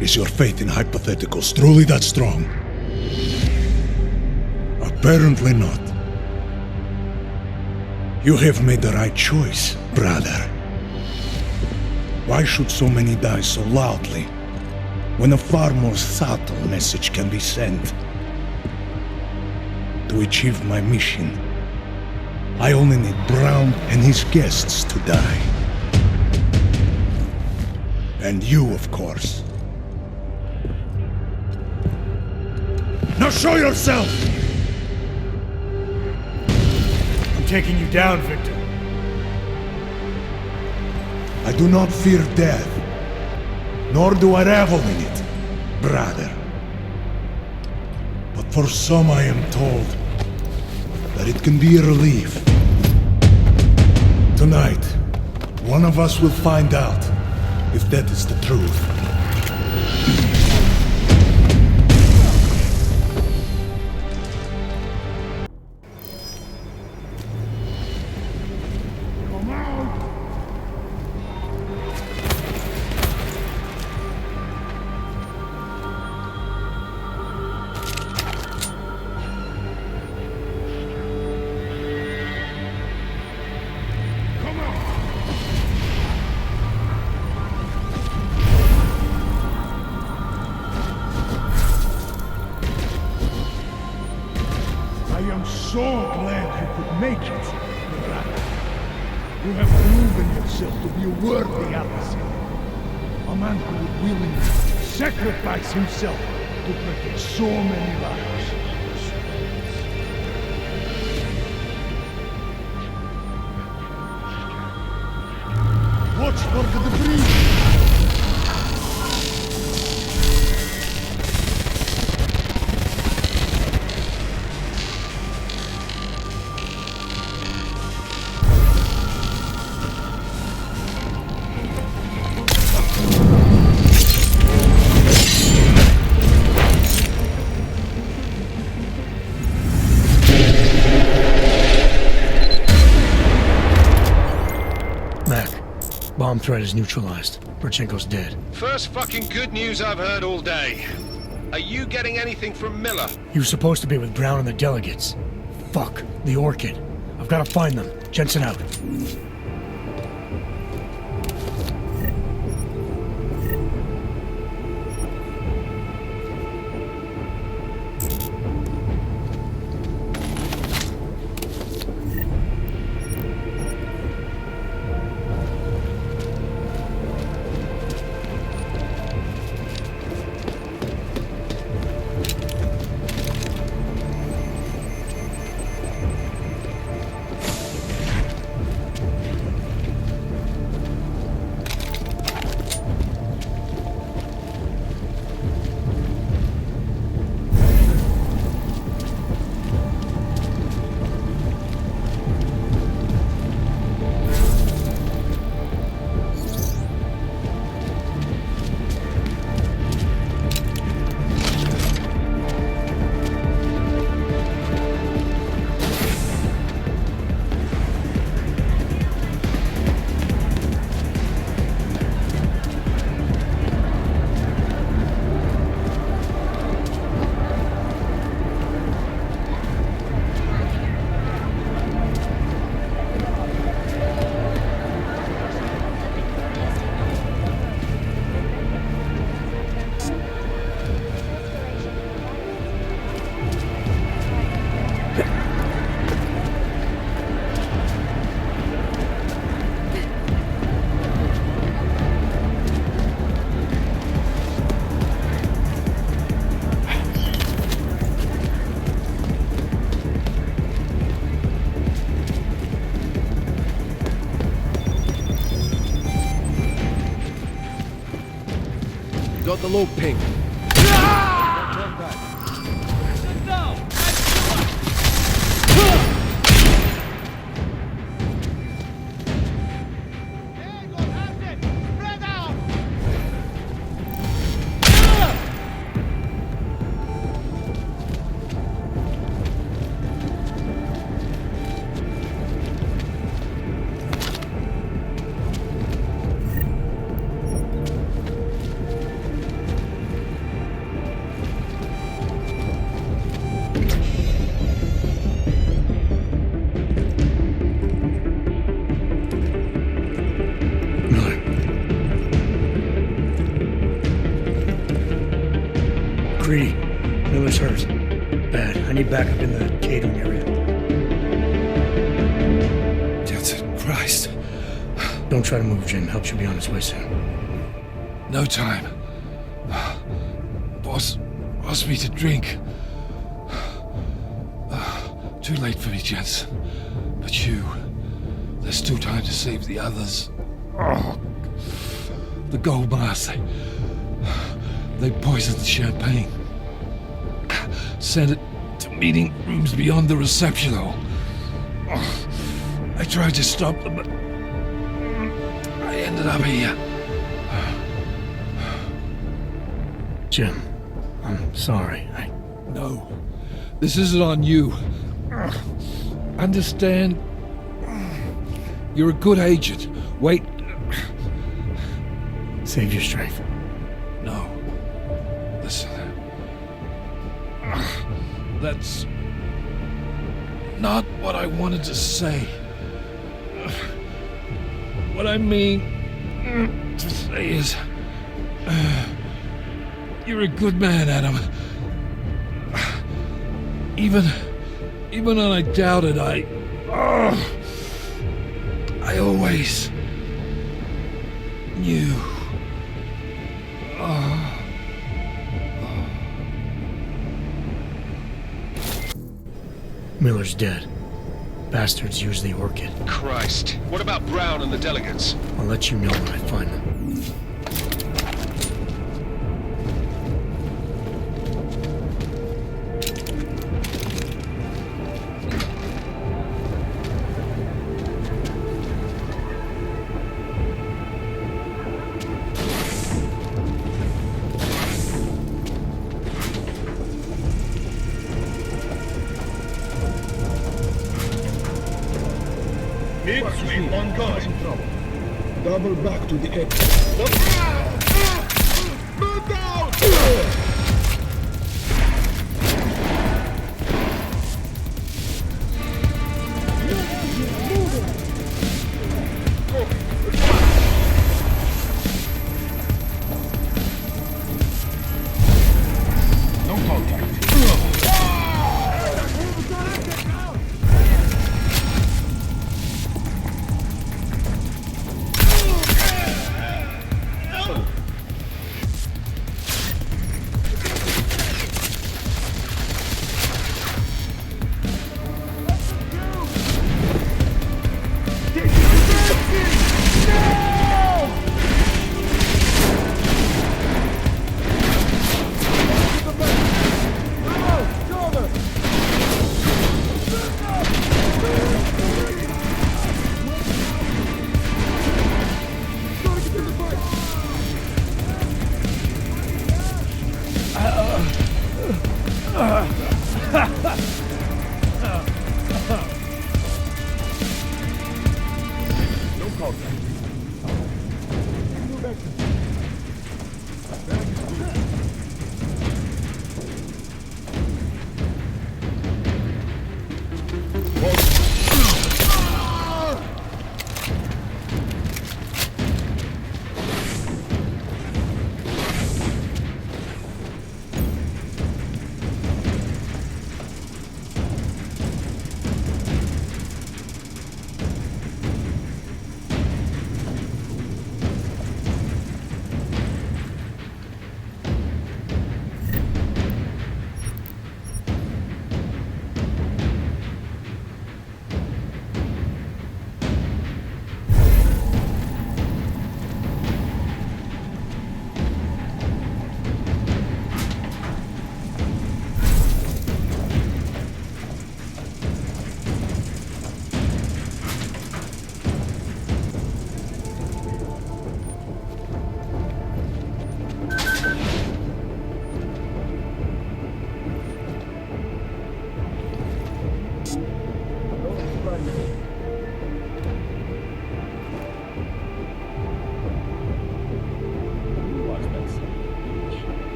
Is your faith in hypotheticals truly that strong? Apparently not. You have made the right choice, brother. Why should so many die so loudly, when a far more subtle message can be sent? To achieve my mission, I only need Brown and his guests to die. And you, of course. Now show yourself! I'm taking you down, Victor. I do not fear death, nor do I revel in it, brother. But for some I am told that it can be a relief. Tonight, one of us will find out if that is the truth. So glad you could make it, brother. You have proven yourself to be a worthy adversary. A man who would willingly sacrifice himself to protect so many lives. Watch for the debris! Bomb threat is neutralized. Marchenko's dead. First fucking good news I've heard all day. Are you getting anything from Miller? He was supposed to be with Brown and the delegates. Fuck, the Orchid. I've got to find them. Jensen out. the low ping. McCready, Miller's hurt. Bad. I need backup in the catering area. Jensen, Christ. Don't try to move, Jim. Help should be on its way soon. No time. Boss asked me to drink. Too late for me, Jensen. But you... There's still time to save the others. Oh, the gold bars, they poisoned the champagne. Sent it to meeting rooms beyond the reception hall. Oh, I tried to stop them, but I ended up here. Jim, I'm sorry. No, this isn't on you. Understand? You're a good agent. Wait. Save your strength. No. Listen. That's not what I wanted to say. What I mean to say is, you're a good man, Adam. Even when I doubted, I always knew. Miller's dead. Bastards use the orchid. Christ. What about Brown and the delegates? I'll let you know when I find them. Mid-sweep on guard. Double back to the exit. Move down! No contact.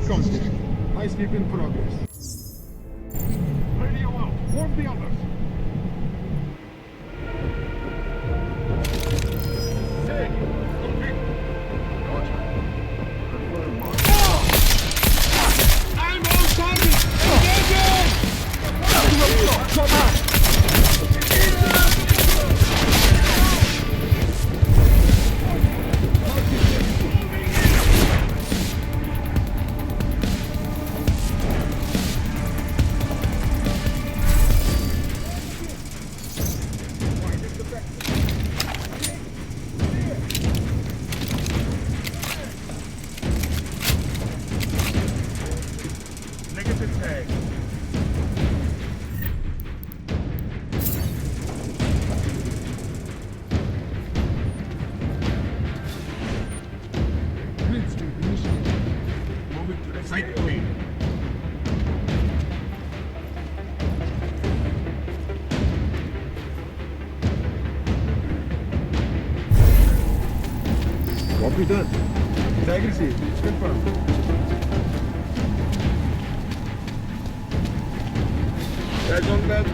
contact. I sleep in progress. Radio out. Warn the others. Say, okay. Roger. Confirm mark. I'm on target! Negative tag. Grid sweep initiated. Moving to the site plane. Copy that. Tag received. Confirmed. Tag on that.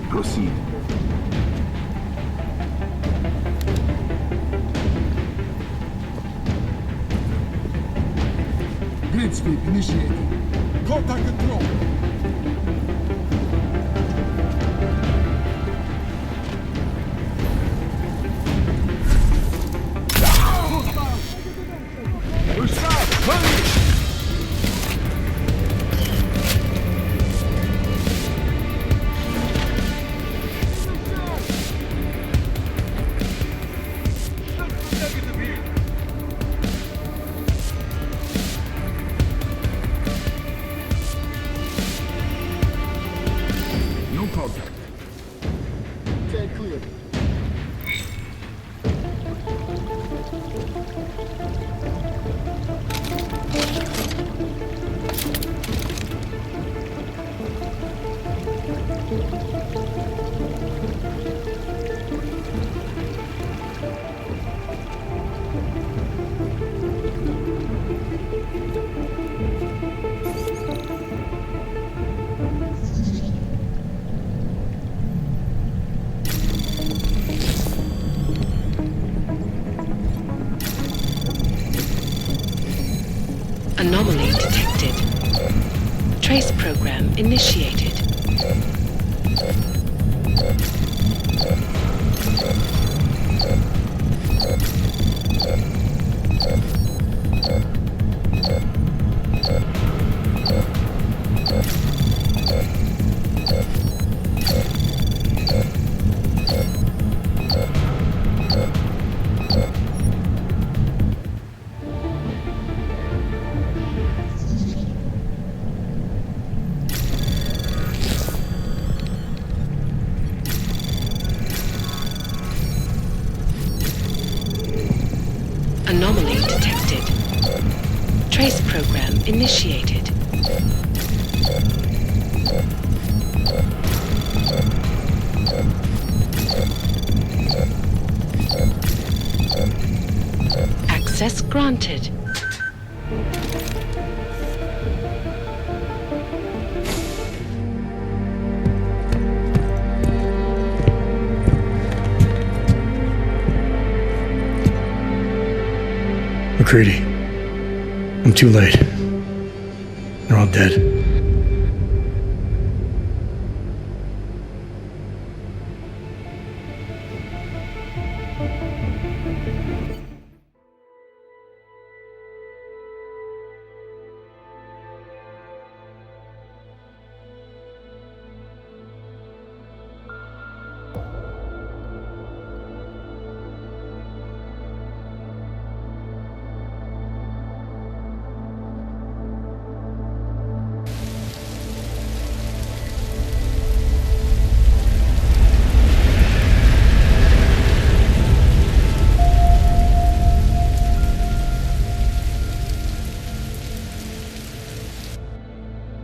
Proceed. Grid sweep initiated. Contact control. No contact. Tag clear. Anomaly detected. Trace program initiated. Anomaly detected. Trace program initiated. Access granted. McCready, I'm too late. They're all dead.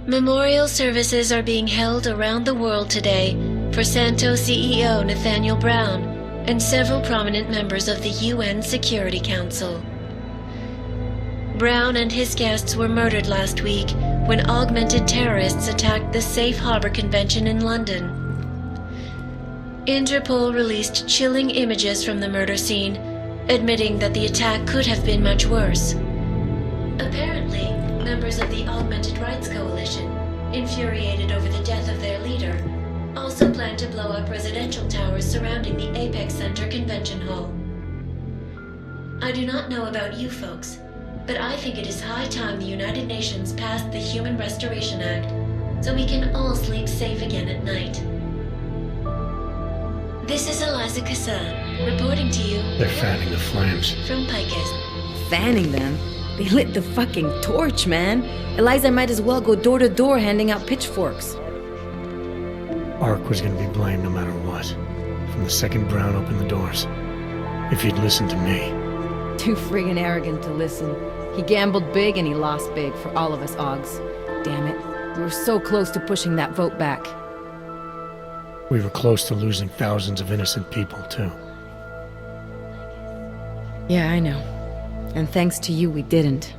Memorial services are being held around the world today for Santos CEO Nathaniel Brown and several prominent members of the UN Security Council. Brown and his guests were murdered last week when augmented terrorists attacked the Safe Harbor Convention in London. Interpol released chilling images from the murder scene, admitting that the attack could have been much worse. Apparently, members of the Augmented Rights Coalition, infuriated over the death of their leader, also plan to blow up residential towers surrounding the Apex Center Convention Hall. I do not know about you folks, but I think it is high time the United Nations passed the Human Restoration Act so we can all sleep safe again at night. This is Eliza Cassan, reporting to you. They're fanning the flames. From Picus. Fanning them? They lit the fucking torch, man. Eliza might as well go door to door handing out pitchforks. Ark was gonna be blamed no matter what. From the second Brown opened the doors. If he'd listened to me. Too friggin' arrogant to listen. He gambled big and he lost big for all of us Augs. Damn it. We were so close to pushing that vote back. We were close to losing thousands of innocent people, too. Yeah, I know. And thanks to you, we didn't.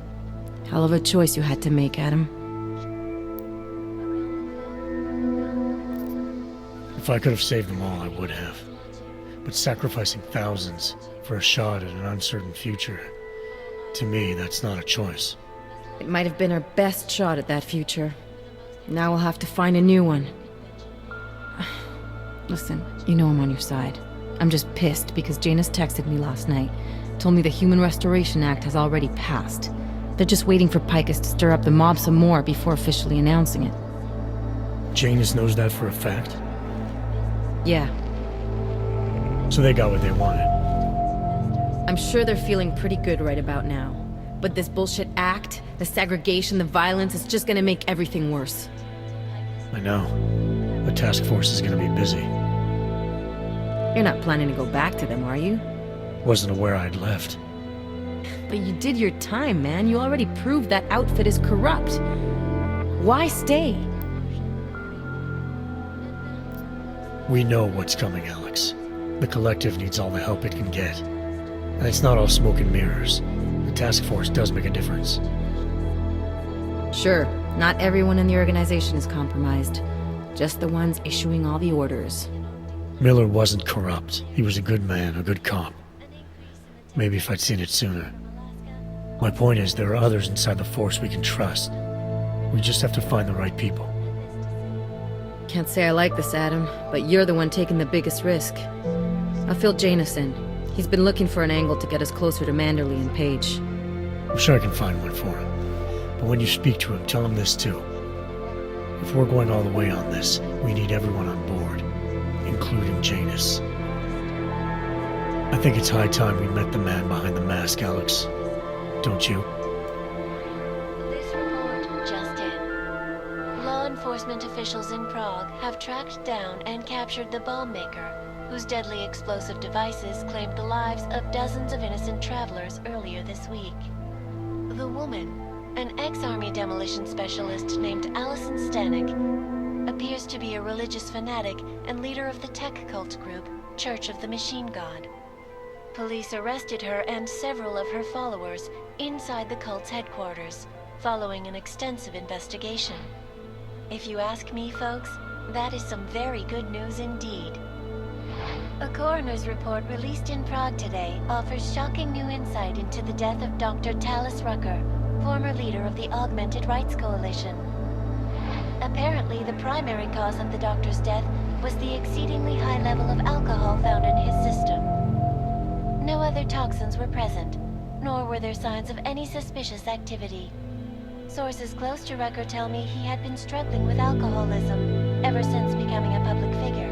Hell of a choice you had to make, Adam. If I could have saved them all, I would have. But sacrificing thousands for a shot at an uncertain future, to me, that's not a choice. It might have been our best shot at that future. Now we'll have to find a new one. Listen, you know I'm on your side. I'm just pissed because Janus texted me last night. Told me the Human Restoration Act has already passed. They're just waiting for Picus to stir up the mob some more before officially announcing it. Janus knows that for a fact? Yeah. So they got what they wanted. I'm sure they're feeling pretty good right about now. But this bullshit act, the segregation, the violence, is just gonna make everything worse. I know. The task force is gonna be busy. You're not planning to go back to them, are you? Wasn't aware I'd left. But you did your time, man. You already proved that outfit is corrupt. Why stay? We know what's coming, Alex. The Collective needs all the help it can get. And it's not all smoke and mirrors. The task force does make a difference. Sure, not everyone in the organization is compromised. Just the ones issuing all the orders. Miller wasn't corrupt. He was a good man, a good cop. Maybe if I'd seen it sooner. My point is, there are others inside the force we can trust. We just have to find the right people. Can't say I like this, Adam, but you're the one taking the biggest risk. I'll fill Janus in. He's been looking for an angle to get us closer to Manderley and Page. I'm sure I can find one for him. But when you speak to him, tell him this too. If we're going all the way on this, we need everyone on board, including Janus. I think it's high time we met the man behind the mask, Alex. Don't you? This report just in. Law enforcement officials in Prague have tracked down and captured the bomb maker, whose deadly explosive devices claimed the lives of dozens of innocent travelers earlier this week. The woman, an ex-army demolition specialist named Alison Stanek, appears to be a religious fanatic and leader of the tech cult group, Church of the Machine God. Police arrested her and several of her followers inside the cult's headquarters, following an extensive investigation. If you ask me, folks, that is some very good news indeed. A coroner's report released in Prague today offers shocking new insight into the death of Dr. Talis Rucker, former leader of the Augmented Rights Coalition. Apparently, the primary cause of the doctor's death was the exceedingly high level of alcohol found in his system. No other toxins were present, nor were there signs of any suspicious activity. Sources close to Rucker tell me he had been struggling with alcoholism ever since becoming a public figure.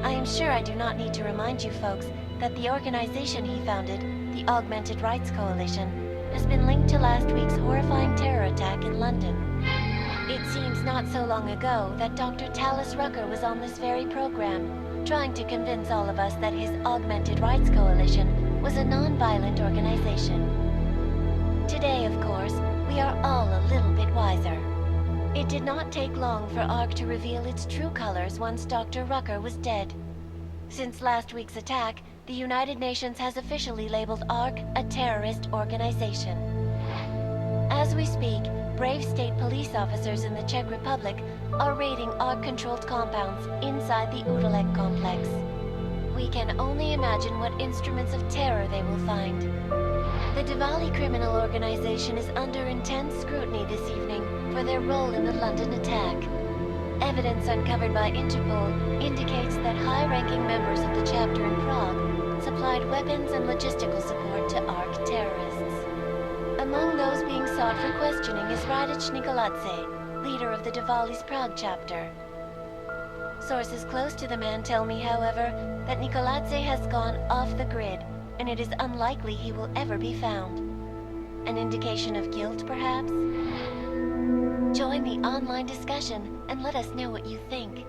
I am sure I do not need to remind you folks that the organization he founded, the Augmented Rights Coalition, has been linked to last week's horrifying terror attack in London. It seems not so long ago that Dr. Talis Rucker was on this very program, trying to convince all of us that his Augmented Rights Coalition was a non-violent organization. Today, of course, we are all a little bit wiser. It did not take long for ARC to reveal its true colors once Dr. Rucker was dead. Since last week's attack, the United Nations has officially labeled ARC a terrorist organization. As we speak, brave state police officers in the Czech Republic are raiding ARC-controlled compounds inside the Udalek complex. We can only imagine what instruments of terror they will find. The Diwali criminal organization is under intense scrutiny this evening for their role in the London attack. Evidence uncovered by Interpol indicates that high-ranking members of the chapter in Prague supplied weapons and logistical support to ARC terrorists. Among those being sought for questioning is Radic Nikoladze, leader of the Diwali's Prague chapter. Sources close to the man tell me, however, that Nikoladze has gone off the grid, and it is unlikely he will ever be found. An indication of guilt, perhaps? Join the online discussion and let us know what you think.